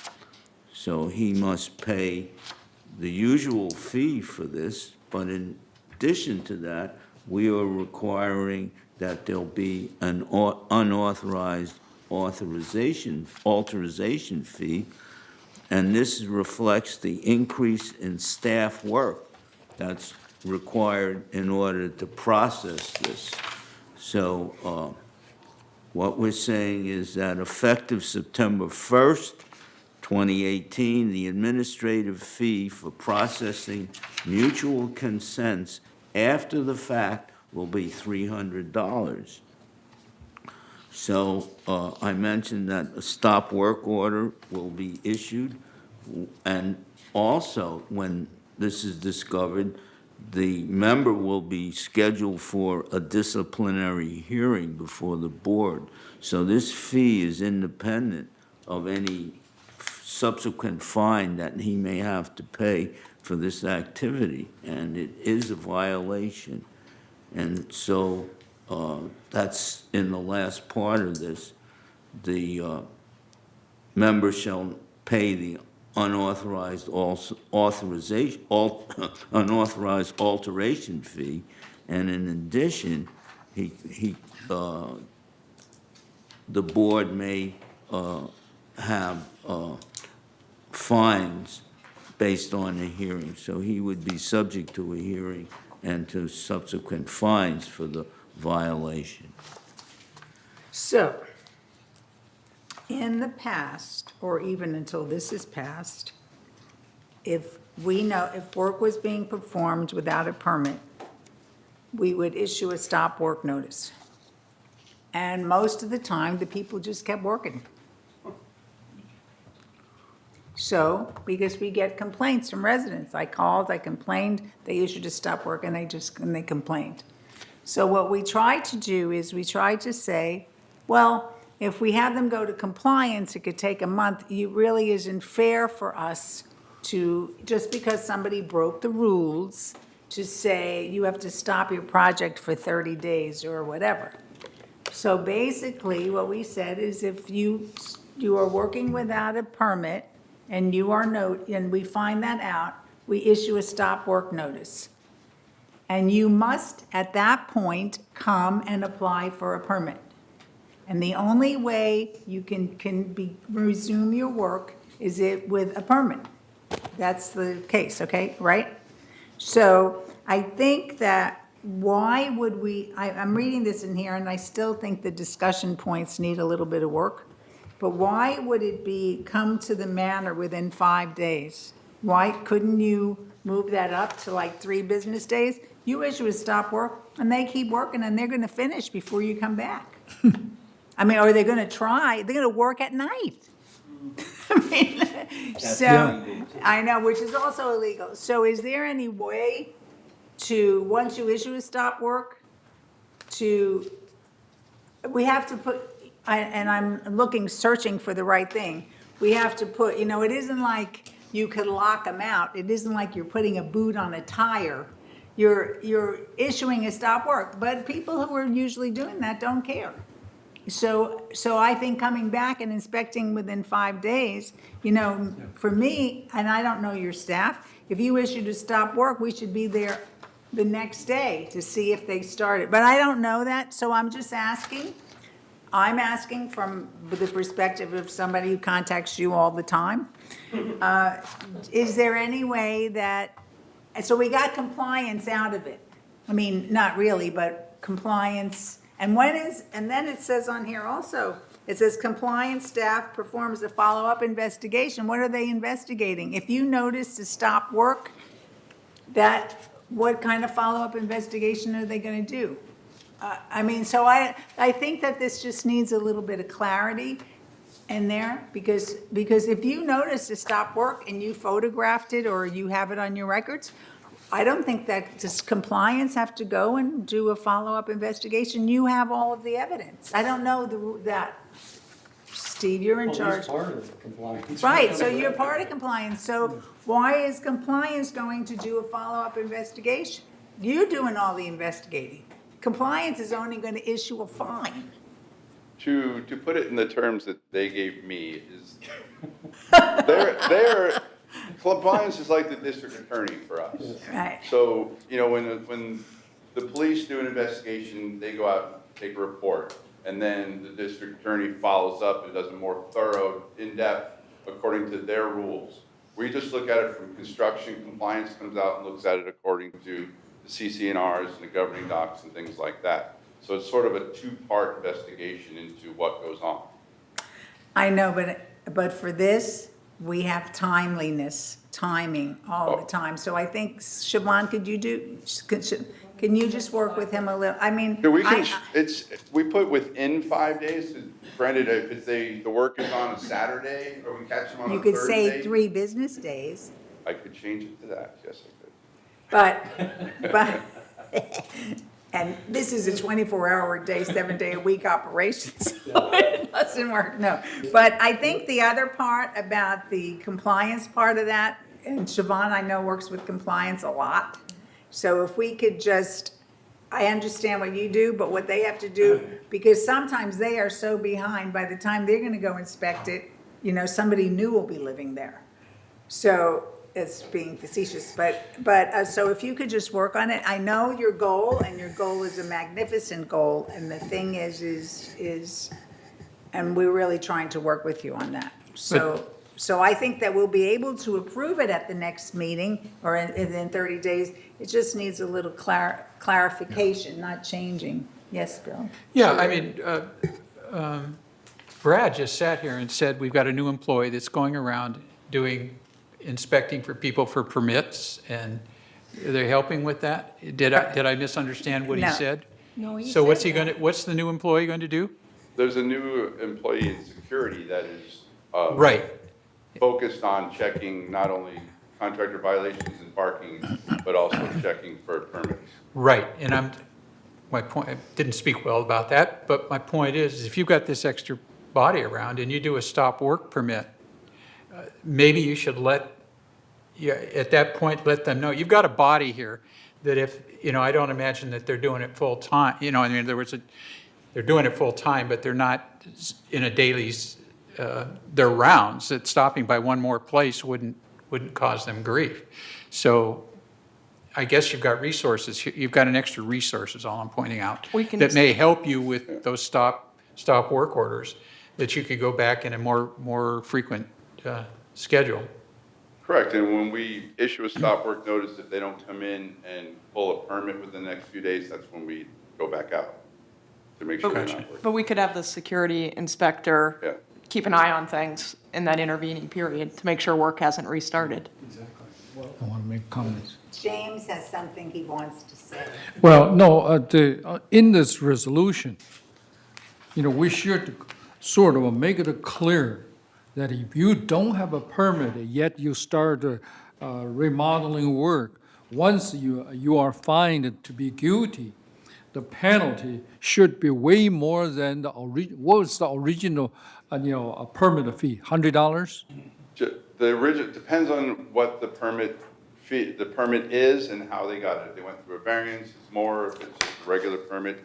Speaker 12: So he must pay the usual fee for this, but in addition to that, we are requiring that there'll be an unauthorized alteration fee, and this reflects the increase in staff work that's required in order to process this. So what we're saying is that effective September 1st, 2018, the administrative fee for processing mutual consents after the fact will be $300. So I mentioned that a stop work order will be issued, and also when this is discovered, the member will be scheduled for a disciplinary hearing before the board. So this fee is independent of any subsequent fine that he may have to pay for this activity, and it is a violation. And so that's in the last part of this. The member shall pay the unauthorized alteration fee, and in addition, the board may have fines based on a hearing. So he would be subject to a hearing and to subsequent fines for the violation.
Speaker 1: So, in the past, or even until this is passed, if work was being performed without a permit, we would issue a stop work notice. And most of the time, the people just kept working. So, because we get complaints from residents, I called, I complained, they issued a stop work and they complained. So what we try to do is we try to say, well, if we have them go to compliance, it could take a month. It really isn't fair for us to, just because somebody broke the rules, to say you have to stop your project for 30 days or whatever. So basically, what we said is if you are working without a permit and and we find that out, we issue a stop work notice. And you must, at that point, come and apply for a permit. And the only way you can resume your work is with a permit. That's the case, okay, right? So I think that why would I'm reading this in here and I still think the discussion points need a little bit of work. But why would it be come to the manor within 5 days? Why couldn't you move that up to like 3 business days? You issue a stop work and they keep working and they're gonna finish before you come back. I mean, or they're gonna try, they're gonna work at night. I mean, so, I know, which is also illegal. So is there any way to, once you issue a stop work, we have to put, and I'm searching for the right thing. We have to put, it isn't like you could lock them out. It isn't like you're putting a boot on a tire. You're issuing a stop work, but people who are usually doing that don't care. So I think coming back and inspecting within 5 days, for me, and I don't know your staff, if you issued a stop work, we should be there the next day to see if they started. But I don't know that, so I'm just asking. I'm asking from the perspective of somebody who contacts you all the time. Is there any way that, so we got compliance out of it. I mean, not really, but compliance. And then it says on here also, it says compliance staff performs a follow-up investigation. What are they investigating? If you notice to stop work, what kind of follow-up investigation are they going to do? So I think that this just needs a little bit of clarity in there, because if you notice to stop work and you photographed it or you have it on your records, I don't think that does compliance have to go and do a follow-up investigation. You have all of the evidence. I don't know that. Steve, you're in charge.
Speaker 21: He's part of compliance.
Speaker 1: Right, so you're part of compliance. So why is compliance going to do a follow-up investigation? You're doing all the investigating. Compliance is only going to issue a fine.
Speaker 19: To put it in the terms that they gave me is, they're compliance is like the district attorney for us.
Speaker 1: Right.
Speaker 19: So, when the police do an investigation, they go out and take a report, and then the district attorney follows up and does a more thorough, in-depth, according to their rules. We just look at it from construction. Compliance comes out and looks at it according to the CC&Rs and the governing docs and things like that. So it's sort of a two-part investigation into what goes on.
Speaker 1: I know, but for this, we have timing all the time. So I think, Siobhan, can you just work with him a little? I mean,
Speaker 19: we put within 5 days. Granted, if the work is on a Saturday or we catch them on a Thursday.
Speaker 1: You could say 3 business days.
Speaker 19: I could change it to that, yes I could.
Speaker 1: But, and this is a 24-hour-a-day, 7-day-a-week operation, so it doesn't work, no. But I think the other part about the compliance part of that, and Siobhan, I know, works with compliance a lot. So if we could I understand what you do, but what they have to do, because sometimes they are so behind, by the time they're gonna go inspect it, somebody new will be living there. So it's being facetious, but so if you could just work on it. I know your goal, and your goal is a magnificent goal, and the thing is, and we're really trying to work with you on that. So I think that we'll be able to approve it at the next meeting, or in 30 days. It just needs a little clarification, not changing. Yes, Bill?
Speaker 2: Yeah, I mean, Brad just sat here and said, we've got a new employee that's going around inspecting for people for permits, and are they helping with that? Did I misunderstand what he said?
Speaker 8: No, he
Speaker 2: So what's
Speaker 8: said
Speaker 2: what's the new employee going to do?
Speaker 19: There's a new employee in security that is
Speaker 2: Right.
Speaker 19: focused on checking not only contractor violations and parking, but also checking for permits.
Speaker 2: Right, and my point, I didn't speak well about that, but my point is if you've got this extra body around and you do a stop work permit, maybe you should at that point, let them know, you've got a body here that if, I don't imagine that they're doing it full-time, I mean, they're doing it full-time, but they're not in a daily, their rounds, that stopping by one more place wouldn't cause them grief. So I guess you've got resources, you've got an extra resource is all I'm pointing out, that may help you with those stop work orders, that you could go back in a more frequent schedule.
Speaker 19: Correct, and when we issue a stop work notice, if they don't come in and pull a permit within the next few days, that's when we go back out to make sure they're not working.
Speaker 4: But we could have the security inspector keep an eye on things in that intervening period to make sure work hasn't restarted.
Speaker 13: I want to make comments.
Speaker 1: James has something he wants to say.
Speaker 13: Well, no, in this resolution, we should sort of make it clear that if you don't have a permit, yet you start remodeling work, once you are fined to be guilty, the penalty should be way more than what was the original, a permit fee, $100?
Speaker 19: The original, depends on what the permit is and how they got it. If they went through a variance, it's more, if it's just a regular permit.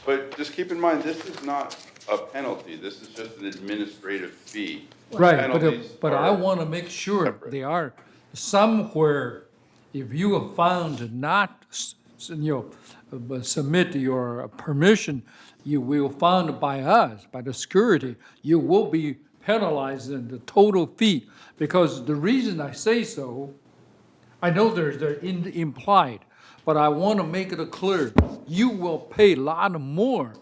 Speaker 19: But just keep in mind, this is not a penalty, this is just an administrative fee.
Speaker 13: Right,
Speaker 19: Penalties
Speaker 13: but
Speaker 19: are
Speaker 13: I want to make sure
Speaker 19: separate.
Speaker 13: they are somewhere, if you are found not, submit your permission, you will found by us, by the security, you will be penalized in the total fee. Because the reason I say so, I know they're implied, but I want to make it clear, you will pay a lot more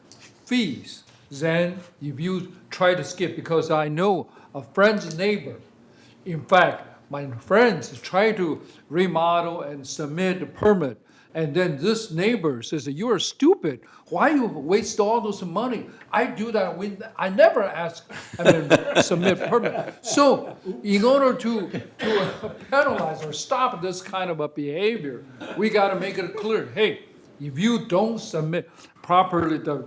Speaker 13: fees than if you try to skip, because I know a friend's neighbor. In fact, my friends try to remodel and submit a permit, and then this neighbor says, "You're stupid. Why you waste all this money? I do that when I never submit permit." So, in order to penalize or stop this kind of a behavior, we got to make it clear. Hey, if you don't submit properly the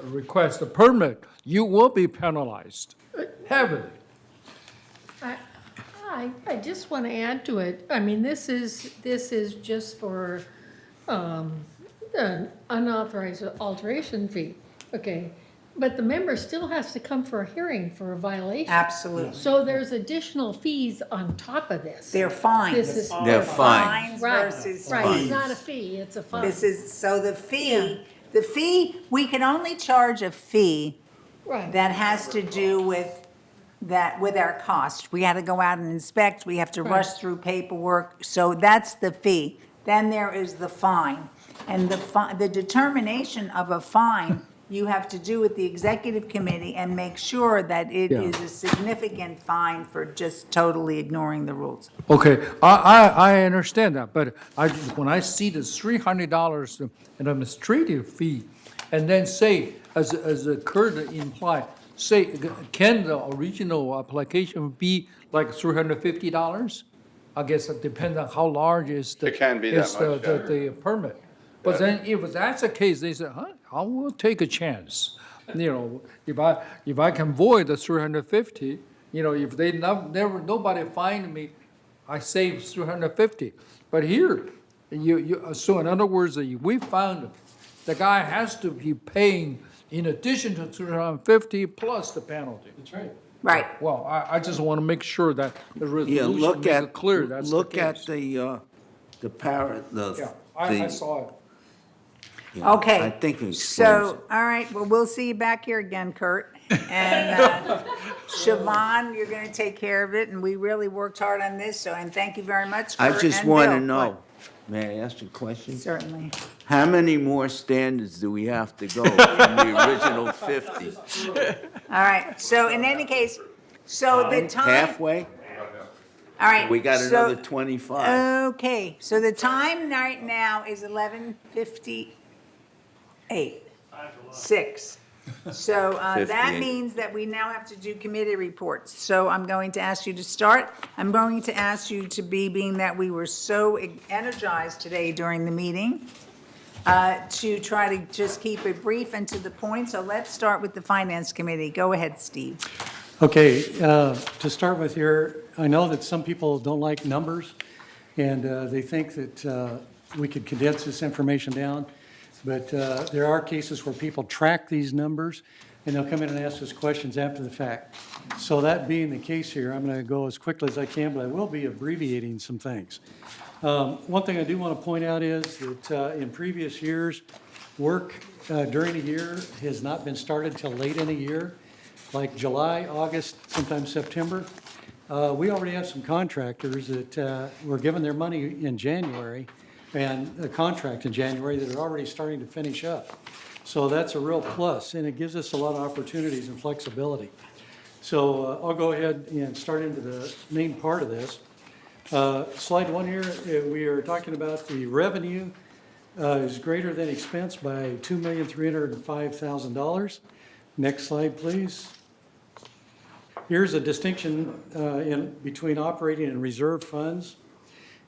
Speaker 13: request, the permit, you will be penalized heavily.
Speaker 8: I just want to add to it, I mean, this is just for an unauthorized alteration fee, okay? But the member still has to come for a hearing for a violation.
Speaker 1: Absolutely.
Speaker 8: So there's additional fees on top of this.
Speaker 1: They're fines.
Speaker 8: This is-
Speaker 12: They're fines.
Speaker 1: Fines
Speaker 8: Right,
Speaker 1: versus
Speaker 8: right,
Speaker 1: fees.
Speaker 8: it's not a fee, it's a fine.
Speaker 1: This is, so the fee, we can only charge a fee
Speaker 8: Right.
Speaker 1: that has to do with our cost. We had to go out and inspect, we have to rush through paperwork, so that's the fee. Then there is the fine. And the determination of a fine, you have to do with the executive committee and make sure that it is a significant fine for just totally ignoring the rules.
Speaker 13: Okay, I understand that, but when I see the $300 in administrative fee, and then say, as Kurt implied, say, can the original application be like $350? I guess it depends on how large is the.
Speaker 19: It can be that much,
Speaker 13: the permit. But then if that's the case, they say, I will take a chance. If I can avoid the 350, if they nobody find me, I save 350. But here, so in other words, we found the guy has to be paying in addition to 350 plus the penalty. That's right.
Speaker 1: Right.
Speaker 13: Well, I just want to make sure that the
Speaker 12: Yeah,
Speaker 13: resolution
Speaker 12: look
Speaker 13: makes
Speaker 12: at,
Speaker 13: it clear that's the
Speaker 12: look at
Speaker 13: case.
Speaker 12: the parent,
Speaker 13: Yeah, I saw it.
Speaker 12: yeah,
Speaker 1: Okay.
Speaker 12: I think it explains
Speaker 1: So,
Speaker 12: it.
Speaker 1: all right, well, we'll see you back here again, Kurt. And Siobhan, you're going to take care of it, and we really worked hard on this, and thank you very much, Kurt
Speaker 12: I just
Speaker 1: and
Speaker 12: want to
Speaker 1: Bill.
Speaker 12: know, may I ask a question?
Speaker 1: Certainly.
Speaker 12: How many more standards do we have to go from the original 50?
Speaker 1: All right, so in any case, so the time.
Speaker 12: Halfway?
Speaker 1: All right.
Speaker 12: We got
Speaker 1: so-
Speaker 12: another 25.
Speaker 1: Okay, so the time right now is 11:58. 6. So that
Speaker 12: 58.
Speaker 1: means that we now have to do committee reports. So I'm going to ask you to start. I'm going to ask you to being that we were so energized today during the meeting, to try to just keep it brief and to the point. So let's start with the Finance Committee. Go ahead, Steve.
Speaker 21: Okay, to start with here, I know that some people don't like numbers, and they think that we could condense this information down, but there are cases where people track these numbers, and they'll come in and ask us questions after the fact. So that being the case here, I'm going to go as quickly as I can, but I will be abbreviating some things. One thing I do want to point out is that in previous years, work during a year has not been started till late in a year, like July, August, sometimes September. We already have some contractors that were given their money in January and a contract in January that are already starting to finish up. So that's a real plus, and it gives us a lot of opportunities and flexibility. So I'll go ahead and start into the main part of this. Slide 1 here, we are talking about the revenue is greater than expense by $2,305,000. Next slide, please. Here's a distinction between operating and reserve funds.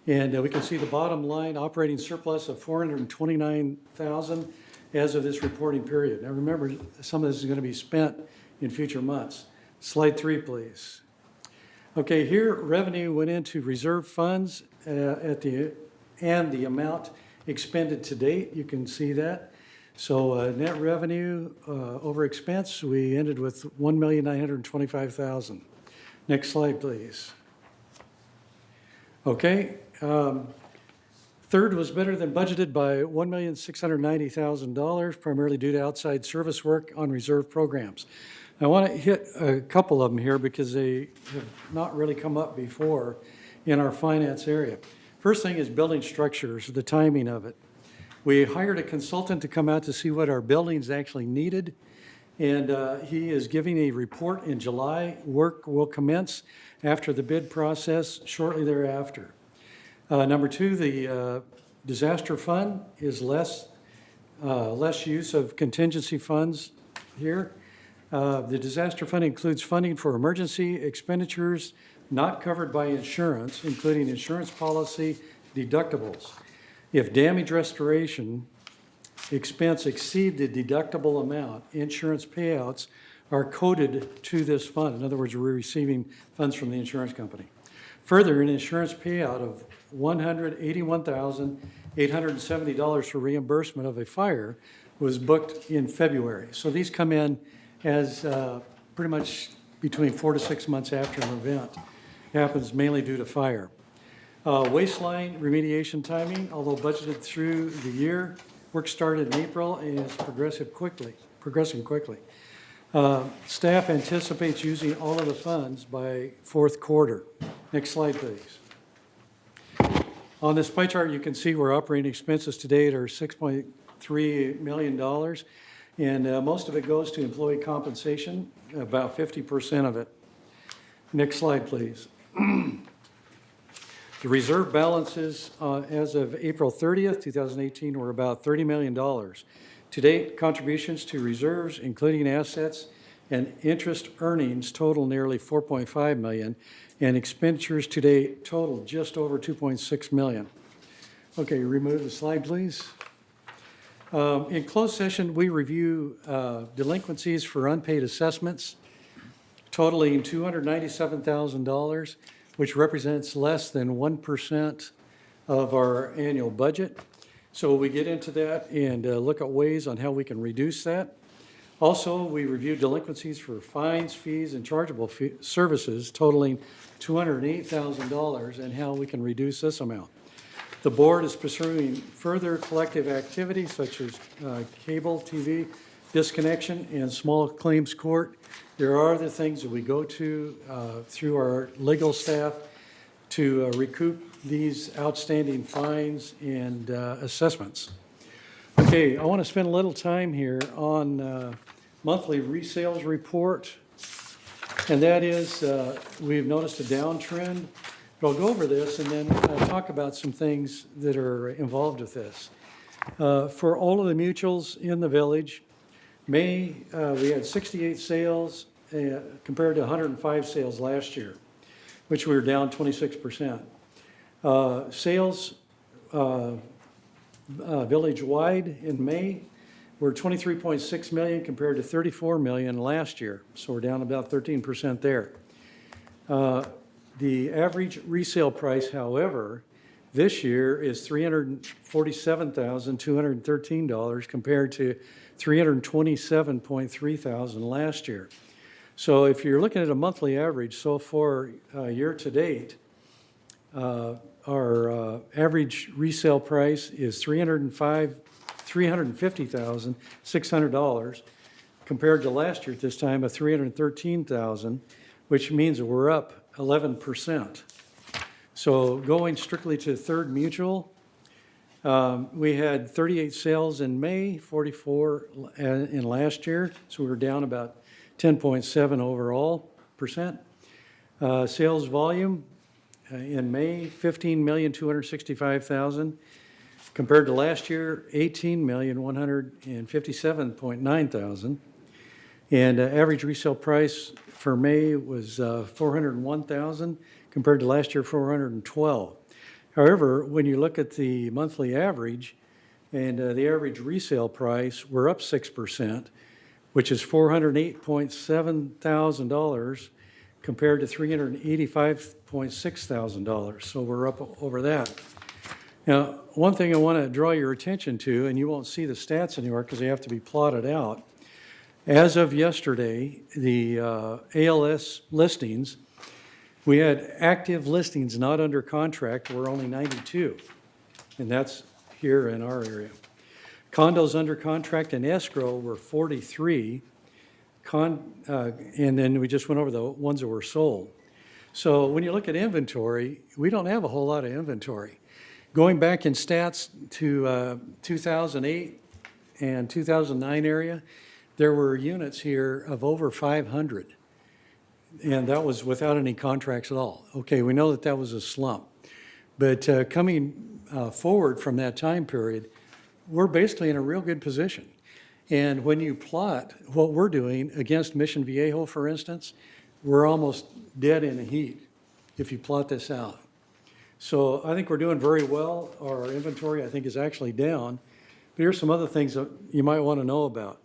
Speaker 21: And we can see the bottom line, operating surplus of $429,000 as of this reporting period. Now remember, some of this is going to be spent in future months. Slide 3, please. Okay, here revenue went into reserve funds and the amount expended to date. You can see that. So net revenue over expense, we ended with $1,925,000. Next slide, please. Okay. Third was better than budgeted by $1,690,000, primarily due to outside service work on reserve programs. I want to hit a couple of them here because they have not really come up before in our finance area. First thing is building structures, the timing of it. We hired a consultant to come out to see what our buildings actually needed, and he is giving a report in July. Work will commence after the bid process shortly thereafter. Number 2, the disaster fund is less use of contingency funds here. The disaster fund includes funding for emergency expenditures not covered by insurance, including insurance policy deductibles. If damage restoration expense exceed the deductible amount, insurance payouts are coded to this fund. In other words, we're receiving funds from the insurance company. Further, an insurance payout of $181,870 for reimbursement of a fire was booked in February. So these come in as pretty much between 4 to 6 months after an event. It happens mainly due to fire. Waistline remediation timing, although budgeted through the year, work started in April and is progressing quickly. Staff anticipates using all of the funds by fourth quarter. Next slide, please. On this pie chart, you can see where operating expenses to date are $6.3 million, and most of it goes to employee compensation, about 50% of it. Next slide, please. The reserve balances as of April 30th, 2018 were about $30 million. To date, contributions to reserves, including assets and interest earnings, total nearly $4.5 million, and expenditures to date total just over $2.6 million. Okay, remove the slide, please. In closed session, we review delinquencies for unpaid assessments totaling $297,000, which represents less than 1% of our annual budget. So we get into that and look at ways on how we can reduce that. Also, we review delinquencies for fines, fees, and chargeable services totaling $208,000 and how we can reduce this amount. The board is pursuing further collective activities such as cable, TV, disconnection, and small claims court. There are other things that we go to through our legal staff to recoup these outstanding fines and assessments. Okay, I want to spend a little time here on monthly resales report, and that is we've noticed a downtrend. But I'll go over this and then talk about some things that are involved with this. For all of the mutuals in the village, we had 68 sales compared to 105 sales last year, which we were down 26%. Sales village-wide in May were $23.6 million compared to $34 million last year, so we're down about 13% there. The average resale price, however, this year is $347,213 compared to $327.3 thousand last year. So if you're looking at a monthly average so far year-to-date, our average resale price is $350,600 compared to last year at this time of $313,000, which means we're up 11%. So going strictly to Third Mutual, we had 38 sales in May, 44 in last year, so we were down about 10.7 overall percent. Sales volume in May, 15,265,000, compared to last year, 18,157.9 thousand. And average resale price for May was 401,000 compared to last year 412. However, when you look at the monthly average and the average resale price, we're up 6%, which is $408.7 thousand compared to $385.6 thousand. So we're up over that. Now, one thing I want to draw your attention to, and you won't see the stats anywhere because they have to be plotted out. As of yesterday, the ALS listings, we had active listings not under contract were only 92, and that's here in our area. Condos under contract and escrow were 43, and then we just went over the ones that were sold. So when you look at inventory, we don't have a whole lot of inventory. Going back in stats to 2008 and 2009 area, there were units here of over 500, and that was without any contracts at all. Okay, we know that that was a slump, but coming forward from that time period, we're basically in a real good position. And when you plot what we're doing against Mission Viejo, for instance, we're almost dead in the heat if you plot this out. So I think we're doing very well. Our inventory, I think, is actually down. But here's some other things that you might want to know about.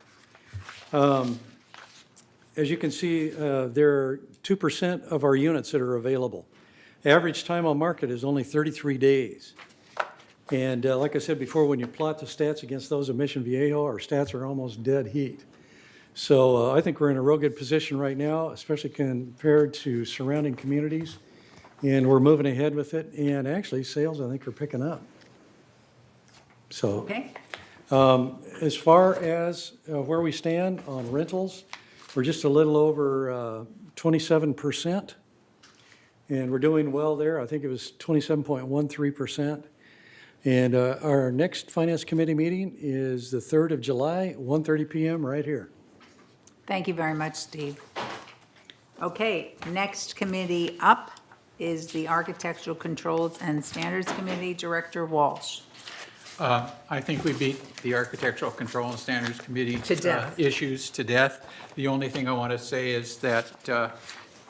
Speaker 21: As you can see, there are 2% of our units that are available. Average time on market is only 33 days. And like I said before, when you plot the stats against those of Mission Viejo, our stats are almost dead heat. So I think we're in a real good position right now, especially compared to surrounding communities. And we're moving ahead with it. And actually, sales, I think, are picking up. So,
Speaker 1: Okay.
Speaker 21: As far as where we stand on rentals, we're just a little over 27%. And we're doing well there. I think it was 27.13%. And our next Finance Committee meeting is the 3rd of July, 1:30 p.m. right here.
Speaker 1: Thank you very much, Steve. Okay, next committee up is the Architectural Controls and Standards Committee, Director Walsh.
Speaker 2: I think we beat the Architectural Control and Standards Committee
Speaker 1: To death.
Speaker 2: Issues to death. The only thing I want to say is that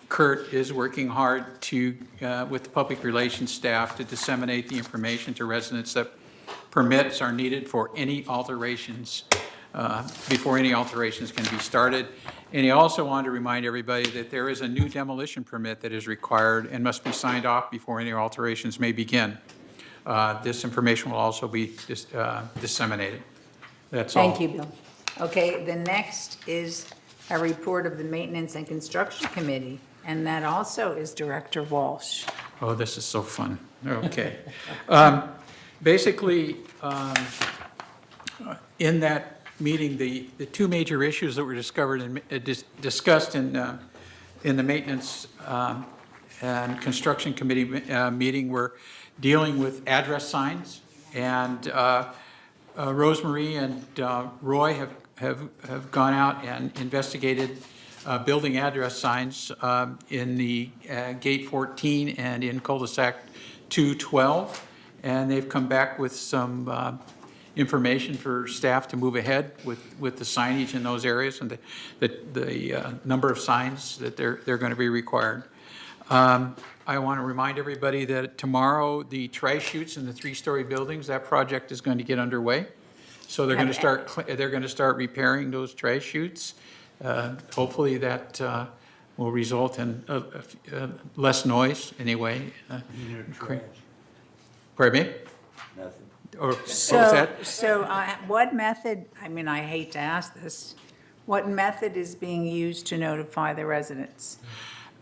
Speaker 2: Kurt is working hard to, with the public relations staff, to disseminate the information to residents that permits are needed for any alterations, before any alterations can be started. And he also wanted to remind everybody that there is a new demolition permit that is required and must be signed off before any alterations may begin. This information will also be disseminated. That's all.
Speaker 1: Thank you, Bill. Okay, the next is a report of the Maintenance and Construction Committee, and that also is Director Walsh.
Speaker 2: Oh, this is so fun. Okay. Basically, in that meeting, the two major issues that were discovered and discussed in the Maintenance and Construction Committee meeting were dealing with address signs. And Rosemary and Roy have gone out and investigated building address signs in the Gate 14 and in cul-de-sac 212. And they've come back with some information for staff to move ahead with the signage in those areas and the number of signs that they're going to be required. I want to remind everybody that tomorrow the trash chutes in the 3-story buildings, that project is going to get underway. So they're going to start repairing those trash chutes. Hopefully that will result in less noise anyway. Pardon me?
Speaker 12: Nothing.
Speaker 2: Or what was
Speaker 1: So,
Speaker 2: that?
Speaker 1: what method, I mean, I hate to ask this, what method is being used to notify the residents?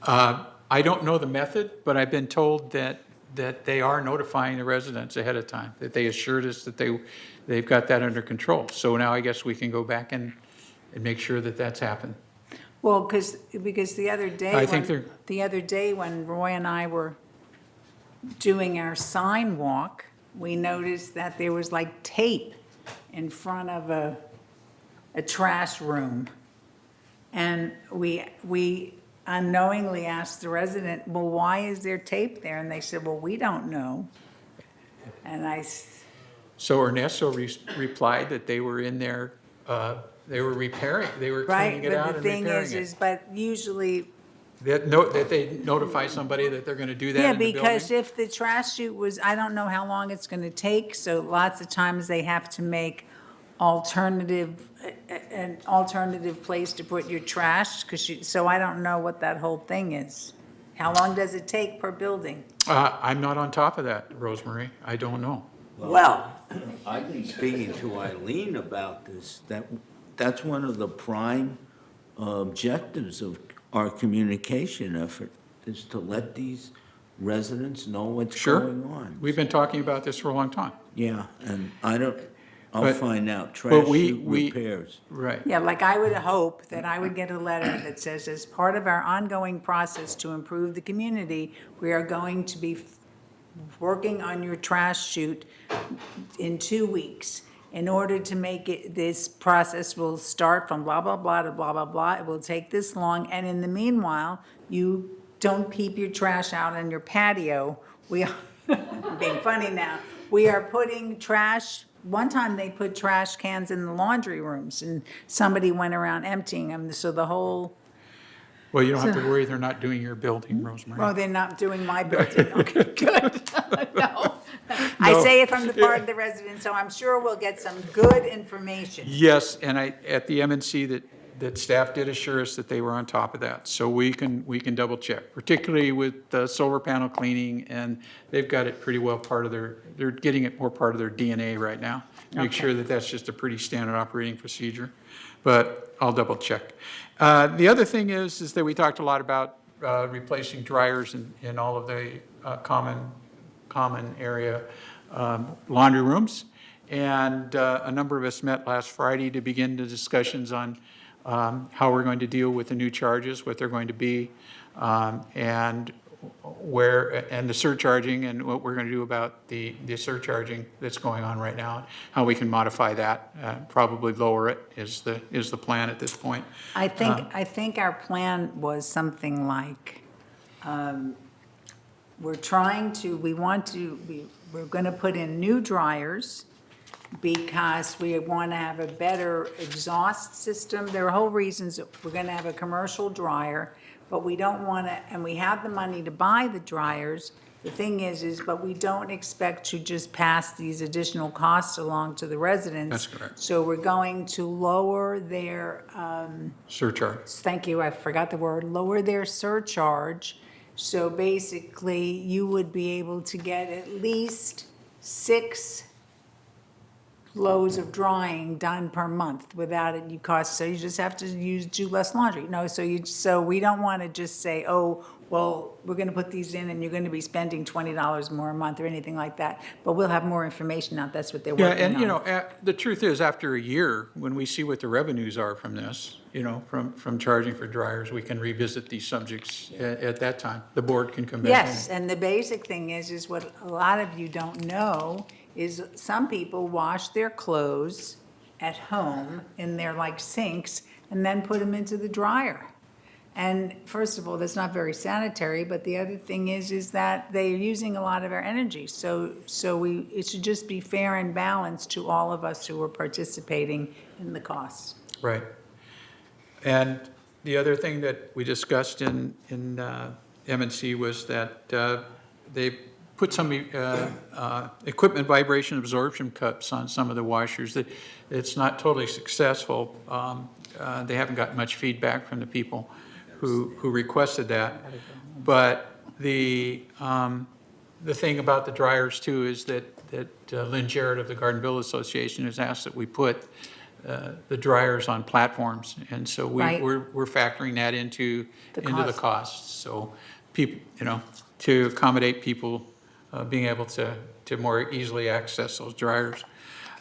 Speaker 2: I don't know the method, but I've been told that they are notifying the residents ahead of time, that they assured us that they've got that under control. So now I guess we can go back and make sure that that's happened.
Speaker 1: Well, because the other day,
Speaker 2: I think they're-
Speaker 1: when Roy and I were doing our sign walk, we noticed that there was like tape in front of a trash room. And we unknowingly asked the resident, well, why is there tape there? And they said, well, we don't know. And
Speaker 2: So Ernesto replied that they were in there, they were repairing, they were cleaning
Speaker 1: right,
Speaker 2: it out
Speaker 1: but
Speaker 2: and
Speaker 1: the thing
Speaker 2: repairing
Speaker 1: is,
Speaker 2: it.
Speaker 1: but usually,
Speaker 2: That they notify somebody that they're going to do that
Speaker 1: yeah,
Speaker 2: in the building?
Speaker 1: because if the trash chute was, I don't know how long it's gonna take, so lots of times they have to make an alternative place to put your trash, so I don't know what that whole thing is. How long does it take per building?
Speaker 2: I'm not on top of that, Rosemary. I don't know.
Speaker 1: Well,
Speaker 12: I've been speaking to Eileen about this, that's one of the prime objectives of our communication effort, is to let these residents know what's
Speaker 2: Sure.
Speaker 12: going on.
Speaker 2: We've been talking about this for a long time.
Speaker 12: Yeah, and I'll
Speaker 2: But-
Speaker 12: find out,
Speaker 2: but
Speaker 12: trash
Speaker 2: we-
Speaker 12: chute repairs.
Speaker 2: Right.
Speaker 1: yeah, like I would hope that I would get a letter that says, as part of our ongoing process to improve the community, we are going to be working on your trash chute in 2 weeks. In order to make it, this process will start from blah, blah, blah to blah, blah, blah. It will take this long, and in the meanwhile, you don't keep your trash out on your patio. We are, I'm being funny now, we are putting trash, one time they put trash cans in the laundry rooms, and somebody went around emptying them, so the whole,
Speaker 2: Well, you don't have to worry, they're not doing your building, Rosemary.
Speaker 1: oh, they're not doing my building, okay, good. No, I
Speaker 2: No.
Speaker 1: say it from the part of the residents, so I'm sure we'll get some good information.
Speaker 2: Yes, and at the MNC that staff did assure us that they were on top of that. So we can double check, particularly with the solar panel cleaning, and they've got it pretty well they're getting it more part of their DNA right now. Make sure that that's just a pretty standard operating procedure, but I'll double check. The other thing is that we talked a lot about replacing dryers in all of the common area laundry rooms. And a number of us met last Friday to begin the discussions on how we're going to deal with the new charges, what they're going to be, and the surcharging, and what we're going to do about the surcharging that's going on right now, how we can modify that, probably lower it is the plan at this point.
Speaker 1: I think our plan was something like, we're going to put in new dryers because we want to have a better exhaust system. There are whole reasons. We're going to have a commercial dryer, but we don't want to, and we have the money to buy the dryers. The thing is, but we don't expect to just pass these additional costs along to the residents.
Speaker 2: That's correct.
Speaker 1: So we're going to lower their,
Speaker 2: Surcharge.
Speaker 1: thank you, I forgot the word, lower their surcharge. So basically, you would be able to get at least 6 loads of drying done per month without it, so you just have to do less laundry. No, so we don't want to just say, oh, well, we're going to put these in and you're going to be spending $20 more a month or anything like that. But we'll have more information now. That's what they're
Speaker 2: Yeah,
Speaker 1: working on.
Speaker 2: and the truth is, after a year, when we see what the revenues are from this, from charging for dryers, we can revisit these subjects at that time. The board can come back.
Speaker 1: Yes, and the basic thing is what a lot of you don't know is some people wash their clothes at home in their sinks and then put them into the dryer. And first of all, that's not very sanitary, but the other thing is that they're using a lot of our energy. So it should just be fair and balanced to all of us who are participating in the costs.
Speaker 2: Right. And the other thing that we discussed in M&C was that they put some equipment vibration absorption cups on some of the washers. It's not totally successful. They haven't gotten much feedback from the people who requested that. But the the thing about the dryers too is that Lynn Jarrett of the Gardenville Association has asked that we put the dryers on platforms. And so
Speaker 1: Right.
Speaker 2: we're factoring that into the
Speaker 1: cost.
Speaker 2: costs. So people, to accommodate people being able to more easily access those dryers.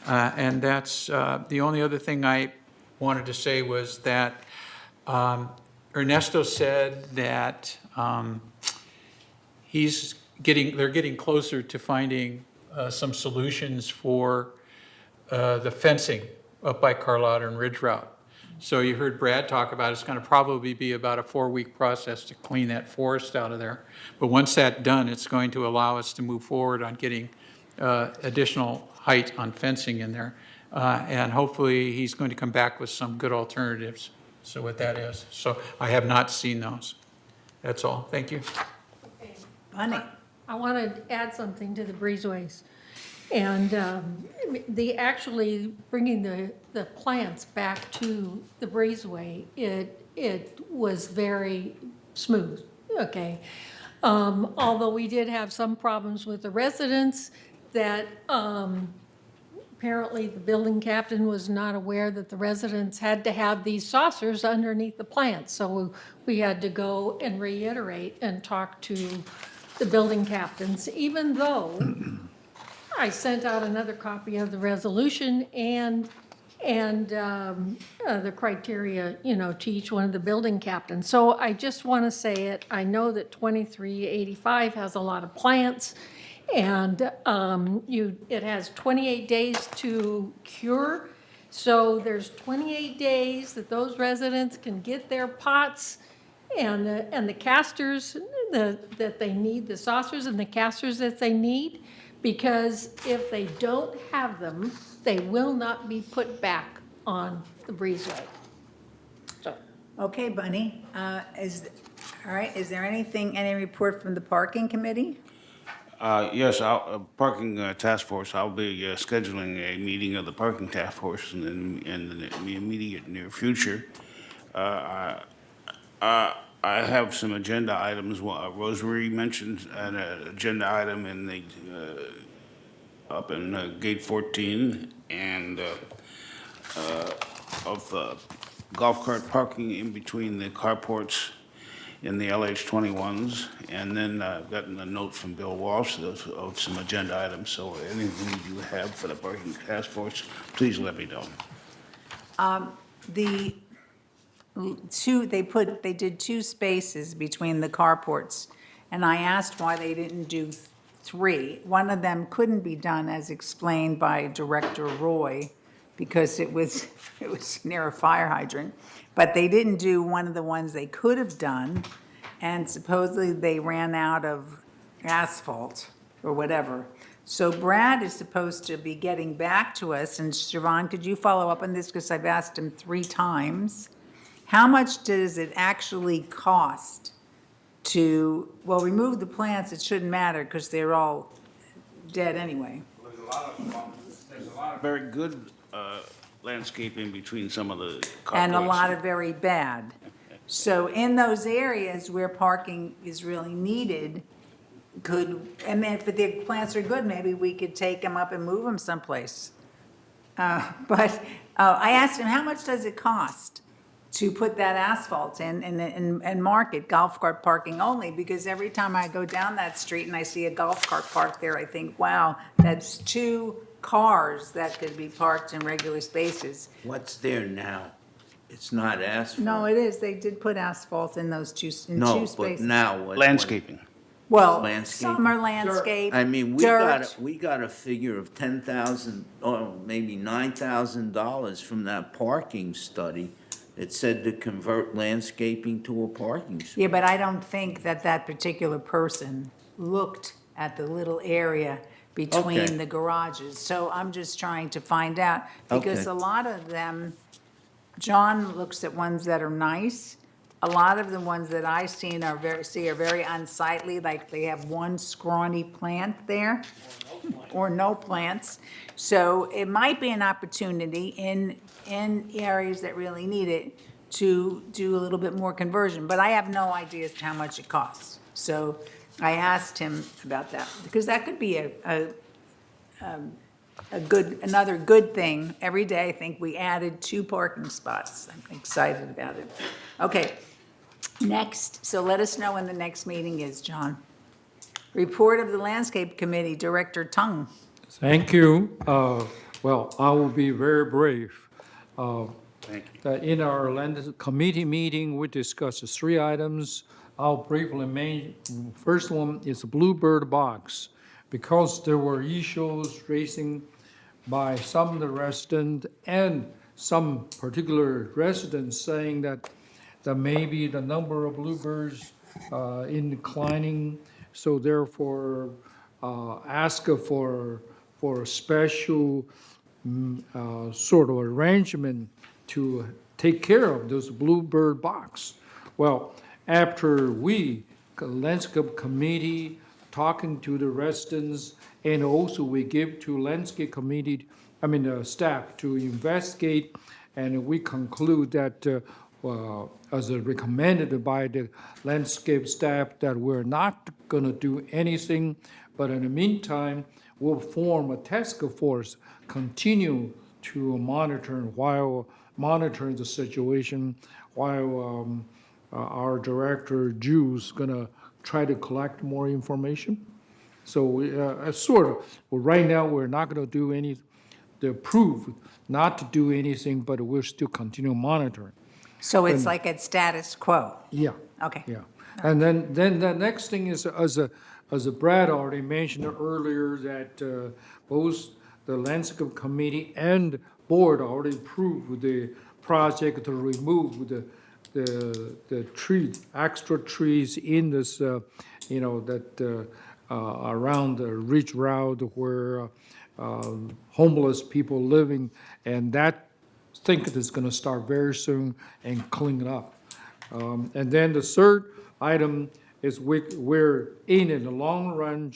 Speaker 2: And that's, the only other thing I wanted to say was that Ernesto said that they're getting closer to finding some solutions for the fencing up by Carlotta and Ridge Route. So you heard Brad talk about it's going to probably be about a 4-week process to clean that forest out of there. But once that's done, it's going to allow us to move forward on getting additional height on fencing in there. And hopefully he's going to come back with some good alternatives. So what that is. So I have not seen those. That's all. Thank you.
Speaker 1: Bunny.
Speaker 8: I want to add something to the breezeways. And actually bringing the plants back to the breezeway, it was very smooth, okay? Although we did have some problems with the residents that apparently the building captain was not aware that the residents had to have these saucers underneath the plants. So we had to go and reiterate and talk to the building captains, even though I sent out another copy of the resolution and the criteria, to each one of the building captains. So I just want to say it. I know that 2385 has a lot of plants, and it has 28 days to cure. So there's 28 days that those residents can get their pots and the casters that they need, the saucers and the casters that they need. Because if they don't have them, they will not be put back on the breezeway. So.
Speaker 1: Okay, Bunny. All right, is there any report from the parking committee?
Speaker 16: Yes, parking task force, I'll be scheduling a meeting of the parking task force in the immediate near future. I have some agenda items. Rosemary mentioned an agenda item in the up in Gate 14 and of golf cart parking in between the carports in the LH21s, and then I've gotten a note from Bill Walsh of some agenda items. So anything you have for the parking task force, please let me know.
Speaker 1: They did 2 spaces between the carports, and I asked why they didn't do 3. One of them couldn't be done, as explained by Director Roy, because it was near a fire hydrant. But they didn't do one of the ones they could have done, and supposedly they ran out of asphalt or whatever. So Brad is supposed to be getting back to us, and Siobhan, could you follow up on this, because I've asked him 3 times. How much does it actually cost to, remove the plants? It shouldn't matter because they're all dead anyway.
Speaker 16: There's a lot of very good landscaping between some of the carports.
Speaker 1: And a lot of very bad. So in those areas where parking is really needed, if the plants are good, maybe we could take them up and move them someplace. But I asked him, how much does it cost to put that asphalt in and mark it golf cart parking only? Because every time I go down that street and I see a golf cart parked there, I think, wow, that's 2 cars that could be parked in regular spaces.
Speaker 12: What's there now? It's not asphalt.
Speaker 1: No, it is. They did put asphalt in those 2 spaces.
Speaker 12: No, but now what?
Speaker 16: Landscaping.
Speaker 1: Well,
Speaker 12: Landscaping.
Speaker 1: some are landscape,
Speaker 12: I mean,
Speaker 1: dirt.
Speaker 12: we got a figure of $10,000 or maybe $9,000 from that parking study. It said to convert landscaping to a parking space.
Speaker 1: Yeah, but I don't think that particular person looked at the little area between
Speaker 12: Okay.
Speaker 1: the garages. So I'm just trying to find out, because
Speaker 12: Okay.
Speaker 1: a lot of them, John looks at ones that are nice. A lot of the ones that I've seen are very unsightly, like they have one scrawny plant there, or no plants. So it might be an opportunity in areas that really need it to do a little bit more conversion, but I have no idea as to how much it costs. So I asked him about that, because that could be another good thing. Every day, I think we added 2 parking spots. I'm excited about it. Okay, next, so let us know when the next meeting is, John. Report of the Landscape Committee, Director Tung.
Speaker 13: Thank you. Well, I will be very brief.
Speaker 14: Thank you.
Speaker 13: That in our land committee meeting, we discussed 3 items. I'll briefly mention, first one is the Bluebird box. Because there were issues raising by some of the residents and some particular residents saying that maybe the number of bluebirds in declining, so therefore ask for a special sort of arrangement to take care of those bluebird box. Well, after we, landscape committee, talking to the residents, and also we give to landscape committee, staff to investigate, and we conclude that as recommended by the landscape staff, that we're not gonna do anything, but in the meantime, we'll form a task force, continue to monitor the situation while our director, Jules, gonna try to collect more information. So right now, we're not gonna do the proof not to do anything, but we'll still continue monitoring.
Speaker 1: So it's like at status quo?
Speaker 13: Yeah.
Speaker 1: Okay.
Speaker 13: Yeah. And then the next thing is, as Brad already mentioned earlier, that both the landscape committee and board already approved the project to remove the extra trees in this, around the ridge route where homeless people living, and that think it is going to start very soon and clean it up. And then the third item is we're in the long run,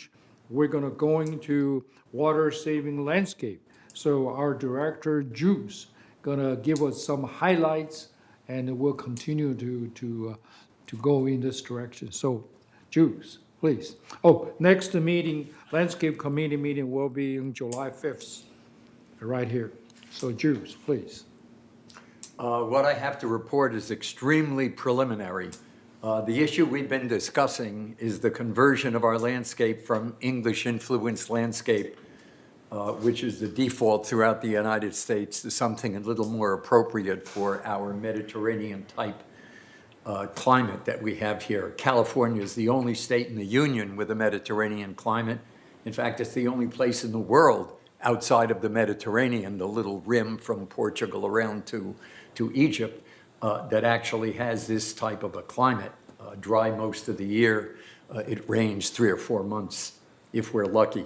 Speaker 13: we're going to water saving landscape. So our director, Juice, gonna give us some highlights, and we'll continue to go in this direction. So, Juice, please. Oh, next meeting, landscape committee meeting will be on July 5th, right here. So, Juice, please.
Speaker 18: What I have to report is extremely preliminary. The issue we've been discussing is the conversion of our landscape from English influenced landscape, which is the default throughout the United States, to something a little more appropriate for our Mediterranean type climate that we have here. California is the only state in the Union with a Mediterranean climate. In fact, it's the only place in the world outside of the Mediterranean, the little rim from Portugal around to Egypt, that actually has this type of a climate. Dry most of the year. It rains 3 or 4 months if we're lucky.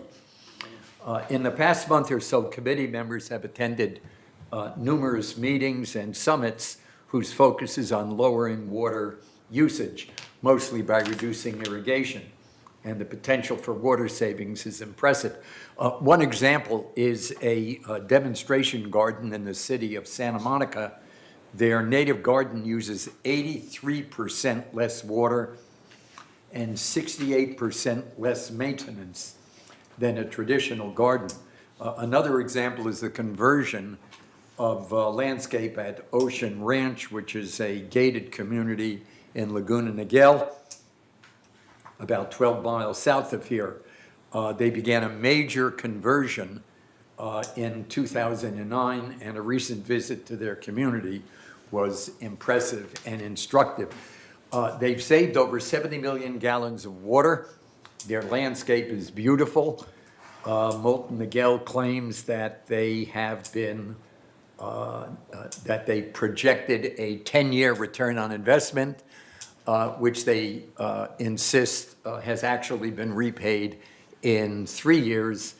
Speaker 18: In the past month or so, committee members have attended numerous meetings and summits whose focus is on lowering water usage, mostly by reducing irrigation. And the potential for water savings is impressive. One example is a demonstration garden in the city of Santa Monica. Their native garden uses 83% less water and 68% less maintenance than a traditional garden. Another example is the conversion of landscape at Ocean Ranch, which is a gated community in Laguna Niguel, about 12 miles south of here. They began a major conversion in 2009, and a recent visit to their community was impressive and instructive. They've saved over 70 million gallons of water. Their landscape is beautiful. Molten Miguel claims that they have been, that they projected a 10-year return on investment, which they insist has actually been repaid in 3 years.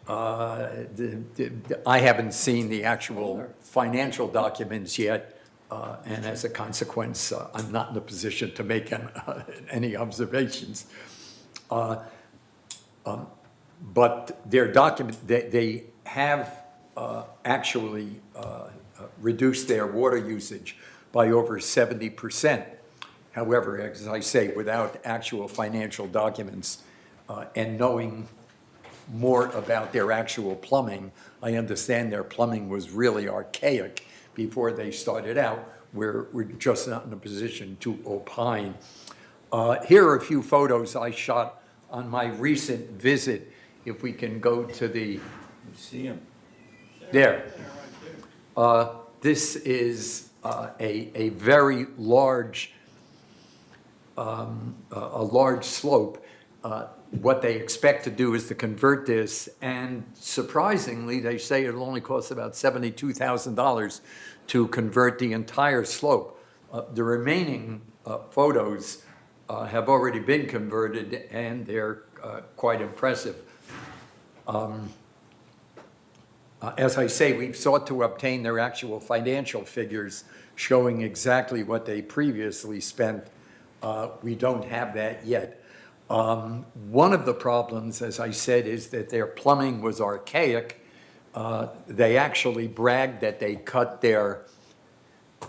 Speaker 18: I haven't seen the actual financial documents yet, and as a consequence, I'm not in a position to make any observations. But their document, they have actually reduced their water usage by over 70%. However, as I say, without actual financial documents and knowing more about their actual plumbing, I understand their plumbing was really archaic before they started out. We're just not in a position to opine. Here are a few photos I shot on my recent visit. If we can go to the,
Speaker 12: See him?
Speaker 18: there. This is a very large, a large slope. What they expect to do is to convert this, and surprisingly, they say it'll only cost about $72,000 to convert the entire slope. The remaining photos have already been converted, and they're quite impressive. As I say, we've sought to obtain their actual financial figures showing exactly what they previously spent. We don't have that yet. One of the problems, as I said, is that their plumbing was archaic. They actually bragged that they cut their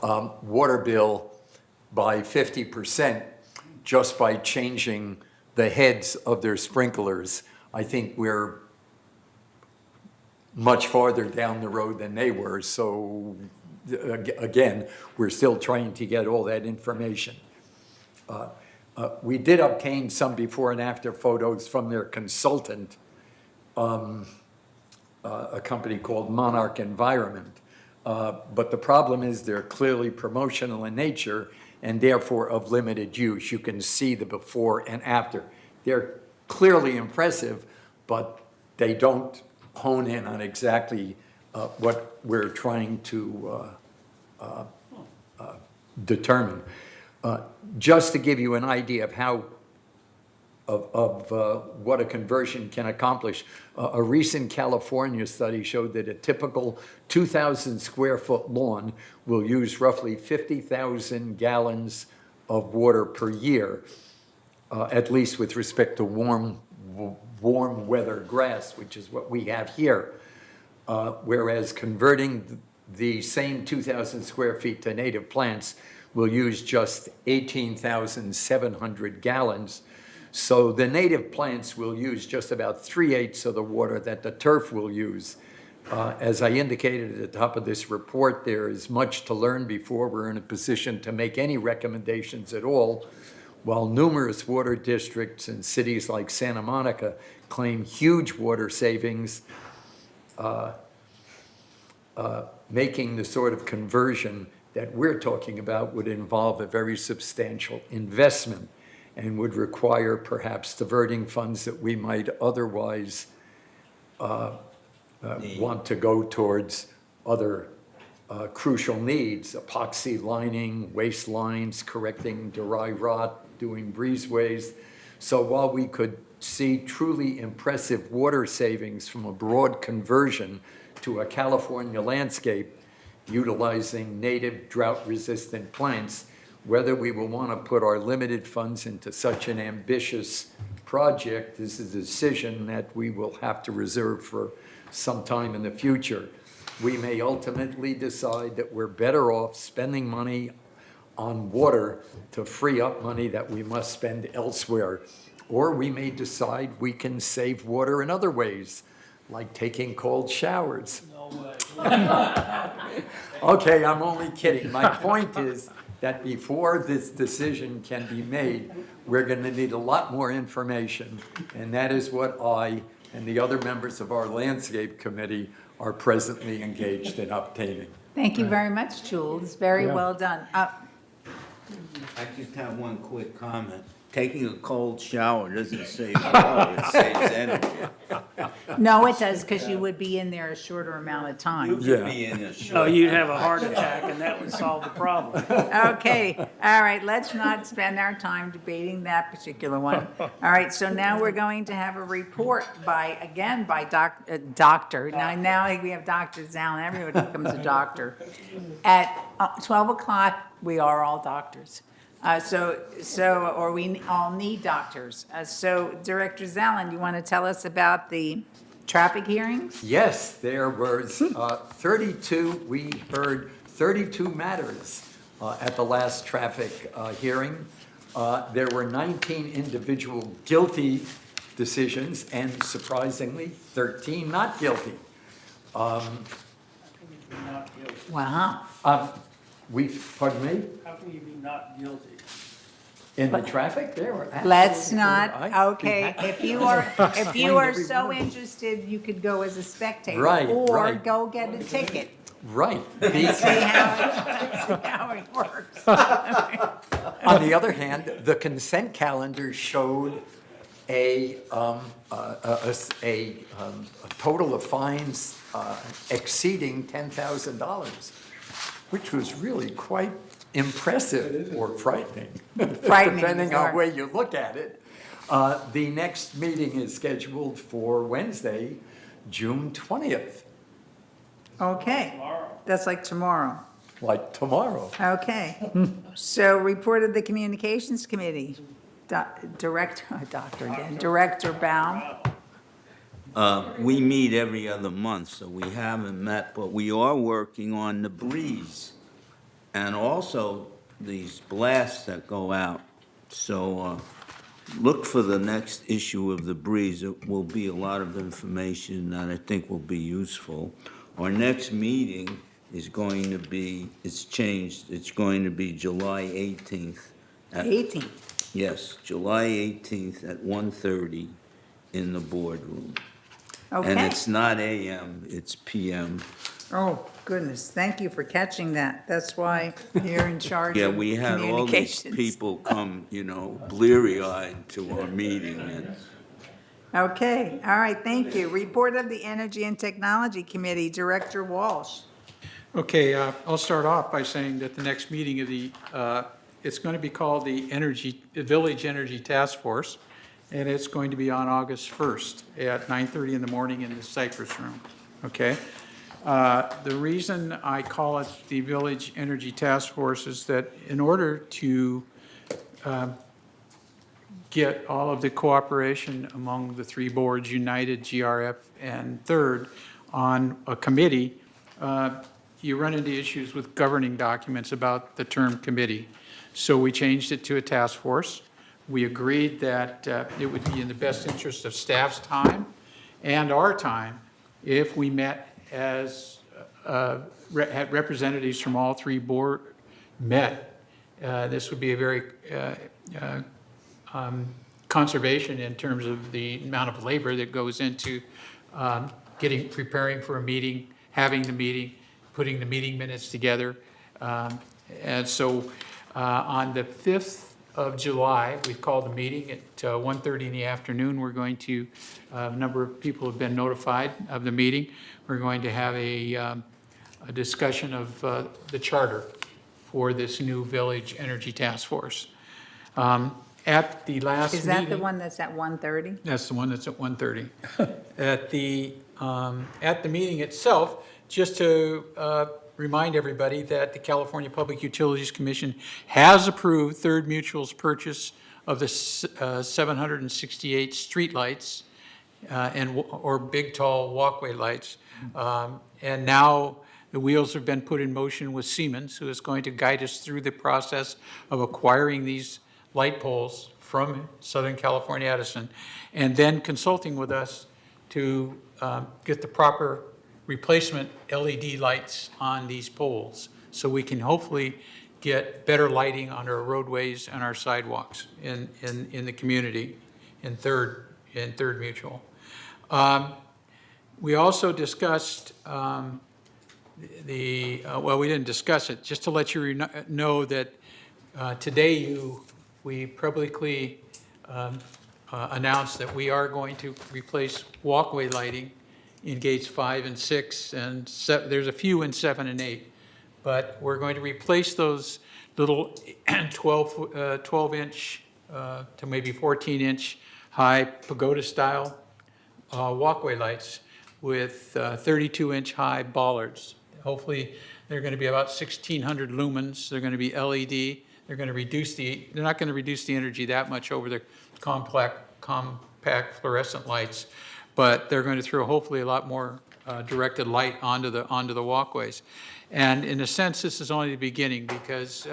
Speaker 18: water bill by 50% just by changing the heads of their sprinklers. I think we're much farther down the road than they were. So again, we're still trying to get all that information. We did obtain some before and after photos from their consultant, a company called Monarch Environment. But the problem is they're clearly promotional in nature and therefore of limited use. You can see the before and after. They're clearly impressive, but they don't hone in on exactly what we're trying to determine. Just to give you an idea of how, what a conversion can accomplish, a recent California study showed that a typical 2,000 square foot lawn will use roughly 50,000 gallons of water per year, at least with respect to warm weather grass, which is what we have here. Whereas converting the same 2,000 square feet to native plants will use just 18,700 gallons. So the native plants will use just about 3/8 of the water that the turf will use. As I indicated at the top of this report, there is much to learn before we're in a position to make any recommendations at all. While numerous water districts in cities like Santa Monica claim huge water savings, making the sort of conversion that we're talking about would involve a very substantial investment and would require perhaps diverting funds that we might otherwise want to go towards other crucial needs: epoxy lining, waste lines, correcting dry rot, doing breezeways. So while we could see truly impressive water savings from a broad conversion to a California landscape utilizing native drought-resistant plants, whether we will want to put our limited funds into such an ambitious project is a decision that we will have to reserve for some time in the future. We may ultimately decide that we're better off spending money on water to free up money that we must spend elsewhere. Or we may decide we can save water in other ways, like taking cold showers.
Speaker 9: No way.
Speaker 18: Okay, I'm only kidding. My point is that before this decision can be made, we're going to need a lot more information, and that is what I and the other members of our landscape committee are presently engaged in obtaining.
Speaker 1: Thank you very much, Jules. Very
Speaker 21: Yeah.
Speaker 1: well done.
Speaker 12: I just have one quick comment. Taking a cold shower doesn't save water, it saves energy.
Speaker 1: No, it does, because you would be in there a shorter amount of time.
Speaker 12: You could be in a
Speaker 9: No,
Speaker 12: short.
Speaker 9: you'd have a heart attack and that would solve the problem.
Speaker 1: Okay, all right, let's not spend our time debating that particular one. All right, so now we're going to have a report by Doctor. Now we have Dr. Zalin, everyone becomes a doctor. At 12 o'clock, we are all doctors. Or we all need doctors. So Director Zalin, you want to tell us about the traffic hearings?
Speaker 18: Yes, there was 32, we heard 32 matters at the last traffic hearing. There were 19 individual guilty decisions and surprisingly 13 not guilty.
Speaker 1: Wow.
Speaker 18: Pardon me?
Speaker 9: How can you be not guilty?
Speaker 18: In the traffic, there were.
Speaker 1: Let's
Speaker 18: absolutely-
Speaker 1: not,
Speaker 18: I-
Speaker 1: okay, if you
Speaker 18: Explained
Speaker 1: are
Speaker 18: every
Speaker 1: so
Speaker 18: one of them.
Speaker 1: interested, you could go as a spectator.
Speaker 18: Right,
Speaker 1: Or
Speaker 18: right.
Speaker 1: go get a ticket.
Speaker 18: Right.
Speaker 1: And see how it works.
Speaker 18: On the other hand, the consent calendar showed a total of fines exceeding $10,000, which was really quite impressive or frightening.
Speaker 1: Frightening,
Speaker 18: Depending
Speaker 1: sorry.
Speaker 18: on where you look at it. The next meeting is scheduled for Wednesday, June 20th,
Speaker 1: Okay, that's like tomorrow.
Speaker 18: like tomorrow.
Speaker 1: Okay, so report of the Communications Committee. Director Baum.
Speaker 12: We meet every other month, so we haven't met, but we are working on the breeze and also these blasts that go out. So look for the next issue of the breeze. It will be a lot of information that I think will be useful. Our next meeting is going to be, it's changed, it's going to be July 18th.
Speaker 1: 18th.
Speaker 12: Yes, July 18th at 1:30 in the boardroom. And
Speaker 1: Okay.
Speaker 12: it's not AM, it's PM.
Speaker 1: Oh, goodness, thank you for catching that. That's why you're in charge
Speaker 12: Yeah,
Speaker 1: of
Speaker 12: we had all these
Speaker 1: communications.
Speaker 12: people come, bleary-eyed to our meeting, and
Speaker 1: Okay, all right, thank you. Report of the Energy and Technology Committee, Director Walsh.
Speaker 2: Okay, I'll start off by saying that the next meeting of it's going to be called the Village Energy Task Force, and it's going to be on August 1st at 9:30 in the morning in the Cypress Room, okay? The reason I call it the Village Energy Task Force is that in order to get all of the cooperation among the three boards, United, GRF, and Third, on a committee, you run into issues with governing documents about the term committee. So we changed it to a task force. We agreed that it would be in the best interest of staff's time and our time if we met as, had representatives from all three board met. This would be a very conservation in terms of the amount of labor that goes into preparing for a meeting, having the meeting, putting the meeting minutes together. And so on the 5th of July, we've called a meeting at 1:30 in the afternoon. We're going to, a number of people have been notified of the meeting. We're going to have a discussion of the charter for this new Village Energy Task Force. At the last meeting.
Speaker 1: Is that the one that's at 1:30?
Speaker 2: That's the one that's at 1:30. At the meeting itself, just to remind everybody that the California Public Utilities Commission has approved Third Mutual's purchase of the 768 streetlights or big, tall walkway lights. And now the wheels have been put in motion with Siemens, who is going to guide us through the process of acquiring these light poles from Southern California Edison, and then consulting with us to get the proper replacement LED lights on these poles, so we can hopefully get better lighting on our roadways and our sidewalks in the community in Third Mutual. We also discussed well, we didn't discuss it, just to let you know that today we publicly announced that we are going to replace walkway lighting in gates 5 and 6, and there's a few in 7 and 8. But we're going to replace those little 12-inch to maybe 14-inch high pagoda-style walkway lights with 32-inch high bollards. Hopefully, they're going to be about 1,600 lumens. They're going to be LED. They're going to they're not going to reduce the energy that much over the compact fluorescent lights, but they're going to throw hopefully a lot more directed light onto the walkways. And in a sense, this is only the beginning, because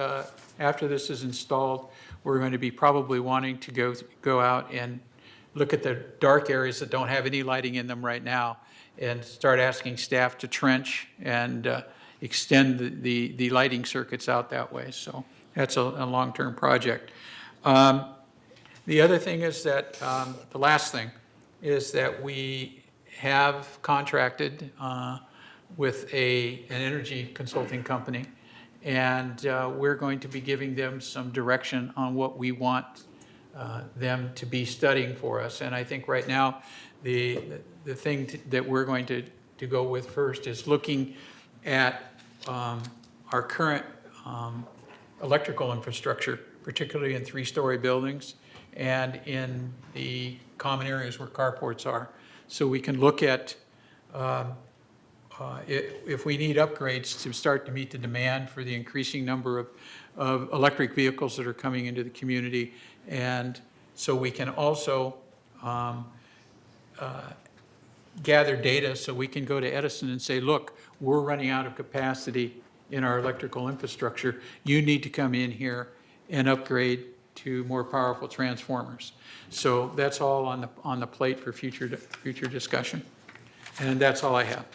Speaker 2: after this is installed, we're going to be probably wanting to go out and look at the dark areas that don't have any lighting in them right now, and start asking staff to trench and extend the lighting circuits out that way. So that's a long-term project. The other thing is that, the last thing is that we have contracted with an energy consulting company, and we're going to be giving them some direction on what we want them to be studying for us. And I think right now, the thing that we're going to go with first is looking at our current electrical infrastructure, particularly in three-story buildings and in the common areas where carports are. So we can look at if we need upgrades to start to meet the demand for the increasing number of electric vehicles that are coming into the community. And so we can also gather data so we can go to Edison and say, look, we're running out of capacity in our electrical infrastructure. You need to come in here and upgrade to more powerful transformers. So that's all on the plate for future discussion. And that's all I have.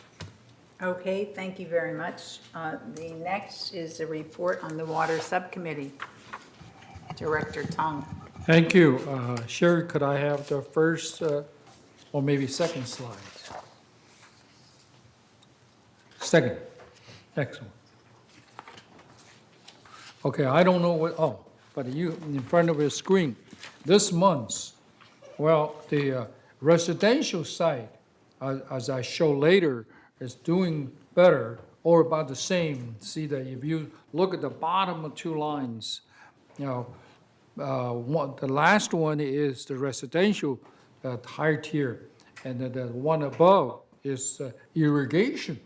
Speaker 1: Okay, thank you very much. The next is a report on the Water Subcommittee. Director Tong.
Speaker 13: Thank you. Sherry, could I have the first or maybe second slide? Second. Next one. Okay, I don't know what, but you, in front of your screen, this month, well, the residential side, as I show later, is doing better or about the same. See that if you look at the bottom of two lines, you know, the last one is the residential high tier, and the one above is irrigation.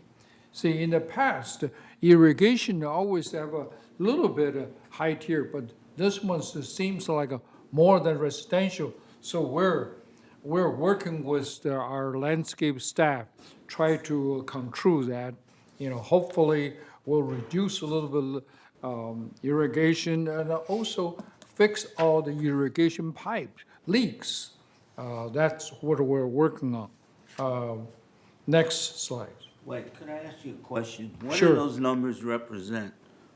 Speaker 13: See, in the past, irrigation always have a little bit of high tier, but this one seems like more than residential. So we're working with our landscape staff, try to control that. You know, hopefully we'll reduce a little bit irrigation and also fix all the irrigation pipe leaks. That's what we're working on. Next slide.
Speaker 12: Wait, could I ask you a question? What
Speaker 13: Sure.
Speaker 12: do those numbers represent?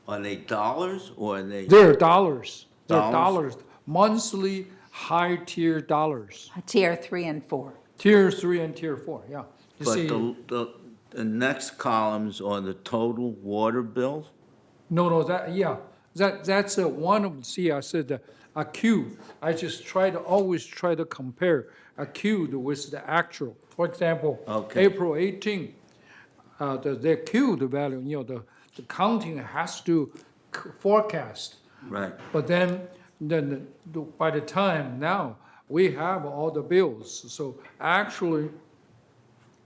Speaker 12: Are they dollars or are they?
Speaker 13: They're dollars. They're
Speaker 12: Dollars?
Speaker 13: dollars. Monthly high tier dollars.
Speaker 1: Tier 3 and 4.
Speaker 13: Tier 3 and tier 4, yeah. You
Speaker 12: But
Speaker 13: see,
Speaker 12: the next columns are the total water bill?
Speaker 13: no, that's one of, see, I said a Q. I just always try to compare a Q with the actual. For example,
Speaker 12: Okay.
Speaker 13: April 18, the Q, the value, you know, the counting has to forecast.
Speaker 12: Right.
Speaker 13: But then by the time now, we have all the bills. So actually,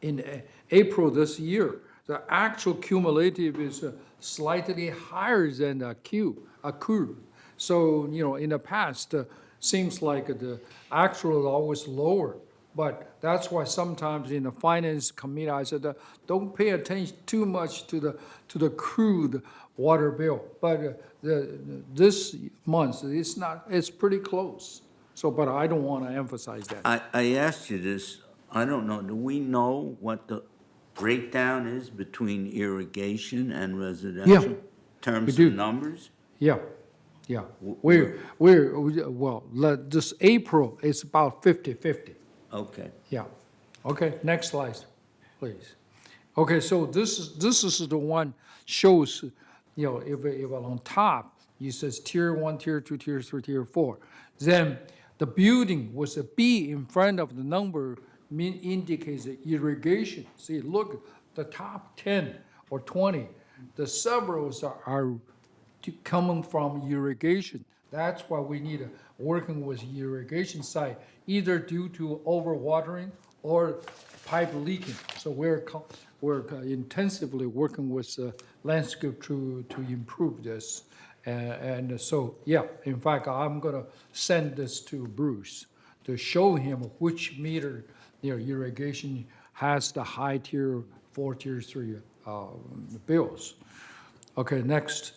Speaker 13: in April this year, the actual cumulative is slightly higher than the Q accrued. So, you know, in the past, seems like the actual is always lower. But that's why sometimes in the finance committee, I said, don't pay attention too much to the crude water bill. But this month, it's pretty close. So, but I don't want to emphasize that.
Speaker 12: I asked you this, I don't know, do we know what the breakdown is between irrigation and residential? In terms
Speaker 13: do.
Speaker 12: of numbers?
Speaker 13: Yeah. This April is about 50-50.
Speaker 12: Okay.
Speaker 13: Yeah. Okay, next slide, please. Okay, so this is the one shows, you know, if on top, it says tier 1, tier 2, tier 3, tier 4. Then the building with a B in front of the number indicates the irrigation. See, look, the top 10 or 20, the severals are coming from irrigation. That's why we need working with irrigation side, either due to overwatering or pipe leaking. So we're intensively working with landscape to improve this. And so, yeah, in fact, I'm gonna send this to Bruce to show him which meter, you know, irrigation has the high tier 4 Tier 3 bills. Okay, next.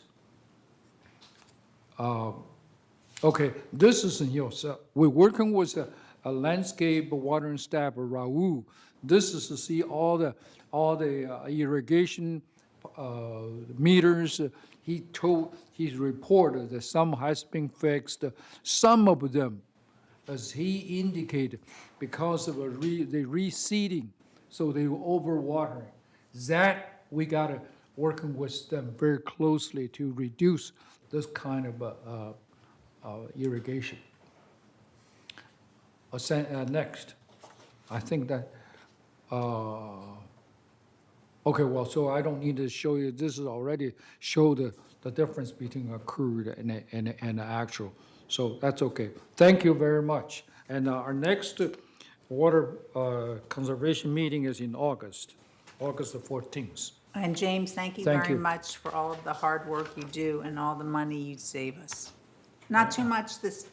Speaker 13: Okay, this is news. We're working with a landscape watering staff, Raul. This is to see all the irrigation meters. He's reported that some has been fixed. Some of them, as he indicated, because of the reseeding, so they were overwatering. That we gotta working with them very closely to reduce this kind of irrigation. Next, I think that, okay, well, so I don't need to show you, this is already show the difference between accrued and actual. So that's okay. Thank you very much. And our next water conservation meeting is in August the 14th.
Speaker 1: And James, thank you
Speaker 13: Thank
Speaker 1: very
Speaker 13: you.
Speaker 1: much for all of the hard work you do and all the money you save us. Not too much this,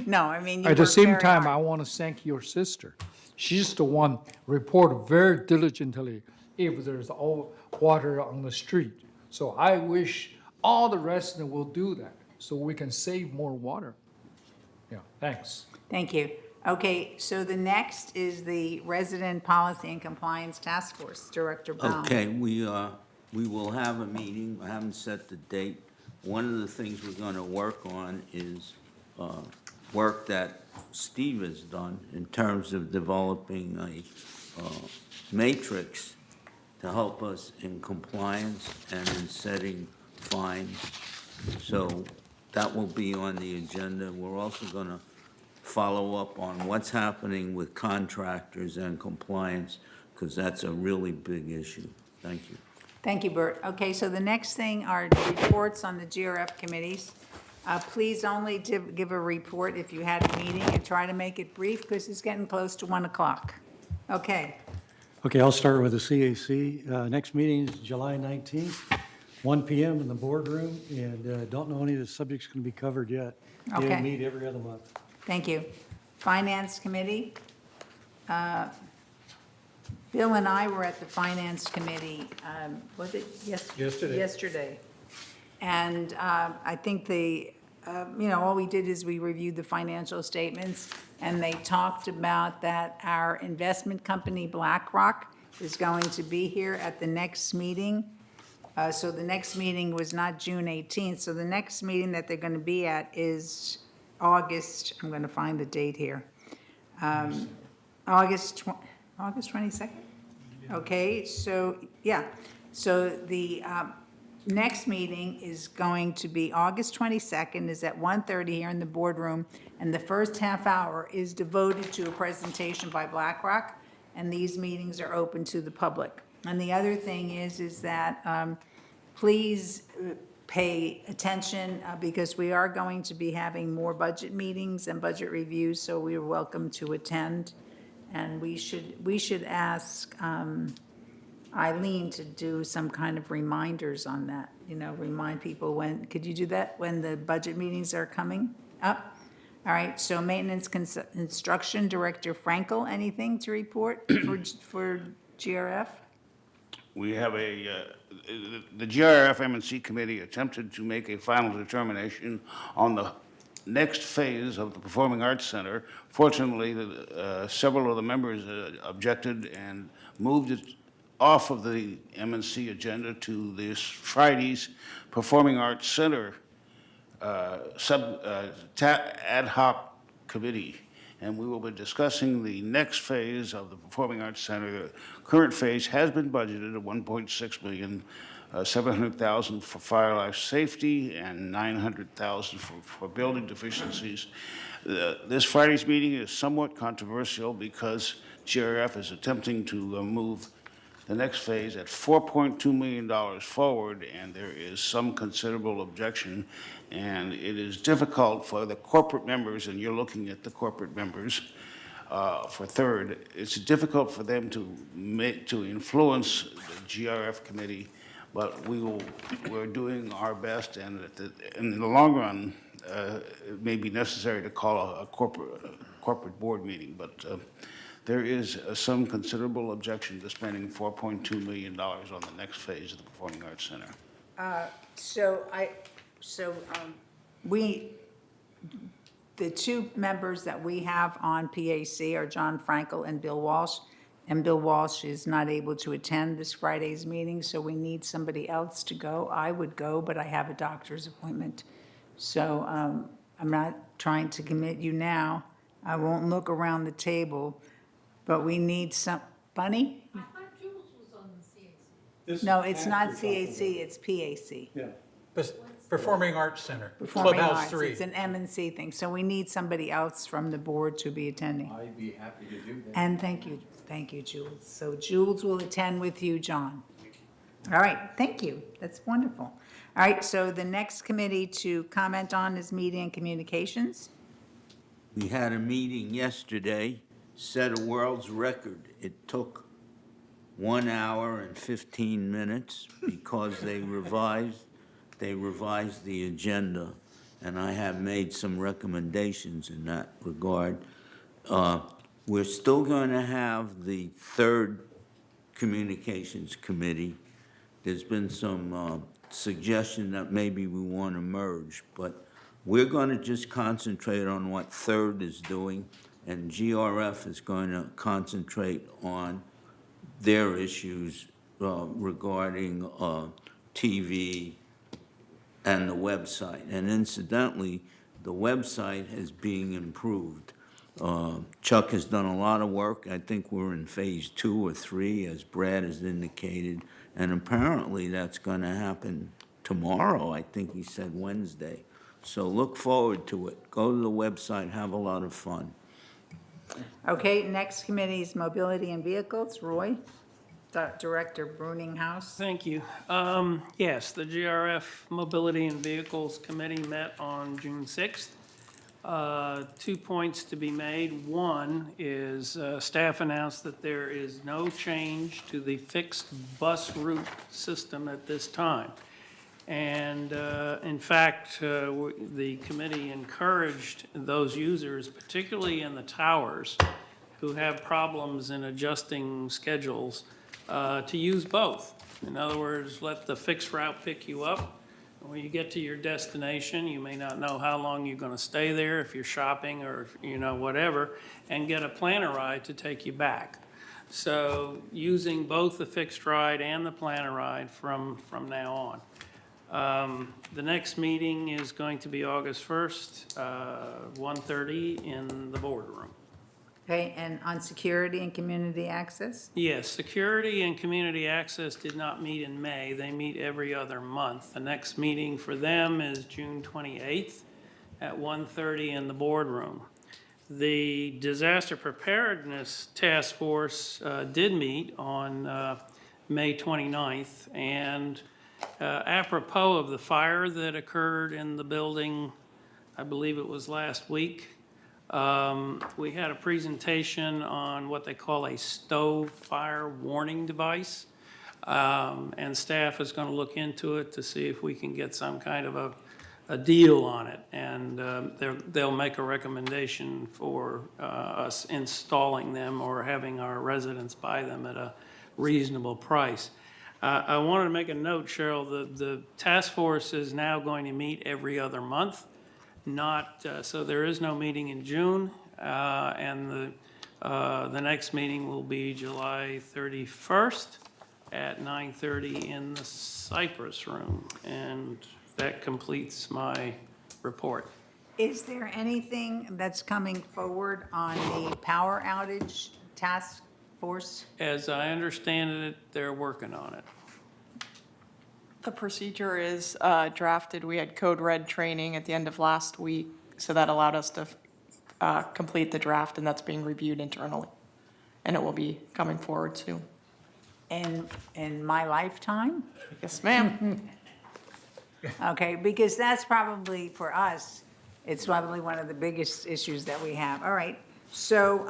Speaker 1: no, I mean, you
Speaker 13: At the
Speaker 1: work
Speaker 13: same
Speaker 1: very
Speaker 13: time,
Speaker 1: hard.
Speaker 13: I want to thank your sister. She's the one report very diligently if there's all water on the street. So I wish all the residents will do that so we can save more water. Yeah, thanks.
Speaker 1: Thank you. Okay, so the next is the Resident Policy and Compliance Task Force, Director Baum.
Speaker 12: Okay, we will have a meeting. I haven't set the date. One of the things we're going to work on is work that Steve has done in terms of developing a matrix to help us in compliance and in setting fines. So that will be on the agenda. We're also going to follow up on what's happening with contractors and compliance, because that's a really big issue. Thank you.
Speaker 1: Thank you, Bert. Okay, so the next thing are reports on the GRF committees. Please only give a report if you had a meeting and try to make it brief because it's getting close to 1 o'clock. Okay,
Speaker 21: Okay, I'll start with the CAC. Next meeting is July 19th, 1 PM in the boardroom, and don't know any of the subjects going to be covered yet. They
Speaker 1: Okay.
Speaker 21: meet every other month.
Speaker 1: thank you. Finance Committee. Bill and I were at the Finance Committee, was it
Speaker 21: Yesterday.
Speaker 1: Yesterday. And I think all we did is we reviewed the financial statements, and they talked about that our investment company, BlackRock, is going to be here at the next meeting. So the next meeting was not June 18th, so the next meeting that they're going to be at is August, I'm going to find the date here. August 22nd? Okay, so, yeah, so the next meeting is going to be August 22nd, is at 1:30 here in the boardroom, and the first half hour is devoted to a presentation by BlackRock, and these meetings are open to the public. And the other thing is that please pay attention because we are going to be having more budget meetings and budget reviews, so we are welcome to attend. And we should ask Eileen to do some kind of reminders on that, remind people when, could you do that, when the budget meetings are coming up? All right, so Maintenance Instruction Director Frankel, anything to report for GRF?
Speaker 16: We have the GRF M&C committee attempted to make a final determination on the next phase of the Performing Arts Center. Fortunately, several of the members objected and moved it off of the M&C agenda to this Friday's Performing Arts Center ad hoc committee. And we will be discussing the next phase of the Performing Arts Center. The current phase has been budgeted at $1.6 million, $700,000 for fire life safety and $900,000 for building deficiencies. This Friday's meeting is somewhat controversial because GRF is attempting to move the next phase at $4.2 million forward, and there is some considerable objection. And it is difficult for the corporate members, and you're looking at the corporate members for third, it's difficult for them to influence the GRF committee, but we're doing our best, and in the long run, it may be necessary to call a corporate board meeting, but there is some considerable objection to spending $4.2 million on the next phase of the Performing Arts Center.
Speaker 1: The two members that we have on PAC are John Frankel and Bill Walsh. And Bill Walsh is not able to attend this Friday's meeting, so we need somebody else to go. I would go, but I have a doctor's appointment. So I'm not trying to commit you now. I won't look around the table, but we need some, Bunny?
Speaker 8: I thought Jules was on the CAC.
Speaker 1: No, it's not CAC, it's PAC.
Speaker 2: Yeah. Performing Arts Center,
Speaker 1: Performing
Speaker 2: Clubhouse
Speaker 1: Arts,
Speaker 2: 3.
Speaker 1: it's an M&C thing, so we need somebody else from the board to be attending.
Speaker 18: I'd be happy to do that.
Speaker 1: And thank you, Jules. So Jules will attend with you, John. All right, thank you, that's wonderful. All right, so the next committee to comment on is Media and Communications.
Speaker 12: We had a meeting yesterday, set a world's record. It took 1 hour and 15 minutes because they revised the agenda, and I have made some recommendations in that regard. We're still going to have the third Communications Committee. There's been some suggestion that maybe we want to merge, but we're going to just concentrate on what third is doing, and GRF is going to concentrate on their issues regarding TV, and the website. And incidentally, the website is being improved. Chuck has done a lot of work. I think we're in phase 2 or 3, as Brad has indicated, and apparently that's going to happen tomorrow. I think he said Wednesday. So look forward to it. Go to the website, have a lot of fun.
Speaker 1: Okay, next committee is Mobility and Vehicles. Roy, Director Bruninghouse.
Speaker 9: Thank you. Yes, the GRF Mobility and Vehicles Committee met on June 6th. 2 points to be made. One is staff announced that there is no change to the fixed bus route system at this time. And in fact, the committee encouraged those users, particularly in the towers, who have problems in adjusting schedules, to use both. In other words, let the fixed route pick you up. When you get to your destination, you may not know how long you're going to stay there, if you're shopping or, whatever, and get a planner ride to take you back. So using both the fixed ride and the planner ride from now on. The next meeting is going to be August 1st, 1:30 in the boardroom.
Speaker 1: Okay, and on security and community access?
Speaker 9: Yes, security and community access did not meet in May. They meet every other month. The next meeting for them is June 28th at 1:30 in the boardroom. The Disaster Preparedness Task Force did meet on May 29th, and apropos of the fire that occurred in the building, I believe it was last week, we had a presentation on what they call a stove fire warning device. And staff is going to look into it to see if we can get some kind of a deal on it. And they'll make a recommendation for us installing them or having our residents buy them at a reasonable price. I wanted to make a note, Cheryl, the task force is now going to meet every other month. So there is no meeting in June, and the next meeting will be July 31st at 9:30 in the Cypress Room, and that completes my report.
Speaker 1: Is there anything that's coming forward on the power outage task force?
Speaker 9: As I understand it, they're working on it.
Speaker 4: The procedure is drafted. We had Code Red training at the end of last week, so that allowed us to complete the draft, and that's being reviewed internally. And it will be coming forward soon.
Speaker 1: In my lifetime?
Speaker 4: Yes, ma'am.
Speaker 1: Okay, because that's probably, for us, it's probably one of the biggest issues that we have. All right, so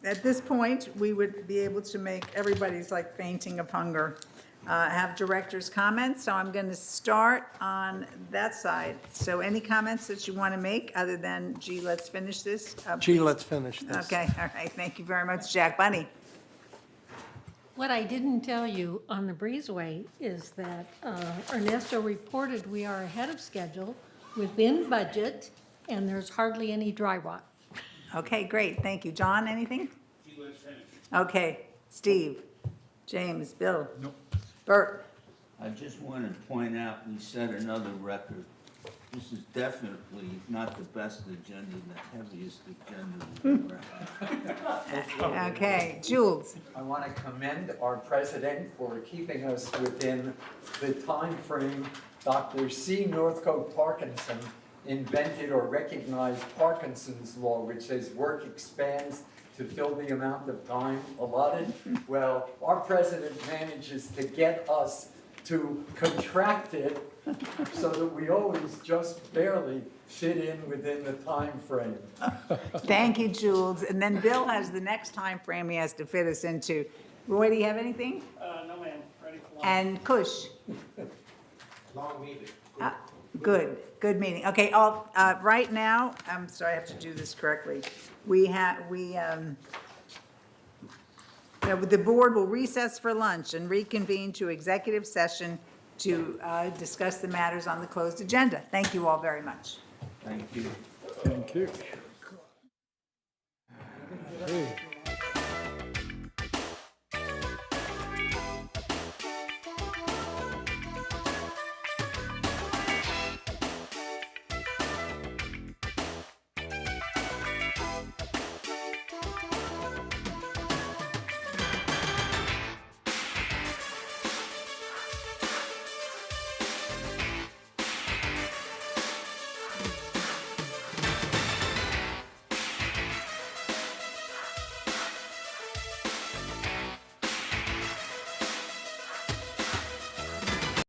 Speaker 1: at this point, we would be able to make, everybody's like fainting of hunger. have director's comments, so I'm going to start on that side. So any comments that you want to make, other than, gee, let's finish this?
Speaker 21: Gee,
Speaker 1: Please.
Speaker 21: let's finish this.
Speaker 1: Okay, all right, thank you very much, Jack. Bunny?
Speaker 8: What I didn't tell you on the breezeway is that Ernesto reported we are ahead of schedule, within budget, and there's hardly any dry rot.
Speaker 1: Okay, great, thank you. John, anything? Okay, Steve, James, Bill? Nope. Bert?
Speaker 12: I just want to point out, we set another record. This is definitely not the best agenda, the heaviest agenda we've ever had.
Speaker 1: Okay, Jules?
Speaker 18: I want to commend our president for keeping us within the time frame. Dr. C. Northcote Parkinson invented or recognized Parkinson's law, which says work expands to fill the amount of time allotted. Well, our president manages to get us to contract it so that we always just barely fit in within the time frame.
Speaker 1: Thank you, Jules. And then Bill has the next time frame he has to fit us into. Roy, do you have anything?
Speaker 20: No, ma'am, ready for lunch.
Speaker 1: And Kush?
Speaker 5: Long meeting.
Speaker 1: Good meeting. Okay, right now, I'm sorry, I have to do this correctly. The board will recess for lunch and reconvene to executive session to discuss the matters on the closed agenda. Thank you all very much.
Speaker 12: Thank you.
Speaker 21: Thank you. Hey.